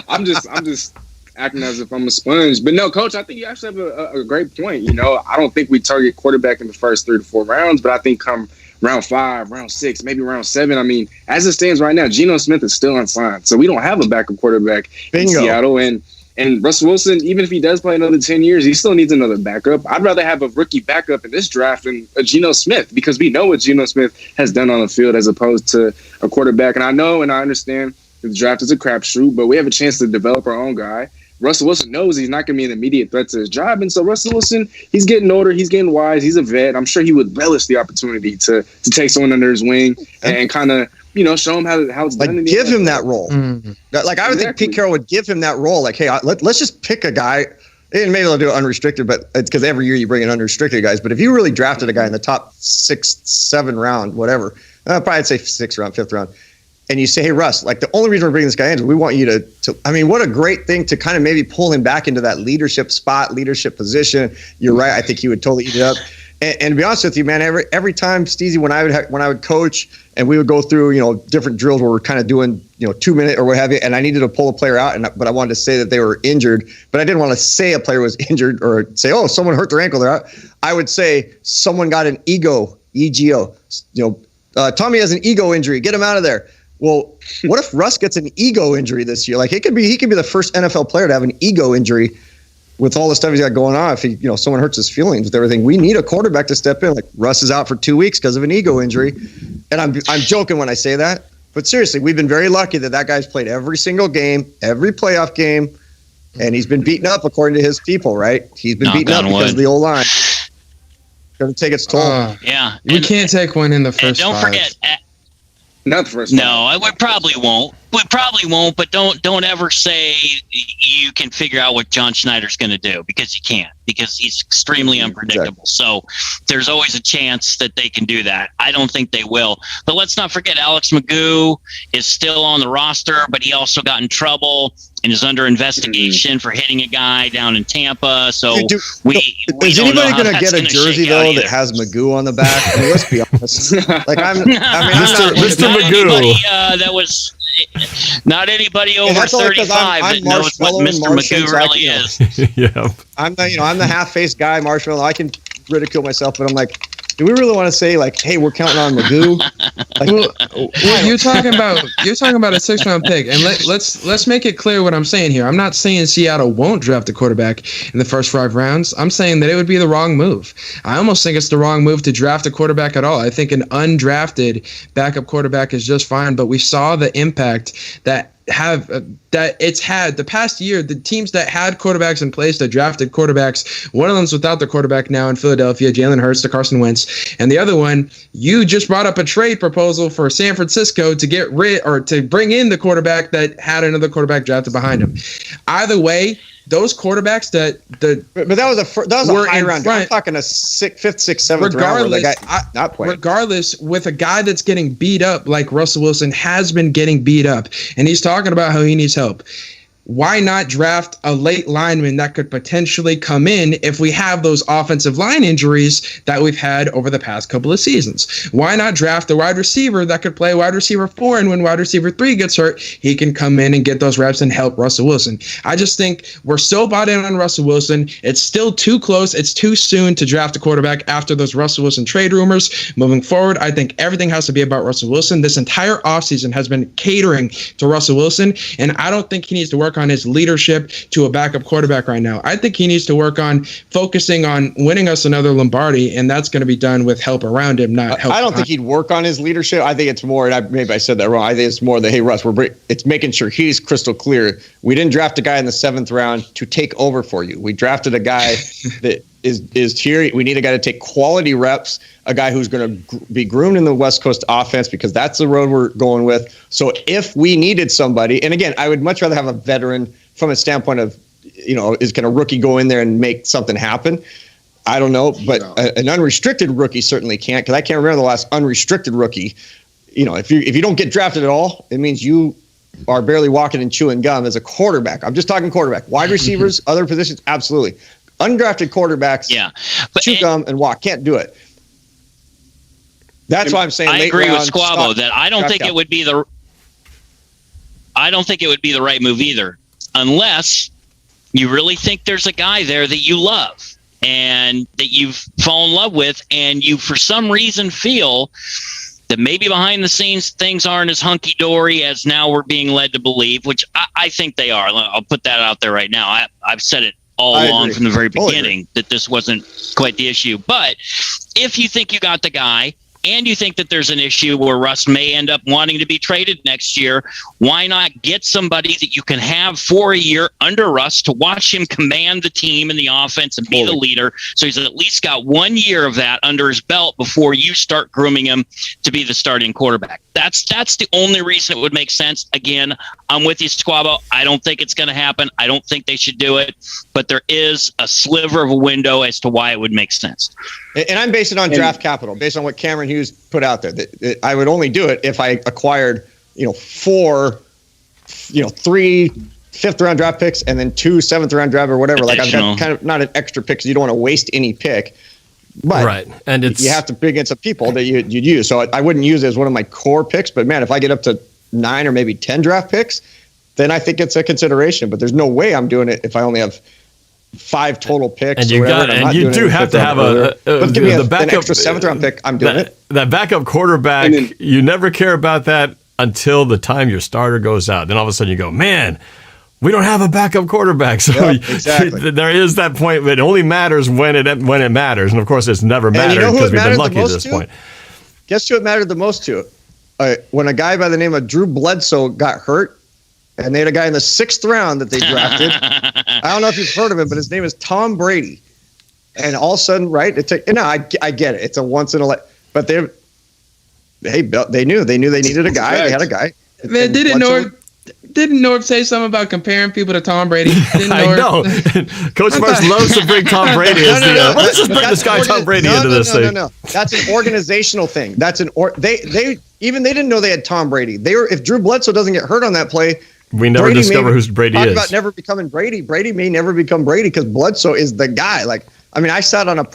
I'm just acting as if I'm a sponge. But no, Coach, I think you actually have a great point. I don't think we target quarterback in the first 3 to 4 rounds, but I think come round 5, round 6, maybe round 7. I mean, as it stands right now, Geno Smith is still unsigned, so we don't have a backup quarterback in Seattle. And Russell Wilson, even if he does play another 10 years, he still needs another backup. I'd rather have a rookie backup in this draft than a Geno Smith, because we know what Geno Smith has done on the field as opposed to a quarterback. And I know and I understand the draft is a crapshoot, but we have a chance to develop our own guy. Russell Wilson knows he's not going to be an immediate threat to his job. And so Russell Wilson, he's getting older. He's getting wise. He's a vet. I'm sure he would relish the opportunity to take someone under his wing and kind of, show him how it's done. Give him that role. Mm-hmm. Like, I would think Pete Carroll would give him that role. Like, hey, let's just pick a guy. And maybe they'll do it unrestricted, but it's because every year you bring in unrestricted guys. But if you really drafted a guy in the top 6, 7 round, whatever, probably I'd say 6th round, 5th round, and you say, hey, Russ, like, the only reason we're bringing this guy in is we want you to I mean, what a great thing to kind of maybe pull him back into that leadership spot, leadership position. You're right. I think he would totally eat it up. And to be honest with you, man, every time, Steezy, when I would coach and we would go through, different drills where we're kind of doing, 2 minute or what have you, and I needed to pull a player out, but I wanted to say that they were injured, but I didn't want to say a player was injured or say, oh, someone hurt their ankle, they're out. I would say someone got an EGO, Tommy has an ego injury. Get him out of there. Well, what if Russ gets an ego injury this year? Like he could be the first NFL player to have an ego injury with all the stuff he's got going on. If someone hurts his feelings with everything, we need a quarterback to step in. Like Russ is out for 2 weeks because of an ego injury, and I'm joking when I say that, but seriously, we've been very lucky that guy's played every single game, every playoff game, and he's been beaten up according to his people. Right? He's been beaten up because of the O-line. Going to take its toll. Yeah, we can't take one in the first. Don't forget. Not the first. No, we probably won't. We probably won't. But don't ever say you can figure out what John Schneider's going to do, because he can't, because he's extremely unpredictable. Exactly. So there's always a chance that they can do that. I don't think they will. But let's not forget, Alex Magoo is still on the roster, but he also got in trouble and is under investigation for hitting a guy down in Tampa. So we is anybody going to get a jersey though that has Magoo on the back? I mean, let's be honest. Like Mr. Magoo. That was not anybody over 35 that knows what Mr. Magoo really is. Yeah, I'm the half-faced guy, Marshmallow. I can ridicule myself, but I'm like, do we really want to say like, hey, we're counting on Magoo? Well, you're talking about a 6th-round pick, and let's make it clear what I'm saying here. I'm not saying Seattle won't draft a quarterback in the first 5 rounds. I'm saying that it would be the wrong move. I almost think it's the wrong move to draft a quarterback at all. I think an undrafted backup quarterback is just fine, but we saw the impact that it's had the past year. The teams that had quarterbacks in place, that drafted quarterbacks, one of them's without their quarterback now in Philadelphia, Jalen Hurts to Carson Wentz, and the other one, you just brought up a trade proposal for San Francisco to get rid or to bring in the quarterback that had another quarterback drafted behind him. Either way, those quarterbacks but that was a high round. I'm talking a 5th, 6th, 7th round where the guy not playing. Regardless, with a guy that's getting beat up like Russell Wilson has been getting beat up, and he's talking about how he needs help. Why not draft a late lineman that could potentially come in if we have those offensive line injuries that we've had over the past couple of seasons? Why not draft a wide receiver that could play wide receiver 4, and when wide receiver 3 gets hurt, he can come in and get those reps and help Russell Wilson? I just think we're so bought in on Russell Wilson. It's still too close. It's too soon to draft a quarterback after those Russell Wilson trade rumors. Moving forward, I think everything has to be about Russell Wilson. This entire offseason has been catering to Russell Wilson, and I don't think he needs to work on his leadership to a backup quarterback right now. I think he needs to work on focusing on winning us another Lombardi, and that's going to be done with help around him, not help. I don't think he'd work on his leadership. I think it's more, and maybe I said that wrong. I think it's more that, hey, Russ, it's making sure he's crystal clear. We didn't draft a guy in the 7th round to take over for you. We drafted a guy that is here. We need a guy to take quality reps, a guy who's going to be groomed in the West Coast offense, because that's the road we're going with. So if we needed somebody, and again, I would much rather have a veteran from a standpoint of, is going a rookie go in there and make something happen? I don't know, but an unrestricted rookie certainly can't, because I can't remember the last unrestricted rookie. If you don't get drafted at all, it means you are barely walking and chewing gum as a quarterback. I'm just talking quarterback. Wide receivers, other positions, absolutely. Undrafted quarterbacks, chew gum and walk. Can't do it. That's why I'm saying. I agree with Squabo that I don't think it would be the right move either, unless you really think there's a guy there that you love and that you've fallen in love with, and you for some reason feel that maybe behind the scenes things aren't as hunky-dory as now we're being led to believe, which I think they are. I'll put that out there right now. I've said it all along from the very beginning that this wasn't quite the issue. But if you think you got the guy, and you think that there's an issue where Russ may end up wanting to be traded next year, why not get somebody that you can have for a year under Russ to watch him command the team and the offense and be the leader, so he's at least got 1 year of that under his belt before you start grooming him to be the starting quarterback. That's the only reason it would make sense. Again, I'm with you, Squabo. I don't think it's going to happen. I don't think they should do it, but there is a sliver of a window as to why it would make sense. And I'm basing it on draft capital, based on what Cameron Hughes put out there. That I would only do it if I acquired, 4, 3 5th-round draft picks and then 2 7th-round draft or whatever. Like I've got kind of not an extra pick because you don't want to waste any pick. But right, and you have to bring in some people that you'd use. So I wouldn't use it as one of my core picks. But man, if I get up to 9 or maybe 10 draft picks, then I think it's a consideration. But there's no way I'm doing it if I only have 5 total picks. And you do have to have but give me the backup, an extra 7th round pick. I'm doing it. That backup quarterback, you never care about that until the time your starter goes out. Then all of a sudden you go, man, we don't have a backup quarterback. So exactly. There is that point, but it only matters when it matters. And of course, it's never mattered because we've been lucky at this point. Guess who it mattered the most to? When a guy by the name of Drew Bledsoe got hurt, and they had a guy in the 6th round that they drafted. I don't know if you've heard of him, but his name is Tom Brady. And all of a sudden, right? I get it. It's a once in a but they knew they needed a guy. They had a guy. Man, didn't Norb say something about comparing people to Tom Brady? I know. Coach Marsh loves to bring Tom Brady as the. Let's just bring this guy Tom Brady into this thing. No. That's an organizational thing. That's they didn't know they had Tom Brady. If Drew Bledsoe doesn't get hurt on that play, we never discover who Brady is. About never becoming Brady. Brady may never become Brady because Bledsoe is the guy. I sat on not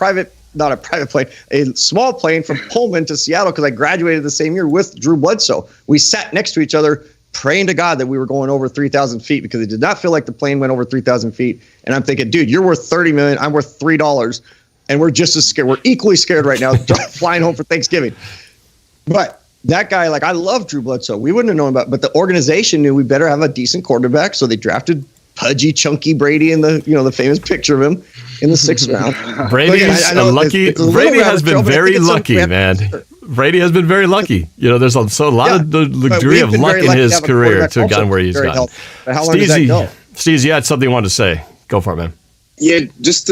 a private plane, a small plane from Pullman to Seattle because I graduated the same year with Drew Bledsoe. We sat next to each other, praying to God that we were going over 3,000 feet because it did not feel like the plane went over 3,000 feet. And I'm thinking, dude, you're worth $30 million. I'm worth $3. And we're just as scared. We're equally scared right now flying home for Thanksgiving. But that guy, I love Drew Bledsoe. We wouldn't have known about, but the organization knew we better have a decent quarterback. So they drafted pudgy, chunky Brady in the famous picture of him in the 6th round. Brady has been very lucky, man. Brady has been very lucky. There's a lot of degree of luck in his career to have gotten where he's gotten. How long does that go? Steez, you had something you wanted to say. Go for it, man. Yeah, just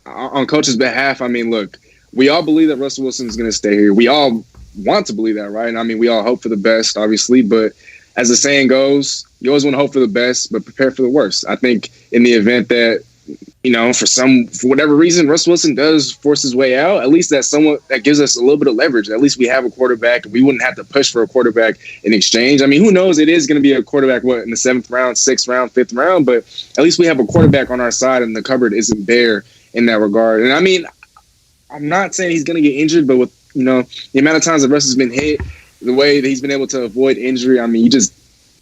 on Coach's behalf, look, we all believe that Russell Wilson is going to stay here. We all want to believe that, right? we all hope for the best, obviously, but as the saying goes, you always want to hope for the best, but prepare for the worst. I think in the event that, for whatever reason, Russell Wilson does force his way out, at least that's someone that gives us a little bit of leverage. At least we have a quarterback. We wouldn't have to push for a quarterback in exchange. Who knows? It is going to be a quarterback, in the 7th round, 6th round, 5th round, but at least we have a quarterback on our side and the cupboard isn't bare in that regard. And I'm not saying he's going to get injured, but with, the amount of times that Russ has been hit, the way that he's been able to avoid injury, you just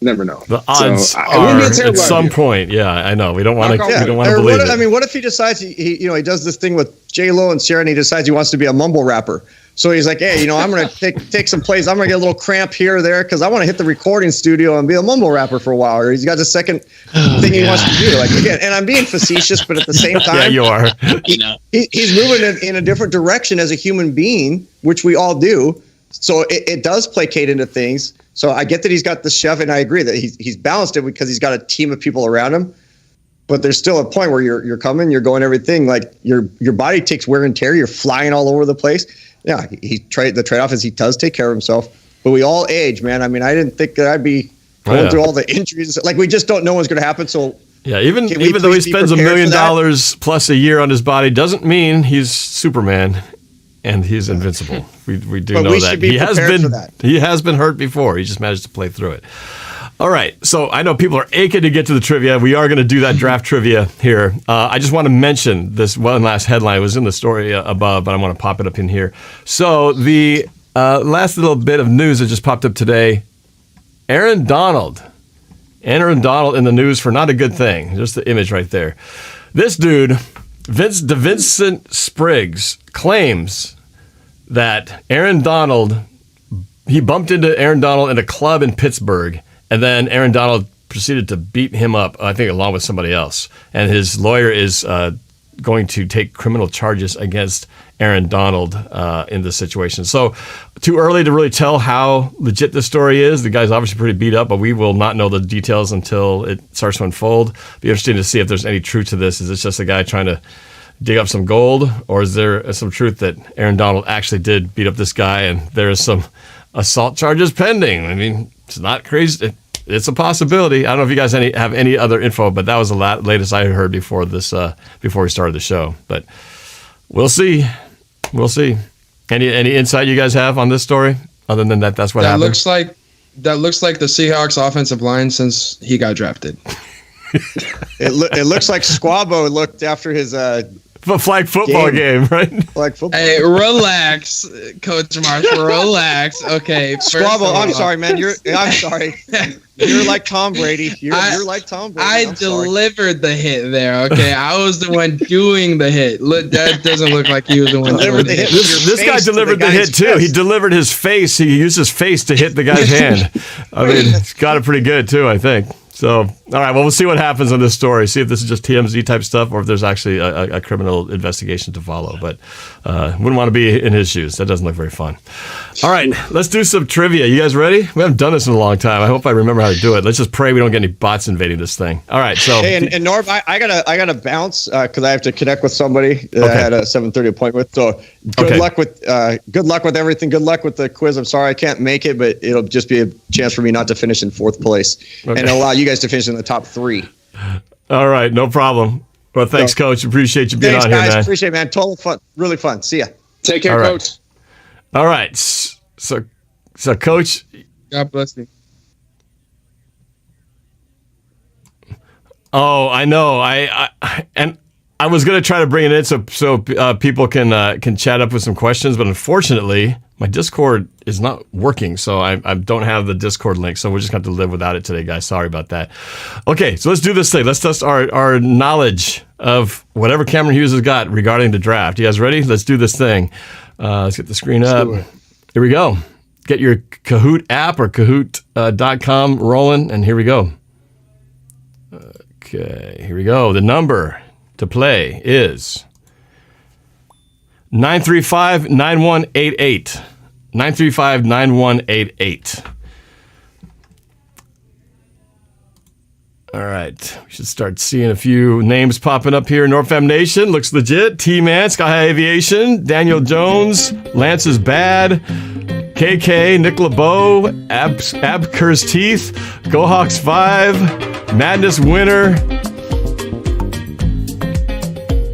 never know. The odds are at some point. Yeah, I know. We don't want to. We don't want to believe it. What if he decides he does this thing with J-Lo and Sierra, and he decides he wants to be a mumble rapper? So he's like, hey, I'm going to take some plays. I'm going to get a little cramp here or there because I want to hit the recording studio and be a mumble rapper for a while. Or he's got the second thing he wants to do. Again, and I'm being facetious, but at the same time, yeah, you are. He's moving in a different direction as a human being, which we all do. So it does placate into things. So I get that he's got the chef, and I agree that he's balanced it because he's got a team of people around him. But there's still a point where you're going everything. Your body takes wear and tear. You're flying all over the place. Yeah, the trade-off is he does take care of himself. But we all age, man. I didn't think that I'd be going through all the injuries. We just don't know what's going to happen. So yeah, even though he spends $1 million plus a year on his body, doesn't mean he's Superman. And he's invincible. We do know that. He has been hurt before. He just managed to play through it. All right. So I know people are aching to get to the trivia. We are going to do that draft trivia here. I just want to mention this one last headline. It was in the story above, but I want to pop it up in here. So the last little bit of news that just popped up today, Aaron Donald in the news for not a good thing. Just the image right there. This dude, Vincent Spriggs, claims that he bumped into Aaron Donald in a club in Pittsburgh, and then Aaron Donald proceeded to beat him up, I think along with somebody else. And his lawyer is going to take criminal charges against Aaron Donald in this situation. So too early to really tell how legit this story is. The guy's obviously pretty beat up, but we will not know the details until it starts to unfold. Be interesting to see if there's any truth to this. Is this just a guy trying to dig up some gold, or is there some truth that Aaron Donald actually did beat up this guy and there is some assault charges pending? It's not crazy. It's a possibility. I don't know if you guys have any other info, but that was the latest I heard before we started the show. But we'll see. Any insight you guys have on this story other than that's what happened? That looks like the Seahawks offensive line since he got drafted. It looks like Squabo looked after his flag football game, right? Like football. Hey, relax, Coach Marsh. Relax. Okay. Squabble. I'm sorry, man. I'm sorry. You're like Tom Brady. You're like Tom Brady. I delivered the hit there. Okay, I was the one doing the hit. Look, that doesn't look like he was the one doing the hit. This guy delivered the hit too. He delivered his face. He used his face to hit the guy's hand. I mean, he's got it pretty good too, I think. So, all right, well, we'll see what happens on this story. See if this is just TMZ type stuff or if there's actually a criminal investigation to follow. But wouldn't want to be in his shoes. That doesn't look very fun. All right, let's do some trivia. You guys ready? We haven't done this in a long time. I hope I remember how to do it. Let's just pray we don't get any bots invading this thing. All right, so. Hey, and Norb, I gotta bounce because I have to connect with somebody that I had a 7:30 appointment with. So good luck with everything. Good luck with the quiz. I'm sorry I can't make it, but it'll just be a chance for me not to finish in 4th place and allow you guys to finish in the top 3. All right, no problem. Well, thanks, Coach. Appreciate you being on guys. here, man. Appreciate it, man. Total fun. Really fun. See ya. Take care, Coach. All right. So Coach. God bless you. Oh, I know. I was going to try to bring it in so people can chat up with some questions, but unfortunately, my Discord is not working, so I don't have the Discord link, so we're just going to have to live without it today, guys. Sorry about that. Okay, so let's do this thing. Let's test our knowledge of whatever Cameron Hughes has got regarding the draft. You guys ready? Let's do this thing. Let's get the screen up. Here we go. Get your Kahoot app or Kahoot.com rolling, and here we go. Okay, here we go. The number to play is 935-9188. 935-9188. All right. We should start seeing a few names popping up here. NORBFAM Nation looks legit. T-Man, Sky High Aviation, Daniel Jones, Lance is Bad, KK, Nick LeBeau, Abker's Teeth, GoHawks 5, Madness Winner.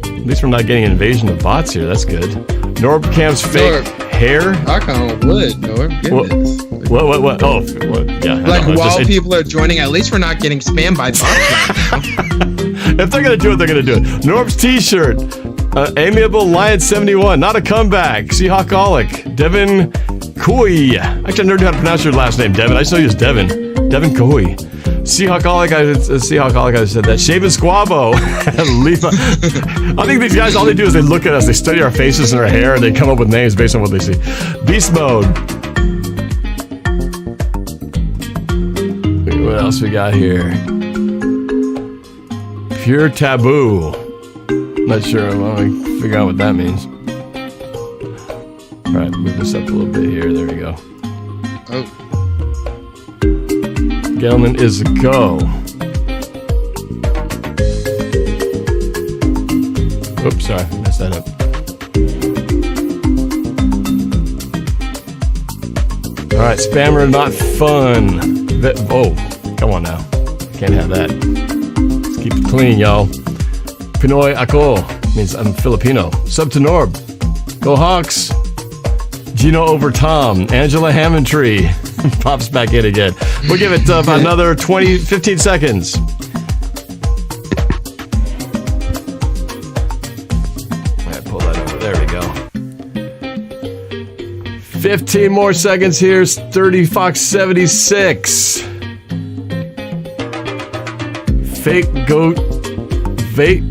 At least we're not getting an invasion of bots here. That's good. NorbCam's fake hair. Knock on wood, Norb. Goodness. What? Oh, yeah. Like while people are joining, at least we're not getting spammed by bots. If they're gonna do it, they're gonna do it. Norb's T-shirt. Amiable Lion 71. Not a comeback. Seahawkaholic. Devin Coy. Actually, I never knew how to pronounce your last name, Devin. I just know you as Devin. Devin Coy. Seahawkaholic, I said that. Shaven Squabo. Lima. I think these guys, all they do is they look at us, they study our faces and our hair, and they come up with names based on what they see. Beast Mode. What else we got here? Pure Taboo. Not sure. Let me figure out what that means. All right, move this up a little bit here. There we go. Oh. Gallant is a go. Oops, sorry, messed that up. All right, spammer not fun. Oh, come on now. Can't have that. Let's keep it clean, y'all. Pinoy Ako means I'm Filipino. Sub to Norb. Go Hawks. Gino over Tom. Angela Hammondtree pops back in again. We'll give it about another 15 seconds. All right, pull that over. There we go. 15 more seconds here. 30 Fox 76. Fake goateezy.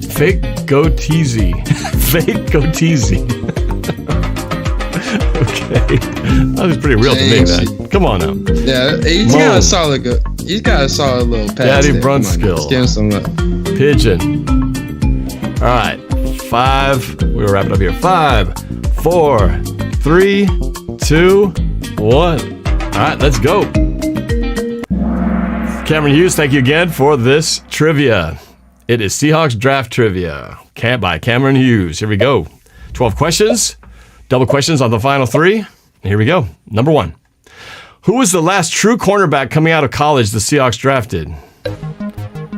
Fake goateezy. Okay. That was pretty real to me, man. Come on now. Yeah, he's got a solid little pass. Daddy there. Brunskill. Let's give him some Pigeon. All right. 5. We'll wrap it up here. 5, 4, 3, 2, 1. All right, let's go. Cameron Hughes, thank you again for this trivia. It is Seahawks Draft Trivia by Cameron Hughes. Here we go. 12 questions. Double questions on the final 3. Here we go. Number 1. Who was the last true cornerback coming out of college the Seahawks drafted?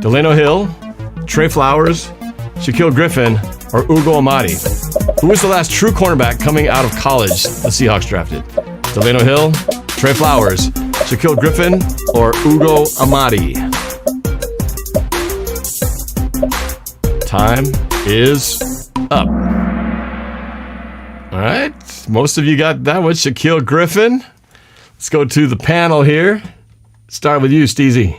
Delano Hill, Trey Flowers, Shaquille Griffin, or Ugo Amadi? Who was the last true cornerback coming out of college the Seahawks drafted? Delano Hill, Trey Flowers, Shaquille Griffin, or Ugo Amadi? Time is up. All right. Most of you got that one. Shaquille Griffin. Let's go to the panel here. Start with you, Steezy.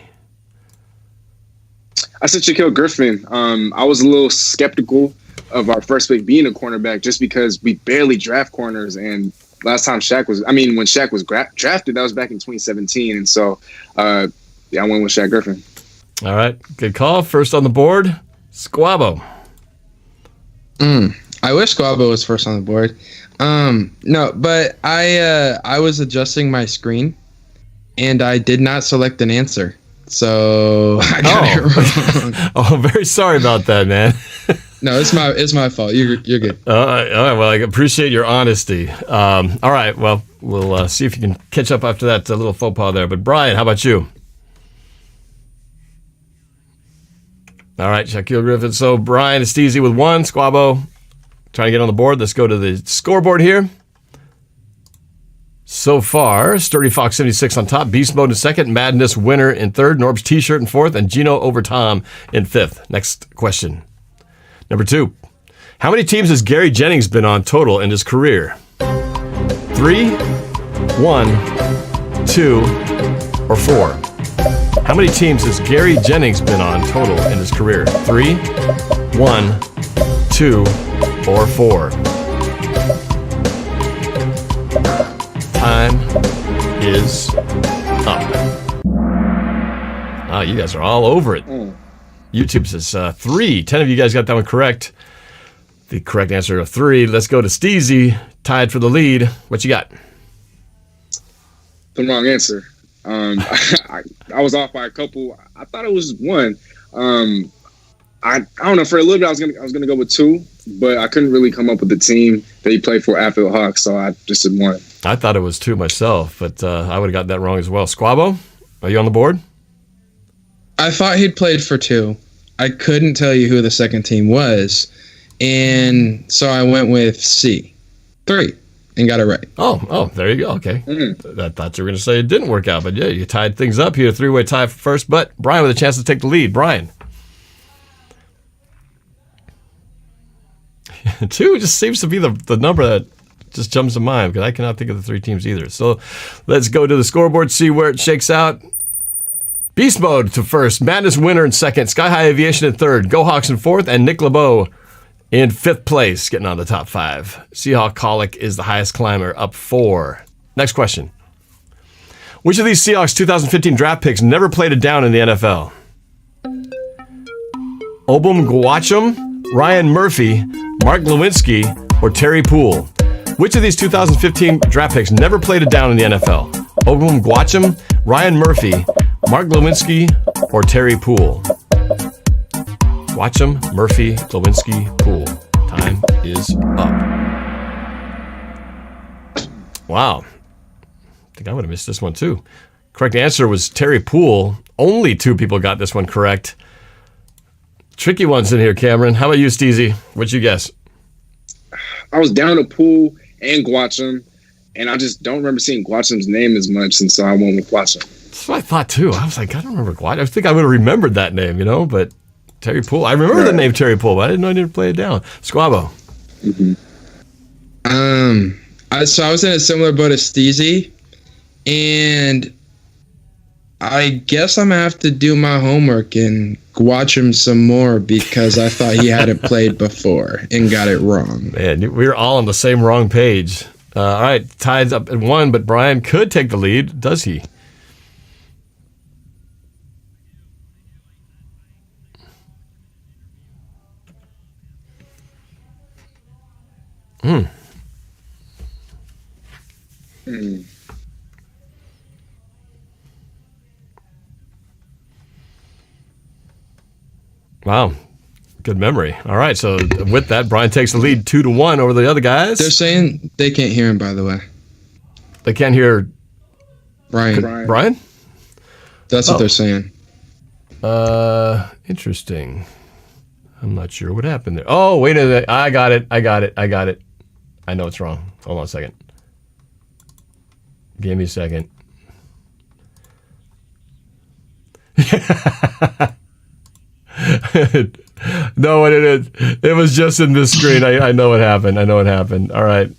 I said Shaquille Griffin. I was a little skeptical of our first pick being a cornerback just because we barely draft corners. And last time when Shaq was drafted, that was back in 2017. And so, I went with Shaq Griffin. All right. Good call. First on the board, Squabo. I wish Squabo was first on the board. No, but I was adjusting my screen, and I did not select an answer. So I got it wrong. Oh, very sorry about that, man. No, it's my fault. You're good. All right. Well, I appreciate your honesty. All right. Well, we'll see if you can catch up after that little faux pas there. But Brian, how about you? All right, Shaquille Griffin. So Brian is Steezy with 1. Squabo trying to get on the board. Let's go to the scoreboard here. So far, Sturdy Fox 76 on top, Beast Mode in second, Madness Winner in third, Norb's T-shirt in fourth, and Gino over Tom in fifth. Next question. Number 2. How many teams has Gary Jennings been on total in his career? 3, 1, 2, or 4? How many teams has Gary Jennings been on total in his career? 3, 1, 2, or 4? Time is up. Oh, you guys are all over it. YouTube says 3. 10 of you guys got that one correct. The correct answer of 3. Let's go to Steezy, tied for the lead. What you got? The wrong answer. I was off by a couple. I thought it was 1. I don't know. For a little bit, I was gonna go with 2, but I couldn't really come up with the team that he played for after the Hawks, so I just did 1. I thought it was 2 myself, but I would have got that wrong as well. Squabo, are you on the board? I thought he'd played for 2. I couldn't tell you who the second team was, and so I went with C, 3, and got it right. Oh, there you go. Okay. I thought you were going to say it didn't work out, but yeah, you tied things up here. 3-way tie for first, but Brian with a chance to take the lead. Brian. 2 just seems to be the number that just jumps to mind because I cannot think of the 3 teams either. So let's go to the scoreboard, see where it shakes out. Beast Mode to first, Madness Winner in second, Sky High Aviation in third, Go Hawks in fourth, and Nick LeBeau in fifth place, getting on the top 5. Seahawk Colic is the highest climber, up 4. Next question. Which of these Seahawks 2015 draft picks never played a down in the NFL? Obum Gwacham, Ryan Murphy, Mark Lewinsky, or Terry Poole? Which of these 2015 draft picks never played a down in the NFL? Obum Gwacham, Ryan Murphy, Mark Lewinsky, or Terry Poole? Gwacham, Murphy, Lewinsky, Poole. Time is up. Wow. I think I would have missed this one too. Correct answer was Terry Poole. Only 2 people got this one correct. Tricky ones in here, Cameron. How about you, Steezy? What'd you guess? I was down to Poole and Gwacham, and I just don't remember seeing Gwacham's name as much, and so I went with Gwacham. That's what I thought too. I was like, I don't remember Gwacham. I think I would have remembered that name, but Terry Poole. I remember the name Terry Poole, but I didn't know he didn't play it down. Squabo. So I was in a similar boat as Steezy, and I guess I'm gonna have to do my homework and watch him some more because I thought he hadn't played before and got it wrong. Man, we were all on the same wrong page. All right, tied up at 1, but Brian could take the lead. Does he? Wow. Good memory. All right, so with that, Brian takes the lead 2-1 over the other guys. They're saying they can't hear him, by the way. They can't hear Brian? That's what they're saying. Interesting. I'm not sure what happened there. Oh, wait a minute. I got it. I know it's wrong. Hold on a second. Give me a second. No, it was just in this screen. I know what happened. All right.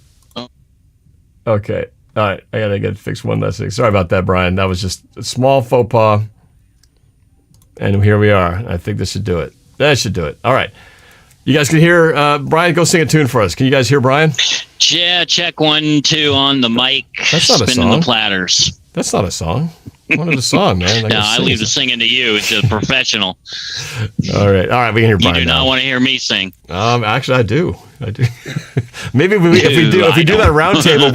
Okay. All right. I gotta get fixed one last thing. Sorry about that, Brian. That was just a small faux pas. And here we are. I think this should do it. That should do it. All right. You guys can hear Brian. Go sing a tune for us. Can you guys hear Brian? Yeah, check 1, 2 on the mic. That's not a spinning song. the platters. That's not a song. I wanted a song, man. No, I leave the singing to you. It's a professional. All right. We can hear Brian. You do not now. want to hear me sing. Actually, I do. Maybe if we do that roundtable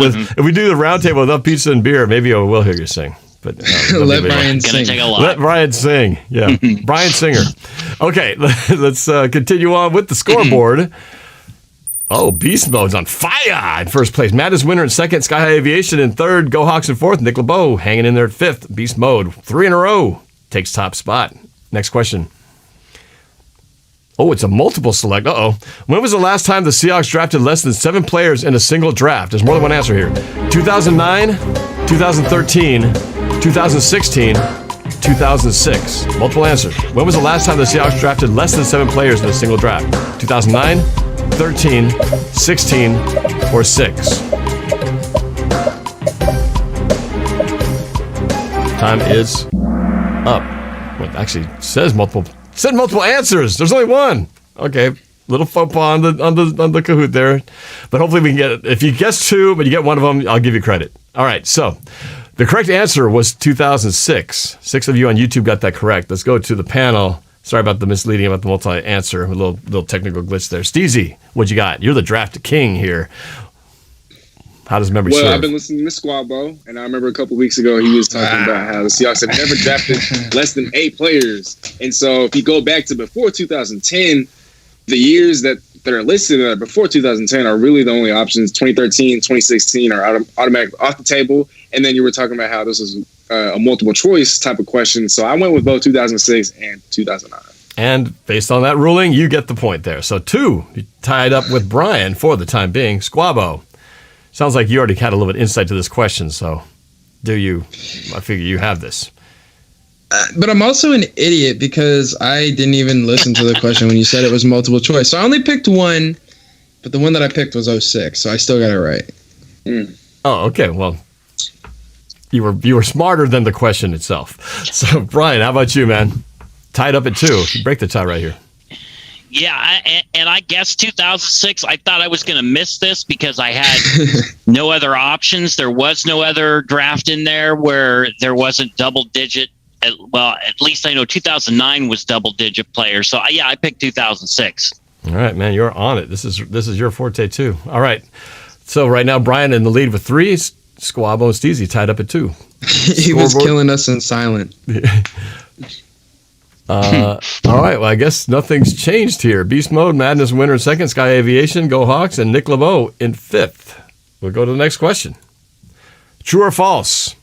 with enough pizza and beer, maybe I will hear you sing. But let Brian sing. Take a lot. Let Brian sing. Yeah, Brian Singer. Okay, let's continue on with the scoreboard. Oh, Beast Mode's on fire in first place. Matt is winner in second. Sky High Aviation in third. Go Hawks in fourth. Nick LeBeau hanging in there at fifth. Beast Mode 3 in a row takes top spot. Next question. Oh, it's a multiple select. Uh-oh. When was the last time the Seahawks drafted less than 7 players in a single draft? There's more than one answer here. 2009, 2013, 2016, 2006. Multiple answers. When was the last time the Seahawks drafted less than 7 players in a single draft? 2009, 13, 16, or 6? Time is up. Well, it actually said multiple answers. There's only one. Okay, little faux pas on the Kahoot there, but hopefully we can get it. If you guess 2, but you get one of them, I'll give you credit. All right, so the correct answer was 2006. 6 of you on YouTube got that correct. Let's go to the panel. Sorry about the misleading about the multi-answer. A little technical glitch there. Steezy, what you got? You're the draft king here. How does memory serve? I've been listening to Squabo, and I remember a couple weeks ago he was talking about how the Seahawks have never drafted less than 8 players. And so if you go back to before 2010, the years that are listed before 2010 are really the only options. 2013, 2016 are automatic off the table. And then you were talking about how this was a multiple choice type of question. So I went with both 2006 and 2009. And based on that ruling, you get the point there. So 2, you tied up with Brian for the time being. Squabo. Sounds like you already had a little bit of insight to this question, so do you? I figure you have this. But I'm also an idiot because I didn't even listen to the question when you said it was multiple choice. So I only picked one, but the one that I picked was 06, so I still got it right. Oh, okay. Well, you were smarter than the question itself. So, Brian, how about you, man? Tied up at 2. You break the tie right here. Yeah, and I guess 2006, I thought I was going to miss this because I had no other options. There was no other draft in there where there wasn't double-digit. Well, at least I know 2009 was double-digit players. So, yeah, I picked 2006. All right, man, you're on it. This is your forte, too. All right. So, right now, Brian in the lead with 3. Squabo and Steezy tied up at 2. He was killing us in silent. All right, well, I guess nothing's changed here. Beast Mode, Madness winner in second, Sky Aviation, Go Hawks, and Nick LeBeau in 5th. We'll go to the next question. True or false?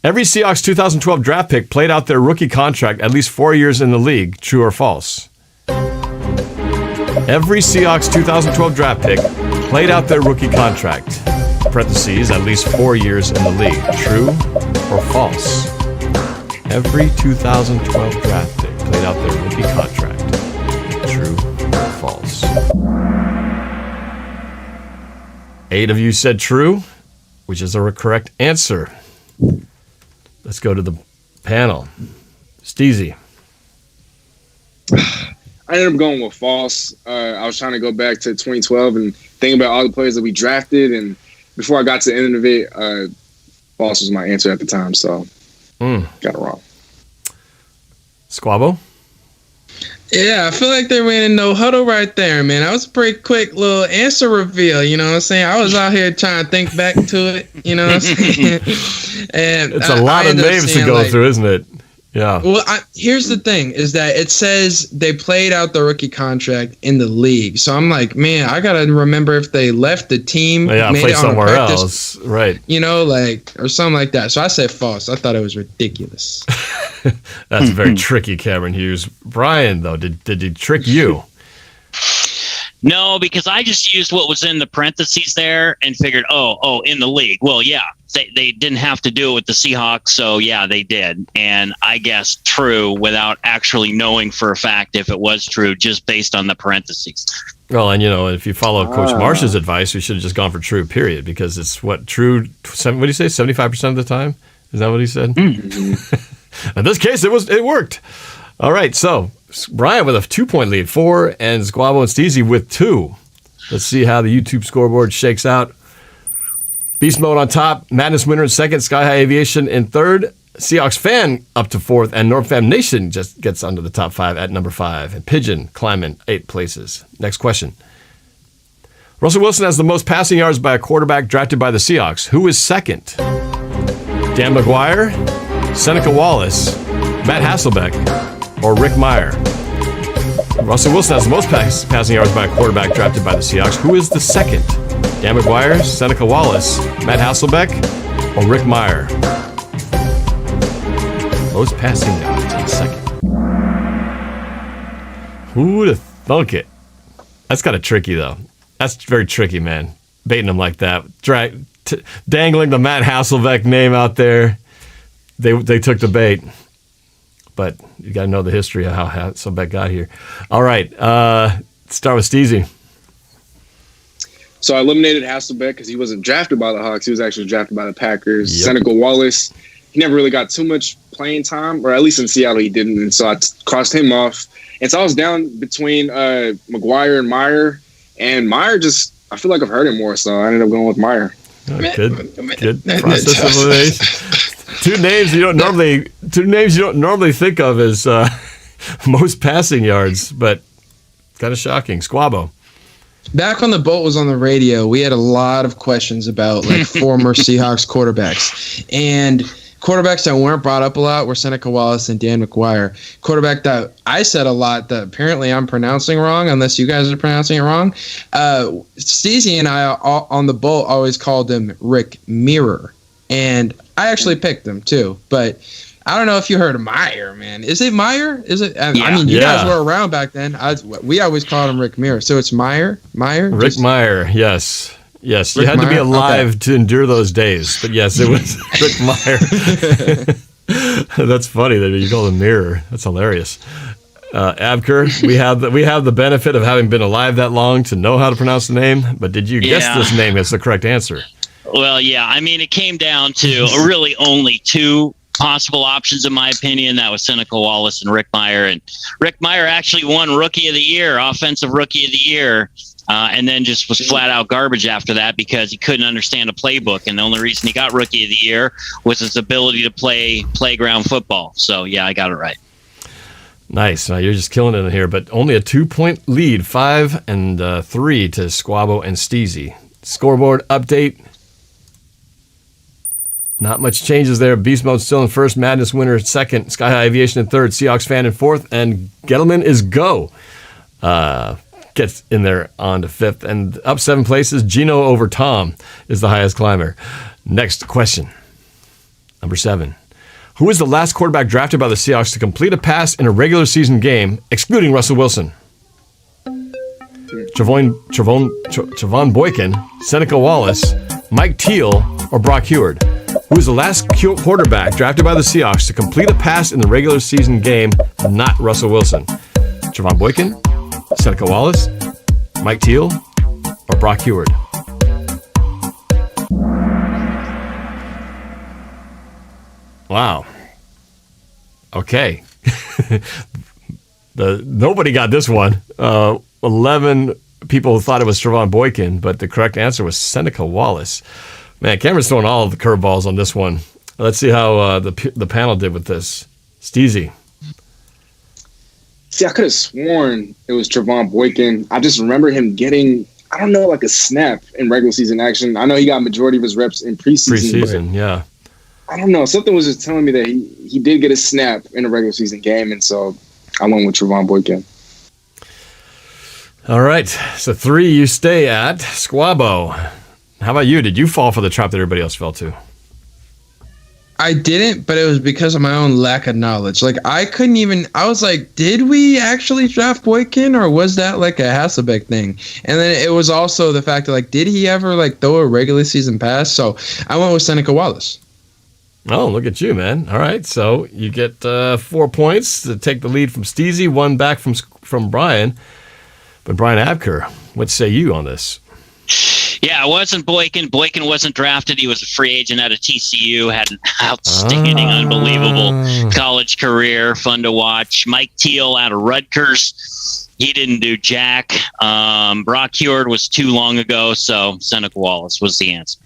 Every Seahawks 2012 draft pick played out their rookie contract at least 4 years in the league. True or false? Every Seahawks 2012 draft pick played out their rookie contract, parentheses, at least 4 years in the league. True or false? Every 2012 draft pick played out their rookie contract. True or false? 8 of you said true, which is a correct answer. Let's go to the panel. Steezy. I ended up going with false. I was trying to go back to 2012 and think about all the players that we drafted. And before I got to the end of it, false was my answer at the time. So got it wrong. Squabo? Yeah, I feel like they ran in no huddle right there, man. That was a pretty quick little answer reveal, you know what I'm saying? I was out here trying to think back to it, you know what I'm saying? And it's a lot of names to go through, isn't it? Yeah. Well, here's the thing, is that it says they played out the rookie contract in the league. So I'm like, man, I got to remember if they left the team. Play somewhere else. Right. You know, or something like that. So I said false. I thought it was ridiculous. That's very tricky, Cameron Hughes. Brian, though, did he trick you? No, because I just used what was in the parentheses there and figured, in the league. Well, yeah, they didn't have to do it with the Seahawks, so yeah, they did. And I guess true without actually knowing for a fact if it was true, just based on the parentheses. Well, and if you follow Coach Marsh's advice, we should have just gone for true, period, because it's true, what do you say, 75% of the time? Is that what he said? Mm-hmm. In this case, it worked. All right, so Brian with a 2-point lead, 4, and Squabo and Steezy with 2. Let's see how the YouTube scoreboard shakes out. Beast Mode on top, Madness Winner in 2nd, Sky High Aviation in 3rd, Seahawks Fan up to 4th, and NORBFAM Nation just gets under the top 5 at number 5, and Pigeon climbing 8 places. Next question. Russell Wilson has the most passing yards by a quarterback drafted by the Seahawks. Who is 2nd? Dan McGuire, Seneca Wallace, Matt Hasselbeck, or Rick Meyer? Russell Wilson has the most passing yards by a quarterback drafted by the Seahawks. Who is the 2nd? Dan McGuire, Seneca Wallace, Matt Hasselbeck, or Rick Meyer? Most passing yards in 2nd. Who would have thunk it? That's kind of tricky, though. That's very tricky, man. Baiting them like that. Dangling the Matt Hasselbeck name out there. They took the bait. But you got to know the history of how Hasselbeck got here. All right. Start with Steezy. So I eliminated Hasselbeck because he wasn't drafted by the Hawks. He was actually drafted by the Packers. Yep. Seneca Wallace, he never really got too much playing time, or at least in Seattle he didn't. And so I crossed him off. And so I was down between McGuire and Meyer. And Meyer I feel like I've heard him more, so I ended up going with Meyer. Good process of elimination. Two names you don't normally think of as most passing yards, but kind of shocking. Squabo. Back when the Bolt was on the radio, we had a lot of questions about former Seahawks quarterbacks. And quarterbacks that weren't brought up a lot were Seneca Wallace and Dan McGuire. Quarterback that I said a lot that apparently I'm pronouncing wrong, unless you guys are pronouncing it wrong. Steezy and I on the Bolt always called him Rick Mirror. And I actually picked him too. But I don't know if you heard of Meyer, man. Is it Meyer? Is it? I mean, you guys were around back then. We always called him Rick Mirror. So it's Meyer? Rick Meyer, yes. Yes, you had to be alive to endure those days. But yes, it was Rick Meyer. That's funny that you call him Mirror. That's hilarious. Abker, we have the benefit of having been alive that long to know how to pronounce the name. But did you guess this name as the correct answer? Well, yeah. I mean, it came down to really only 2 possible options, in my opinion. That was Seneca Wallace and Rick Meyer. And Rick Meyer actually won Rookie of the Year, Offensive Rookie of the Year. And then just was flat out garbage after that because he couldn't understand a playbook. And the only reason he got Rookie of the Year was his ability to play playground football. So, yeah, I got it right. Nice. You're just killing it in here. But only a 2-point lead, 5 and 3 to Squabo and Steezy. Scoreboard update. Not much changes there. Beast Mode still in 1st. Madness Winner 2nd. Sky High Aviation in 3rd. Seahawks Fan in 4th. And Gettleman is go. Gets in there on to 5th. And up 7 places, Gino over Tom is the highest climber. Next question. Number 7. Who is the last quarterback drafted by the Seahawks to complete a pass in a regular season game, excluding Russell Wilson? Trevon Boykin, Seneca Wallace, Mike Teal, or Brock Heward? Who is the last quarterback drafted by the Seahawks to complete a pass in the regular season game, not Russell Wilson? Trevon Boykin, Seneca Wallace, Mike Teal, or Brock Heward? Wow. Okay. Nobody got this one. 11 people thought it was Trevon Boykin, but the correct answer was Seneca Wallace. Man, Cameron's throwing all of the curveballs on this one. Let's see how the panel did with this. Steezy. See, I could have sworn it was Trevon Boykin. I just remember him getting, I don't know, like a snap in regular season action. I know he got majority of his reps in preseason. Yeah. I don't know. Something was just telling me that he did get a snap in a regular season game, and so I went with Trevon Boykin. All right. So 3 you stay at. Squabo. How about you? Did you fall for the trap that everybody else fell to? I didn't, but it was because of my own lack of knowledge. Like, I was like, did we actually draft Boykin, or was that like a Hasselbeck thing? And then it was also the fact that, like, did he ever like throw a regular season pass? So I went with Seneca Wallace. Oh, look at you, man. All right, so you get 4 points to take the lead from Steezy, 1 back from Brian. But Brian Abker, what say you on this? Yeah, it wasn't Boykin. Boykin wasn't drafted. He was a free agent out of TCU, had an outstanding, unbelievable college career, fun to watch. Mike Teal out of Rutgers. He didn't do jack. Brock Heward was too long ago, so Seneca Wallace was the answer.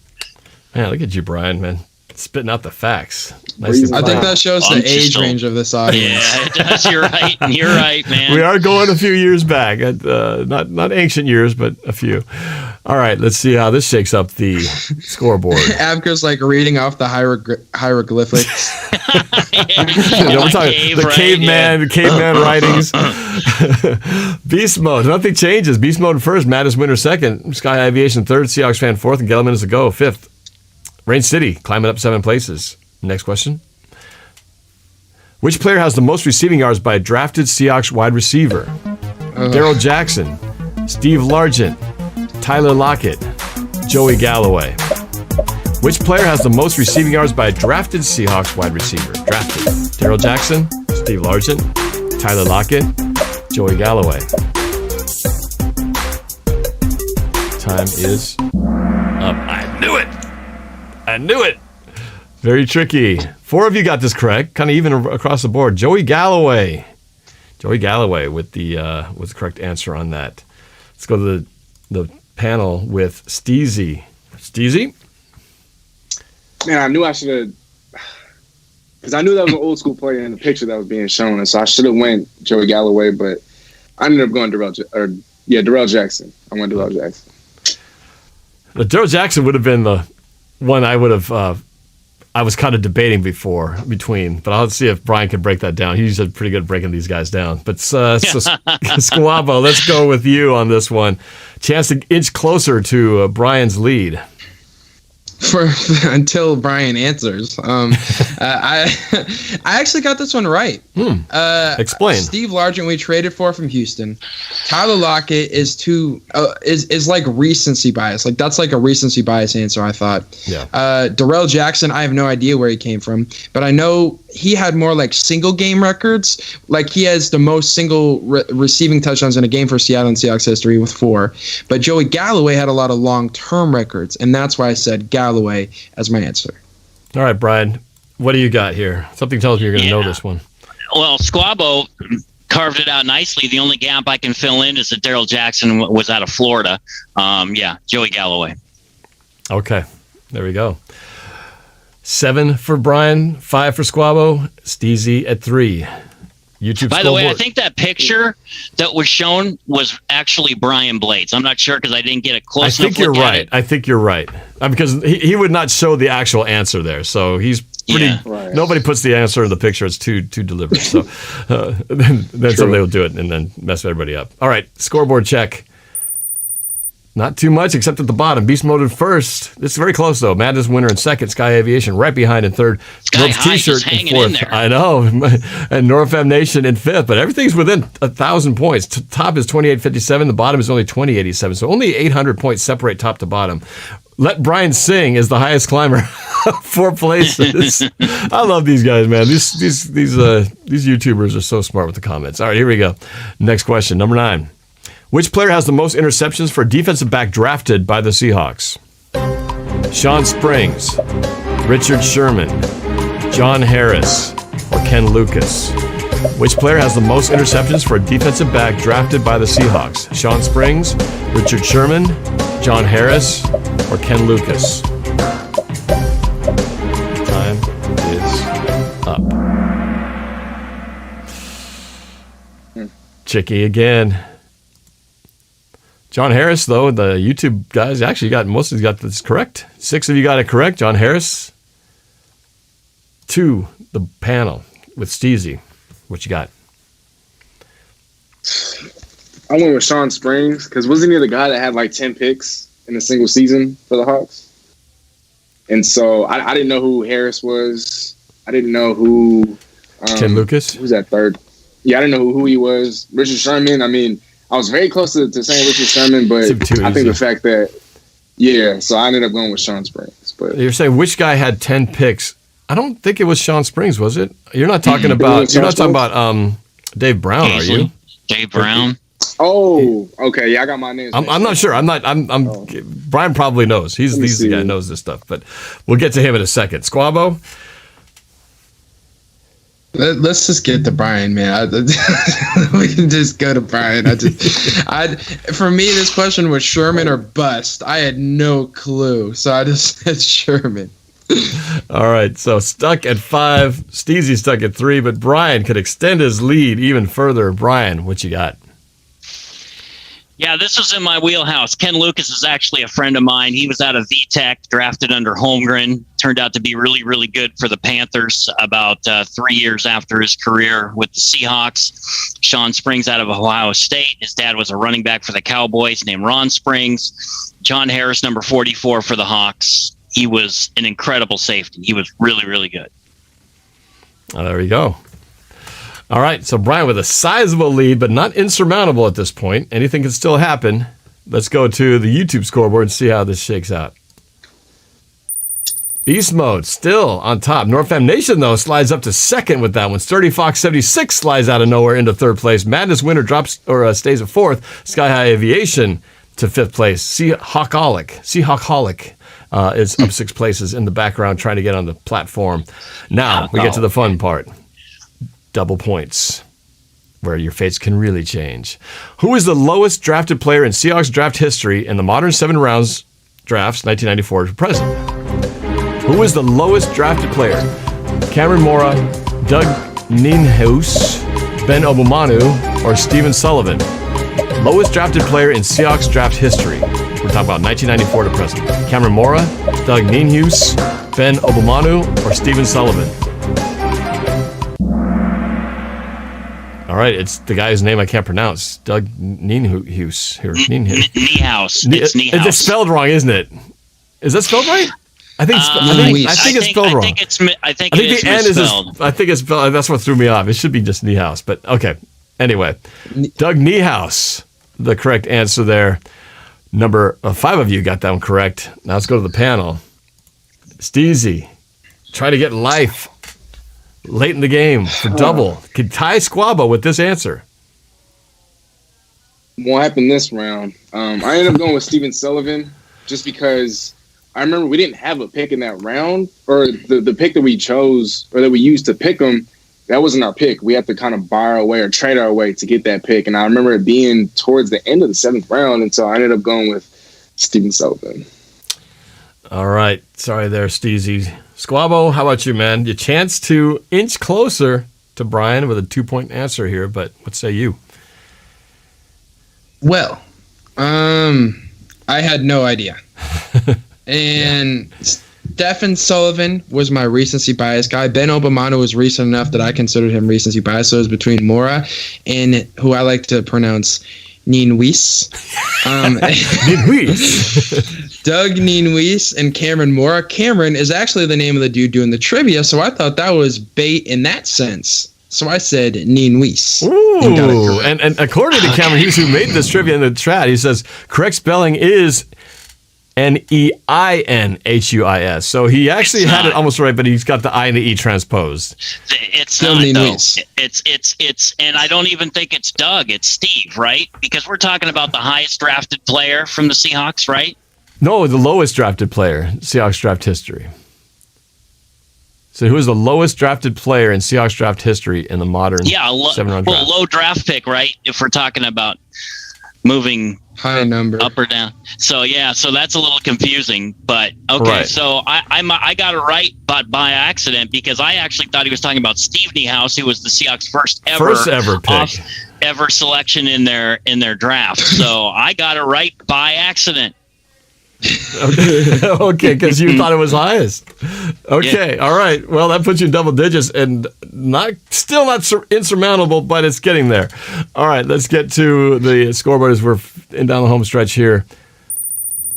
Man, look at you, Brian, man. Spitting out the facts. Nice. I think that shows the age range of this audience. Yeah, it does. You're right. You're right, man. We are going a few years back. Not ancient years, but a few. All right, let's see how this shakes up the scoreboard. Abker's like reading off the hieroglyphics. We're talking the caveman writings. Beast mode. Nothing changes. Beast mode first. Mattis winner second. Sky Aviation third. Seahawks fan fourth. And Gallant is a go fifth. Range City climbing up 7 places. Next question. Which player has the most receiving yards by a drafted Seahawks wide receiver? Darrell Jackson, Steve Largent, Tyler Lockett, Joey Galloway. Which player has the most receiving yards by a drafted Seahawks wide receiver? Drafted. Darrell Jackson, Steve Largent, Tyler Lockett, Joey Galloway. Time is up. I knew it. Very tricky. 4 of you got this correct. Kind of even across the board. Joey Galloway with the correct answer on that. Let's go to the panel with Steezy. Steezy? Man, I knew I should have, because I knew that was an old school player in the picture that was being shown, and so I should have went Joey Galloway, but I ended up going Darrell Jackson. I went Darrell Jackson. Darrell Jackson would have been the one I would have. I was kind of debating between, but I'll see if Brian can break that down. He's pretty good at breaking these guys down. But Squabo, let's go with you on this one. Chance to inch closer to Brian's lead. Until Brian answers. I actually got this one right. Explain. Steve Largent we traded for from Houston. Tyler Lockett is like recency bias. Like that's like a recency bias answer, I thought. Yeah. Darrell Jackson, I have no idea where he came from, but I know he had more like single game records. Like he has the most single receiving touchdowns in a game for Seattle in Seahawks history with 4. But Joey Galloway had a lot of long-term records, and that's why I said Galloway as my answer. All right, Brian, what do you got here? Something tells me you're going to know this one. Well, Squabo carved it out nicely. The only gap I can fill in is that Darrell Jackson was out of Florida. Joey Galloway. Okay, there we go. 7 for Brian, 5 for Squabo, Steezy at 3. YouTube. By the way, I think that picture that was shown was actually Brian Blades. I'm not sure because I didn't get it close enough. I think you're right. Because he would not show the actual answer there. So he's pretty. Yeah. Right. Nobody puts the answer in the picture. It's too deliberate. So then somebody will do it and then mess everybody up. All right, scoreboard check. Not too much, except at the bottom. Beast Mode in first. This is very close, though. Madness winner in second. Sky Aviation right behind in third. Norb's T-shirt in fourth. In there. I know. And NORBFAM Nation in fifth. But everything's within 1,000 points. Top is 28.57. The bottom is only 20.87. So only 800 points separate top to bottom. Let Brian Sing is the highest climber. 4 places. I love these guys, man. These YouTubers are so smart with the comments. All right, here we go. Next question, number 9. Which player has the most interceptions for a defensive back drafted by the Seahawks? Sean Springs, Richard Sherman, John Harris, or Ken Lucas? Which player has the most interceptions for a defensive back drafted by the Seahawks? Sean Springs, Richard Sherman, John Harris, or Ken Lucas? Time is up. Chicky again. John Harris, though, the YouTube guys actually got most of you got this correct. 6 of you got it correct. John Harris. 2, the panel with Steezy. What you got? I went with Sean Springs because wasn't he the guy that had like 10 picks in a single season for the Hawks? And so I didn't know who Harris was. I didn't know who Ken Lucas. Who's that third? Yeah, I didn't know who he was. Richard Sherman. I mean, I was very close to saying Richard Sherman, but I think the fact that so I ended up going with Sean Springs. But you're saying which guy had 10 picks? I don't think it was Sean Springs, was it? You're not talking about Dave Brown, are you? Dave Brown. Oh, okay. Yeah, I got my name. I'm not sure. Brian probably knows. He's the guy who knows this stuff, but we'll get to him in a second. Squabo? Let's just get to Brian, man. We can just go to Brian. For me, this question was Sherman or bust. I had no clue, so I just said Sherman. All right, so stuck at 5. Steezy stuck at 3, but Brian could extend his lead even further. Brian, what you got? Yeah, this was in my wheelhouse. Ken Lucas is actually a friend of mine. He was out of VTech, drafted under Holmgren. Turned out to be really, really good for the Panthers about 3 years after his career with the Seahawks. Sean Springs out of Ohio State. His dad was a running back for the Cowboys named Ron Springs. John Harris, number 44 for the Hawks. He was an incredible safety. He was really, really good. Oh, there we go. All right, so Brian with a sizable lead, but not insurmountable at this point. Anything can still happen. Let's go to the YouTube scoreboard and see how this shakes out. Beast Mode still on top. NORBFAM Nation, though, slides up to second with that one. Sturdy Fox 76 slides out of nowhere into third place. Madness Winner drops or stays at fourth. Sky High Aviation to fifth place. Seahawkaholic is up 6 places in the background trying to get on the platform. Now we get to the fun part. Double points, where your fates can really change. Who is the lowest drafted player in Seahawks draft history in the modern 7 rounds drafts, 1994 to present? Who is the lowest drafted player? Cameron Mora, Doug Ninhus, Ben Obumanu, or Steven Sullivan? Lowest drafted player in Seahawks draft history. We're talking about 1994 to present. Cameron Mora, Doug Ninhus, Ben Obumanu, or Steven Sullivan? All right, it's the guy's name I can't pronounce. Doug Ninhus. Niehaus. It's Niehaus. It's spelled wrong, isn't it? Is that spelled right? I think it's spelled wrong. I think the N is misspelled. I think it's spelled. That's what threw me off. It should be just Niehaus, but okay. Anyway, Doug Niehaus, the correct answer there. Number 5 of you got that one correct. Now let's go to the panel. Steezy, try to get life late in the game for double. Could tie Squabo with this answer. What happened this round? I ended up going with Steven Sullivan just because I remember we didn't have a pick in that round, or the pick that we chose or that we used to pick him. That wasn't our pick. We had to kind of buy our way or trade our way to get that pick. And I remember it being towards the end of the 7th round. And so I ended up going with Steven Sullivan. All right. Sorry there, Steezy. Squabo, how about you, man? Your chance to inch closer to Brian with a 2-point answer here, but what say you? Well, I had no idea. And Stephen Sullivan was my recency bias guy. Ben Obumanu was recent enough that I considered him recency bias. So it was between Mora and who I like to pronounce Ninhuis. Doug Ninhuis and Cameron Mora. Cameron is actually the name of the dude doing the trivia, so I thought that was bait in that sense. So I said Ninhuis. Ooh, and according to Cameron Hughes, who made this trivia in the chat, he says correct spelling is Neinhuis. So he actually had it almost right, but he's got the I and the E transposed. It's still not, though. It's, and I don't even think it's Doug. It's Steve, right? Because we're talking about the highest drafted player from the Seahawks, right? No, the lowest drafted player in Seahawks draft history. So who is the lowest drafted player in Seahawks draft history in the modern 7-round draft? Low draft pick, right? If we're talking about moving high number up or down. So so that's a little confusing, but okay. Right. So I got it right, but by accident, because I actually thought he was talking about Steve Niehaus, who was the Seahawks' first ever pick, ever selection in their draft. So I got it right by accident. Okay, because you thought it was highest. Okay, all right. Well, that puts you in double digits, and still not insurmountable, but it's getting there. All right, let's get to the scoreboard as we're down the home stretch here.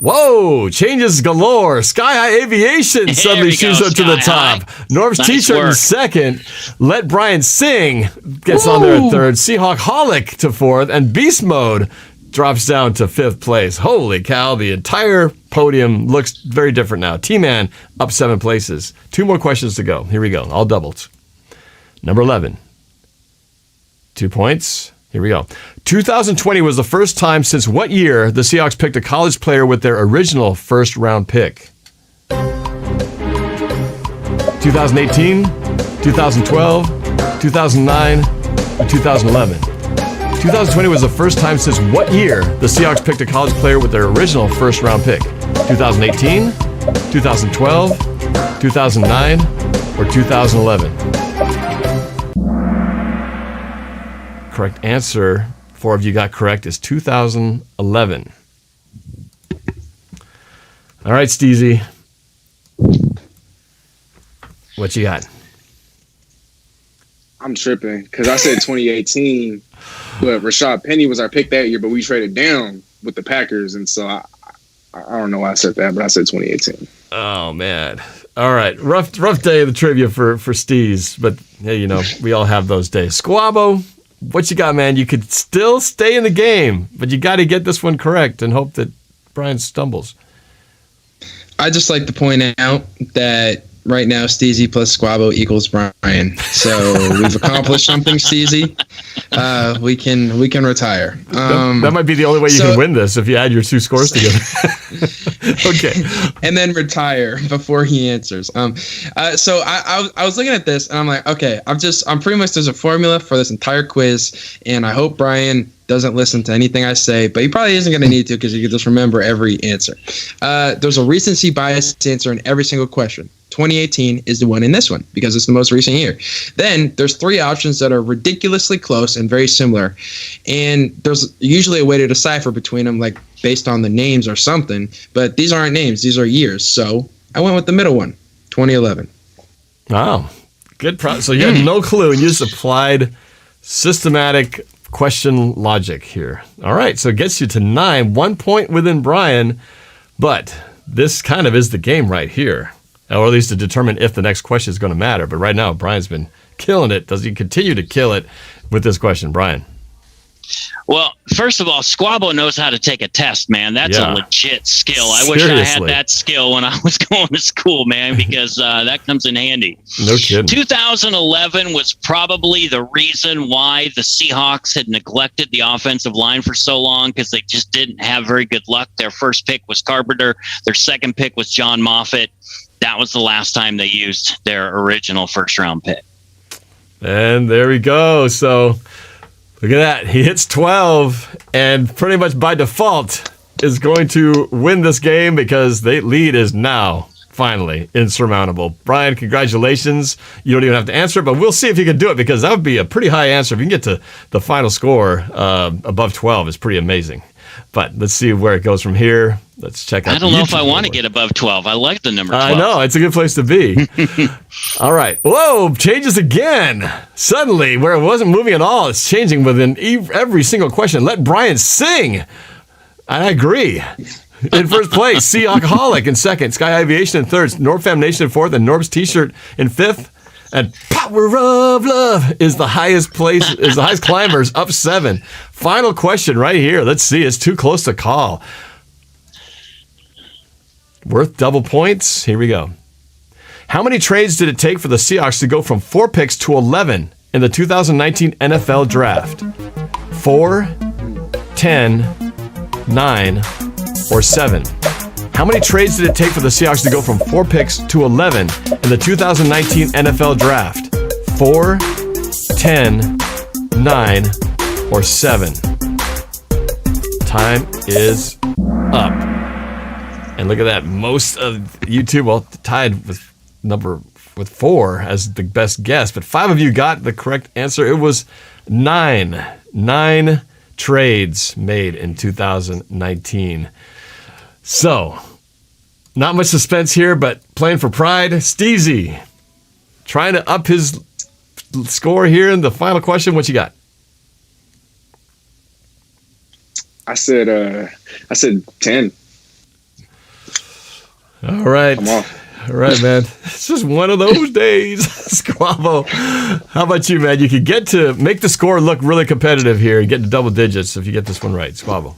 Whoa, changes galore. Sky High Aviation suddenly shoots up to the top. Norb's Nice T-shirt in work. second. Let Brian Sing gets on there at third. Seahawk Holic to fourth. And Beast Mode drops down to fifth place. Holy cow, the entire podium looks very different now. T-Man up 7 places. 2 more questions to go. Here we go, all doubles. Number 11. 2 points. Here we go. 2020 was the first time since what year the Seahawks picked a college player with their original first-round pick? 2018, 2012, 2009, or 2011? 2020 was the first time since what year the Seahawks picked a college player with their original first-round pick? 2018, 2012, 2009, or 2011? Correct answer, 4 of you got correct, is 2011. All right, Steezy. What you got? I'm tripping because I said 2018, but Rashad Penny was our pick that year, but we traded down with the Packers, and so I don't know why I said that, but I said 2018. Oh man! All right, rough day of the trivia for Steez, but hey, you know we all have those days. Squabo, what you got, man? You could still stay in the game, but you got to get this one correct and hope that Brian stumbles. I just like to point out that right now Steezy plus Squabo equals Brian. So we've accomplished something, Steezy. We can retire. That might be the only way you can win this if you add your 2 scores together. Okay. And then retire before he answers. So I was looking at this and I'm like, okay, I'm pretty much, there's a formula for this entire quiz, and I hope Brian doesn't listen to anything I say, but he probably isn't going to need to because he can just remember every answer. There's a recency bias answer in every single question. 2018 is the one in this one because it's the most recent year. Then there's 3 options that are ridiculously close and very similar, and there's usually a way to decipher between them, like based on the names or something, but these aren't names, these are years. So I went with the middle one, 2011. Wow, good. So you had no clue, and you just applied systematic question logic here. All right, so it gets you to 9, 1 point within Brian, but this kind of is the game right here, or at least to determine if the next question is going to matter. But right now, Brian's been killing it. Does he continue to kill it with this question, Brian? Well, first of all, Squabo knows how to take a test, man. That's a legit skill. I wish I had that skill when I was going to school, man, because that comes in handy. No kidding. 2011 was probably the reason why the Seahawks had neglected the offensive line for so long, because they just didn't have very good luck. Their first pick was Carpenter. Their second pick was John Moffitt. That was the last time they used their original first-round pick. And there we go. So look at that. He hits 12 and pretty much by default is going to win this game because the lead is now finally insurmountable. Brian, congratulations. You don't even have to answer it, but we'll see if you can do it because that would be a pretty high answer. If you can get to the final score above 12 is pretty amazing. But let's see where it goes from here. Let's check out. I don't know if I want to get above 12. I like the number 12. I know. It's a good place to be. All right. Whoa, changes again. Suddenly, where it wasn't moving at all, it's changing within every single question. Let Brian sing. I agree. In first place, Seahawk in second, Sky Aviation in third, NORBFAM Nation in fourth, and Norb's T-shirt in fifth. And Power of Love is the highest place, is the highest climbers, up 7. Final question right here. Let's see. It's too close to call. Worth double points. Here we go. How many trades did it take for the Seahawks to go from 4 picks to 11 in the 2019 NFL Draft? 4, 10, 9, or 7? How many trades did it take for the Seahawks to go from 4 picks to 11 in the 2019 NFL Draft? 4, 10, 9, or 7? Time is up. And look at that. Most of YouTube, well, tied with 4 as the best guess, but 5 of you got the correct answer. It was 9. 9 trades made in 2019. So, not much suspense here, but playing for pride. Steezy, trying to up his score here in the final question. What you got? I said 10. All right. I'm off. All right, man. It's just one of those days. Squabble. How about you, man? You could get to make the score look really competitive here and get to double digits if you get this one right. Squabble.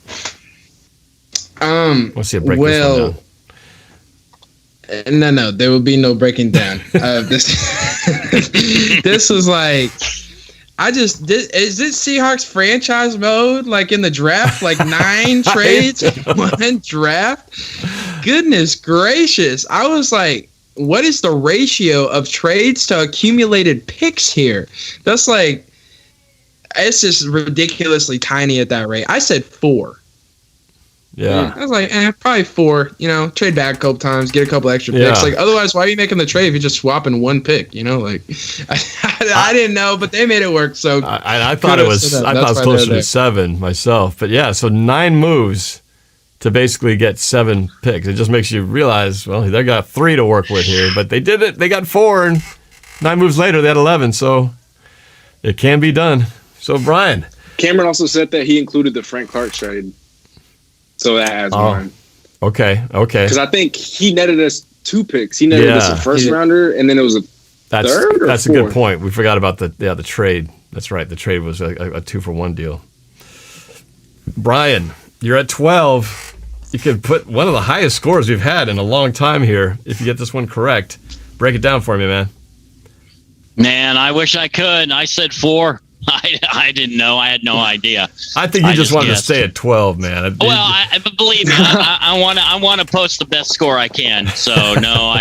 Let's see a break this one down. No, there will be no breaking down. This was like, is it Seahawks franchise mode? Like in the draft, like 9 trades, 1 draft? Goodness gracious. I was like, what is the ratio of trades to accumulated picks here? That's like, it's just ridiculously tiny at that rate. I said 4. Yeah. I was like, probably 4. Trade back a couple times, get a couple extra picks. Like, otherwise, why are you making the trade if you're just swapping 1 pick? Like, I didn't know, but they made it work. So I thought it was closer to 7 myself. But yeah, so 9 moves to basically get 7 picks. It just makes you realize, well, they got 3 to work with here, but they did it. They got 4, and 9 moves later, they had 11. So it can be done. So Brian. Cameron also said that he included the Frank Clark trade. So that adds one. Okay. Because I think he netted us 2 picks. He netted us a first rounder, and then it was a third or That's fourth? a good point. We forgot about the trade. That's right. The trade was a 2-for-1 deal. Brian, you're at 12. You could put one of the highest scores we've had in a long time here if you get this one correct. Break it down for me, man. Man, I wish I could. I said 4. I didn't know. I had no idea. I think you just wanted to stay at 12, man. Well, I believe me. I want to post the best score I can. So no,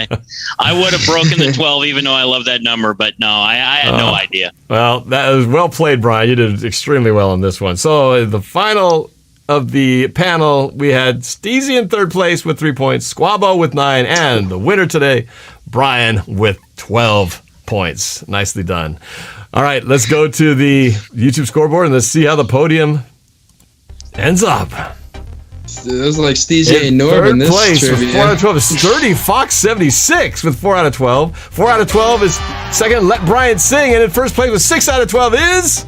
I would have broken the 12, even though I love that number. But no, I had no idea. Well, that was well played, Brian. You did extremely well on this one. So the final of the panel, we had Steezy in 3rd place with 3 points, Squabbo with 9, and the winner today, Brian with 12 points. Nicely done. All right, let's go to the YouTube scoreboard and let's see how the podium ends up. It was like Steezy and Norb in this place trivia. with 4 out of 12 is Sturdy Fox 76 with 4 out of 12. 4 out of 12 is second, Let Brian Sing, and in first place with 6 out of 12 is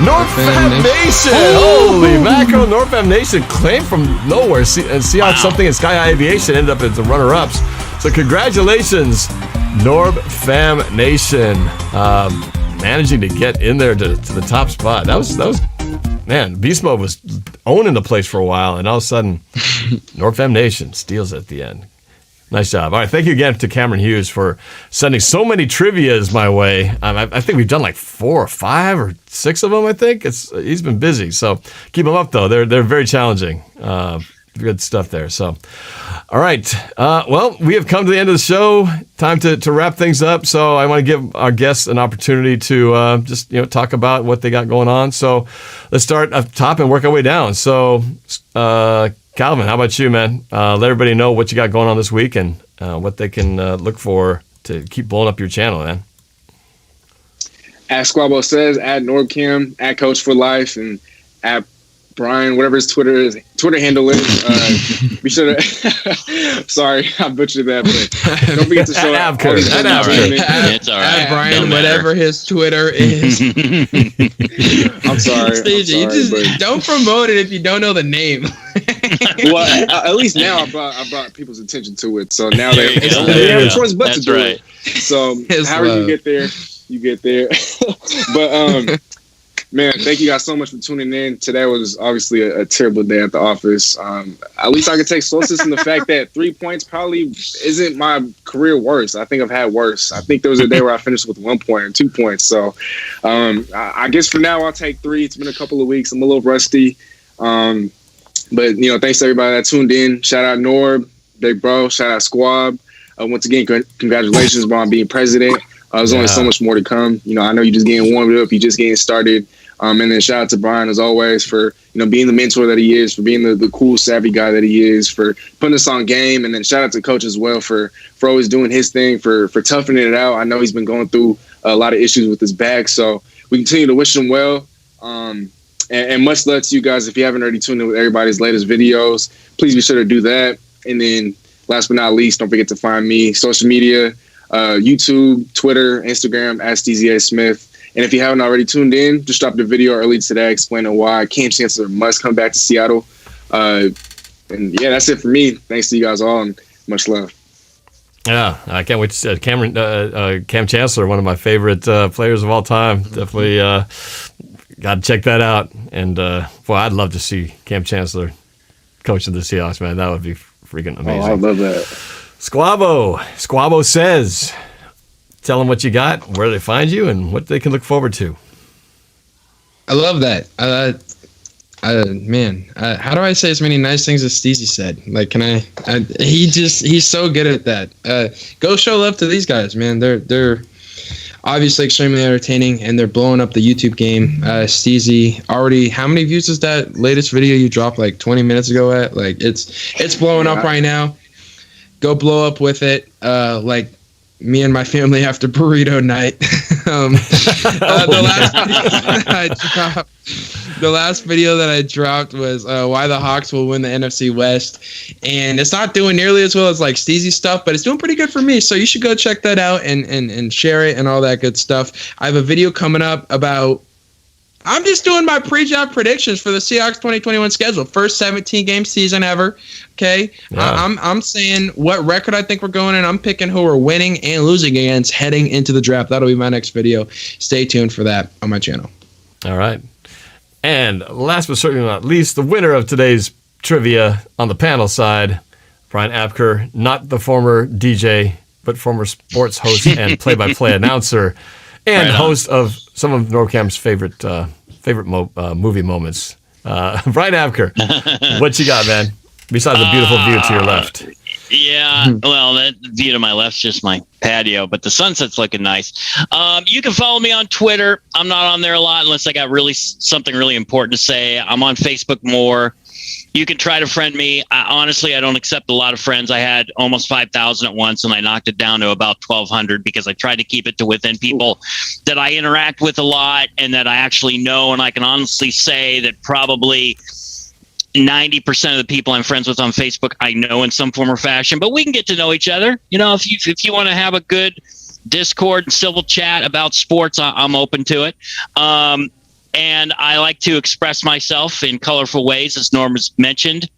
NORBFAM Nation. Holy mackerel! NORBFAM Nation claimed from nowhere. Seahawks something in Sky High Aviation ended up as the runner-ups. So congratulations, NORBFAM Nation, managing to get in there to the top spot. That was man. Beast Mode was owning the place for a while, and all of a sudden, NORBFAM Nation steals it at the end. Nice job. All right, thank you again to Cameron Hughes for sending so many trivias my way. I think we've done like 4 or 5 or 6 of them. I think he's been busy, so keep them up though. They're very challenging. Good stuff there. So, all right. Well, we have come to the end of the show. Time to wrap things up. So I want to give our guests an opportunity to just talk about what they got going on. So let's start up top and work our way down. So Calvin, how about you, man? Let everybody know what you got going on this week and what they can look for to keep blowing up your channel, man. At Squabbo Says, at NorbCam, at Coach for Life, and at Brian, whatever his Twitter handle is. Be sure to. Sorry, I butchered that, but don't forget to show up. Abker. It's all right. Brian, whatever his Twitter is. I'm sorry. Steezy, you just don't promote it if you don't know the name. Well, at least now I brought people's attention to it, so now they have a choice but to do it. So however you get there, you get there. But man, thank you guys so much for tuning in. Today was obviously a terrible day at the office. At least I could take solace in the fact that 3 points probably isn't my career worst. I think I've had worse. I think there was a day where I finished with 1 point or 2 points. So I guess for now I'll take 3. It's been a couple of weeks. I'm a little rusty. But thanks to everybody that tuned in. Shout out Norb, Big Bro. Shout out Squab. Once again, congratulations, bro, on being president. There's only so much more to come. I know you're just getting warmed up. You're just getting started. And then shout out to Brian, as always, for being the mentor that he is, for being the cool, savvy guy that he is, for putting us on game. And then shout out to Coach as well for always doing his thing, for toughing it out. I know he's been going through a lot of issues with his back. So we continue to wish him well. And much love to you guys. If you haven't already tuned in with everybody's latest videos, please be sure to do that. And then last but not least, don't forget to find me social media, YouTube, Twitter, Instagram, @SteezyASmith. And if you haven't already tuned in, just dropped a video early today explaining why Cam Chancellor must come back to Seattle. And yeah, that's it for me. Thanks to you guys all, and much love. Yeah, I can't wait to see Cam Chancellor, one of my favorite players of all time. Definitely got to check that out. And boy, I'd love to see Cam Chancellor coaching the Seahawks, man. That would be freaking amazing. Oh, I love that. Squabo says, tell them what you got, where they find you, and what they can look forward to. I love that. Man, how do I say as many nice things as Steezy said? Like, he's so good at that. Go show love to these guys, man. They're obviously extremely entertaining, and they're blowing up the YouTube game. Steezy, already, how many views is that latest video you dropped like 20 minutes ago at? Like, it's blowing up right now. Go blow up with it. Like, me and my family after burrito night. The last video that I dropped was why the Hawks will win the NFC West, and it's not doing nearly as well as like Steezy's stuff, but it's doing pretty good for me. So you should go check that out and share it and all that good stuff. I have a video coming up about. I'm just doing my pre-draft predictions for the Seahawks 2021 schedule. First 17-game season ever. Okay, yeah. I'm saying what record I think we're going in. I'm picking who we're winning and losing against heading into the draft. That'll be my next video. Stay tuned for that on my channel. All right. And last but certainly not least, the winner of today's trivia on the panel side, Brian Abker, not the former DJ, but former sports host and play-by-play announcer, and host of some of NorbCam's favorite movie moments. Brian Abker, what you got, man? Besides the beautiful view to your left. Yeah, well, that view to my left's just my patio, but the sunset's looking nice. You can follow me on Twitter. I'm not on there a lot unless I got something really important to say. I'm on Facebook more. You can try to friend me. Honestly, I don't accept a lot of friends. I had almost 5,000 at once, and I knocked it down to about 1,200 because I tried to keep it to within people that I interact with a lot and that I actually know. And I can honestly say that probably 90% of the people I'm friends with on Facebook, I know in some form or fashion, but we can get to know each other. You know, if you want to have a good Discord and civil chat about sports, I'm open to it. And I like to express myself in colorful ways, as Norm has mentioned.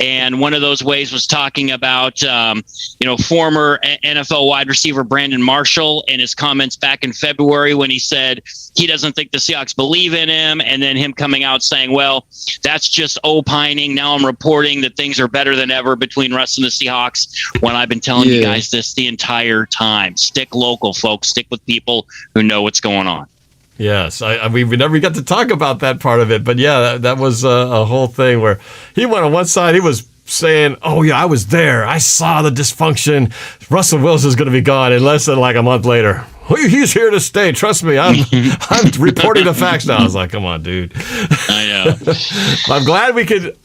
And one of those ways was talking about, former NFL wide receiver Brandon Marshall and his comments back in February when he said he doesn't think the Seahawks believe in him. And then him coming out saying, well, that's just opining. Now I'm reporting that things are better than ever between Russ and the Seahawks, when I've been telling you guys this the entire time. Stick local, folks. Stick with people who know what's going on. Yes, we never got to talk about that part of it, but yeah, that was a whole thing where he went on one side, he was saying, oh yeah, I was there, I saw the dysfunction, Russell Wilson's going to be gone in less than like a month later. He's here to stay, trust me, I'm reporting the facts now. I was like, come on, dude. I know. I'm glad we could,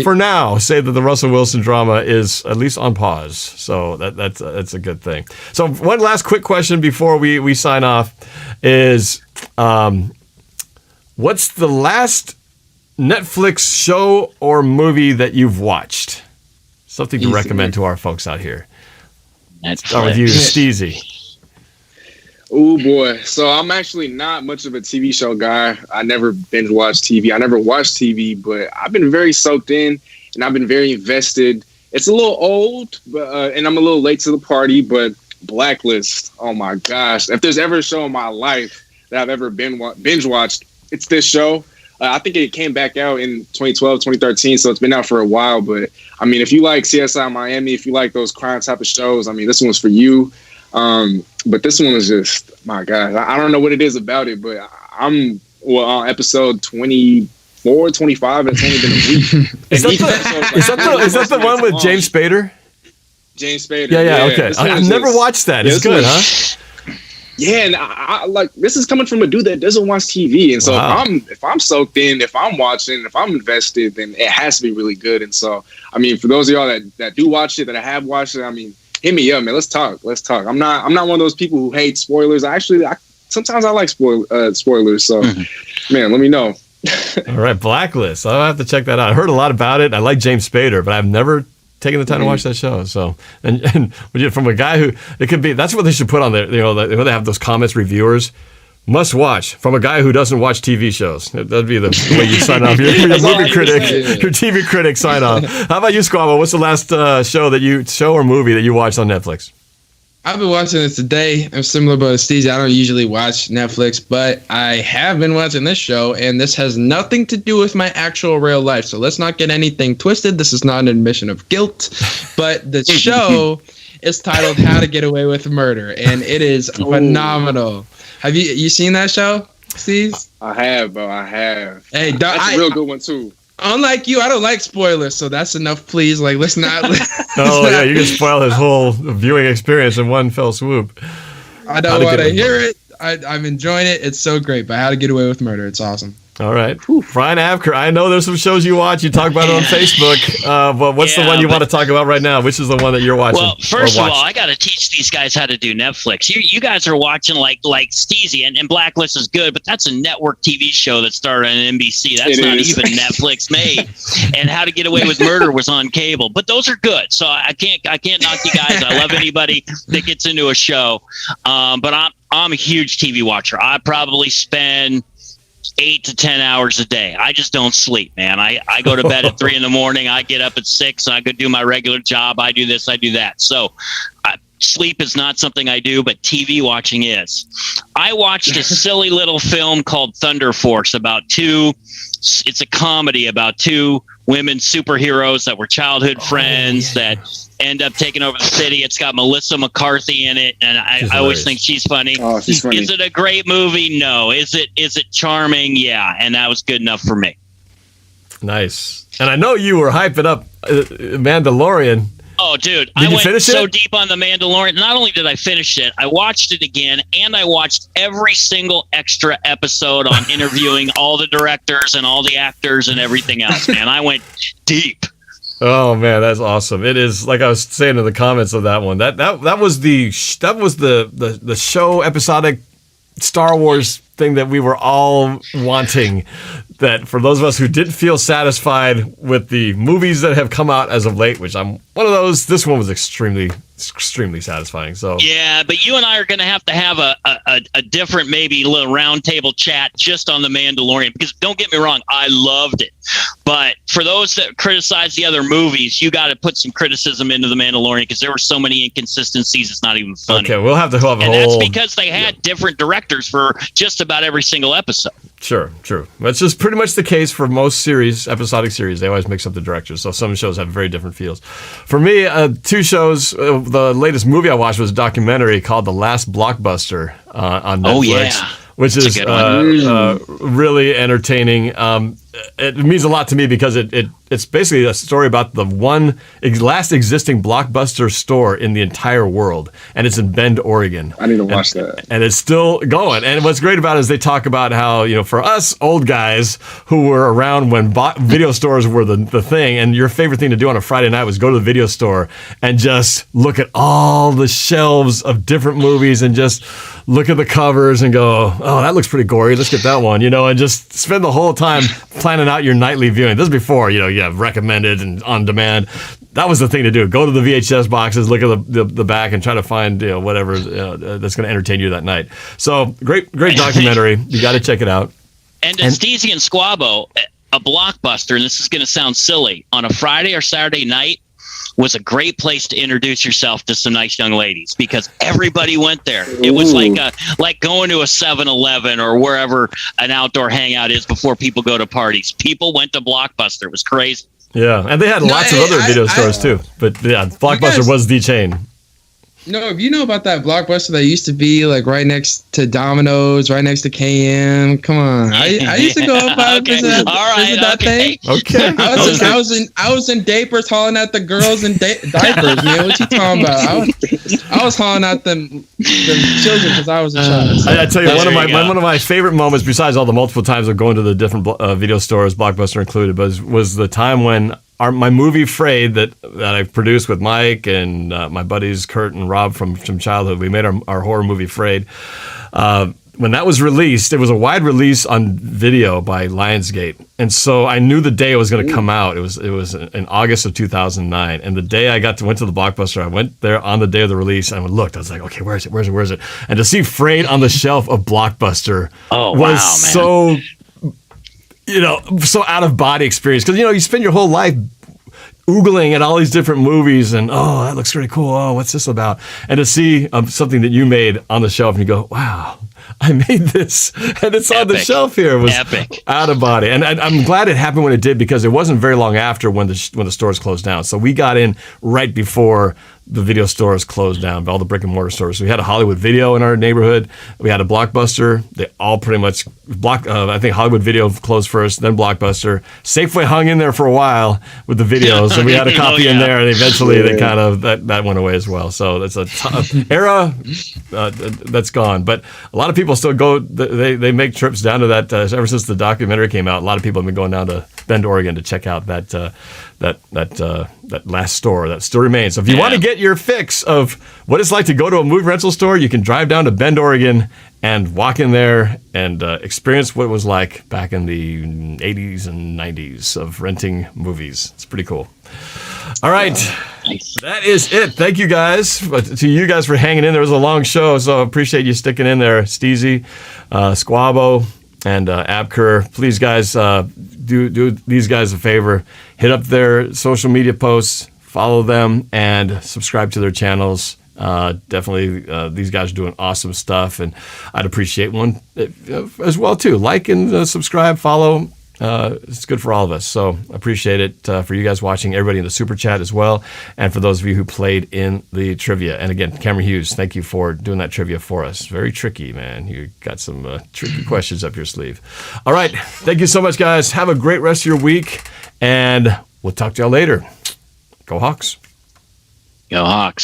for now, say that the Russell Wilson drama is at least on pause, so that's a good thing. So one last quick question before we sign off is, what's the last Netflix show or movie that you've watched? Something to recommend to our folks out here. Start with you, Steezy. Oh boy. So I'm actually not much of a TV show guy. I never binge watch TV. I never watched TV, but I've been very soaked in and I've been very invested. It's a little old, but and I'm a little late to the party, but Blacklist. Oh my gosh. If there's ever a show in my life that I've ever binge watched, it's this show. I think it came back out in 2012, 2013, so it's been out for a while. But, I mean, if you like CSI Miami, if you like those crime type of shows, I mean, this one's for you. But this one is just, my God, I don't know what it is about it, but I'm on episode 24, 25. It's only been a week. Is that the one with James Spader? James Spader. Yeah, okay. I've never watched that. It's good, huh? Yeah, and I like, this is coming from a dude that doesn't watch TV, and so if I'm soaked in, if I'm watching, if I'm invested, then it has to be really good. And so, I mean, for those of y'all that do watch it, that I have watched it, I mean, hit me up, man. Let's talk. I'm not one of those people who hate spoilers. Sometimes I like spoilers. So, man, let me know. All right, Blacklist. I'll have to check that out. I heard a lot about it. I like James Spader, but I've never taking the time to watch that show. So, and from a guy who, it could be, that's what they should put on there. You know, they have those comments, reviewers Must watch from a guy who doesn't watch TV shows. That'd be the way you sign off. Your movie critic, your TV critic sign off. How about you, Squabble? What's the last show or movie that you watched on Netflix? I've been watching this today. I'm similar but Steve. I don't usually watch Netflix, but I have been watching this show, and this has nothing to do with my actual real life. So let's not get anything twisted. This is not an admission of guilt, but the show is titled How to Get Away with Murder, and it is phenomenal. Have you seen that show, Steve? I have, bro. I have. Hey, that's a real good one too. Unlike you, I don't like spoilers, so that's enough. Please, let's not. Yeah, you can spoil his whole viewing experience in one fell swoop. I don't want to hear it. I'm enjoying it. It's so great. But How to Get Away with Murder, it's awesome. All right. Brian Abker, I know there's some shows you watch. You talk about it on Facebook. But what's the one you want to talk about right now? Which is the one that you're watching? Well, first of all, I got to teach these guys how to do Netflix. You guys are watching like Steezy, and Blacklist is good, but that's a network TV show that started on NBC. That's not even Netflix made. And How to Get Away with Murder was on cable. But those are good. So I can't knock you guys. I love anybody that gets into a show. But I'm a huge TV watcher. I probably spend 8 to 10 hours a day. I just don't sleep, man. I go to bed at 3 a.m. I get up at 6 and I go do my regular job. I do this, I do that. So sleep is not something I do, but TV watching is. I watched a silly little film called Thunder Force it's a comedy about two women superheroes that were childhood friends that end up taking over the city. It's got Melissa McCarthy in it, and I always think she's funny. Oh, she's funny. Is it a great movie? No. Is it charming? Yeah, and that was good enough for me. Nice. And I know you were hyping up Mandalorian. Oh, dude, I went so deep on The Mandalorian. Not only did I finish it, I watched it again, and I watched every single extra episode on interviewing all the directors and all the actors and everything else, man. I went deep. Oh man, that's awesome! It is, like I was saying in the comments of that one. That was the show episodic Star Wars thing that we were all wanting. That for those of us who didn't feel satisfied with the movies that have come out as of late, which I'm one of those, this one was extremely satisfying. So yeah, but you and I are going to have a different, maybe little round table chat just on The Mandalorian, because don't get me wrong, I loved it. But for those that criticize the other movies, you got to put some criticism into The Mandalorian, because there were so many inconsistencies. It's not even funny. Okay, we'll have to have a and that's because they had different directors for just about every single episode. Sure, true. That's just pretty much the case for most episodic series. They always mix up the directors, so some shows have very different feels. For me, 2 shows. The latest movie I watched was a documentary called The Last Blockbuster on Netflix. Oh, yeah. Which is really entertaining. It means a lot to me because it's basically a story about the one last existing Blockbuster store in the entire world, and it's in Bend, Oregon. I need to watch that. And it's still going. And what's great about it is they talk about how, for us old guys who were around when video stores were the thing, and your favorite thing to do on a Friday night was go to the video store and just look at all the shelves of different movies and just look at the covers and go, oh, that looks pretty gory. Let's get that one, and just spend the whole time planning out your nightly viewing. This is before, you have recommended and on demand. That was the thing to do. Go to the VHS boxes, look at the back, and try to find whatever that's going to entertain you that night. So great documentary. You got to check it out. And Steezy and Squabo, a Blockbuster, and this is going to sound silly, on a Friday or Saturday night was a great place to introduce yourself to some nice young ladies, because everybody went there. It was like going to a 7-Eleven or wherever an outdoor hangout is before people go to parties. People went to Blockbuster. It was crazy. Yeah, and they had lots of other video stores too. But yeah, Blockbuster was the chain. No, if you know about that Blockbuster that used to be like right next to Domino's, right next to KM. Come on, I used to go up and visit that thing. Okay, I was in diapers hauling at the girls in diapers. Man, what you talking about? I was hauling at them children because I was a child. I tell you, one of my favorite moments, besides all the multiple times of going to the different video stores, Blockbuster included, was the time when my movie Frayed that I produced with Mike and my buddies Kurt and Rob from childhood. We made our horror movie Frayed. when that was released, it was a wide release on video by Lionsgate, and so I knew the day it was going to come out. It was in August of 2009, and the day I went to the Blockbuster, I went there on the day of the release, and I looked. I was like, okay, where is it? And to see Frayed on the shelf of Blockbuster was so out of body experience, because you spend your whole life oogling at all these different movies and that looks really cool. Oh, what's this about? And to see something that you made on the shelf and you go, wow, I made this and it's on the shelf here. It was epic. Out of body. And I'm glad it happened when it did, because it wasn't very long after when the stores closed down. So we got in right before the video stores closed down, all the brick and mortar stores. So we had a Hollywood Video in our neighborhood. We had a Blockbuster. They all pretty much I think Hollywood Video closed first, then Blockbuster. Safeway hung in there for a while with the videos, and we had a copy in there, and eventually they kind of that went away as well. So that's a era that's gone. But a lot of people still go. They make trips down to that. Ever since the documentary came out, a lot of people have been going down to Bend, Oregon, to check out that last store that still remains. So if you want to get your fix of what it's like to go to a movie rental store, you can drive down to Bend, Oregon, and walk in there and experience what it was like back in the 80s and 90s of renting movies. It's pretty cool. All right. Nice. That is it. Thank you guys. To you guys for hanging in. There was a long show, so I appreciate you sticking in there. Steezy, Squabo, and Abker. Please, guys, do these guys a favor. Hit up their social media posts, follow them, and subscribe to their channels. Definitely, these guys are doing awesome stuff, and I'd appreciate one as well, too. Like and subscribe, follow. It's good for all of us, so appreciate it for you guys watching, everybody in the Super Chat as well, and for those of you who played in the trivia. And again, Cameron Hughes, thank you for doing that trivia for us. Very tricky, man. You got some tricky questions up your sleeve. All right, thank you so much, guys. Have a great rest of your week, and we'll talk to y'all later. Go Hawks. Go Hawks.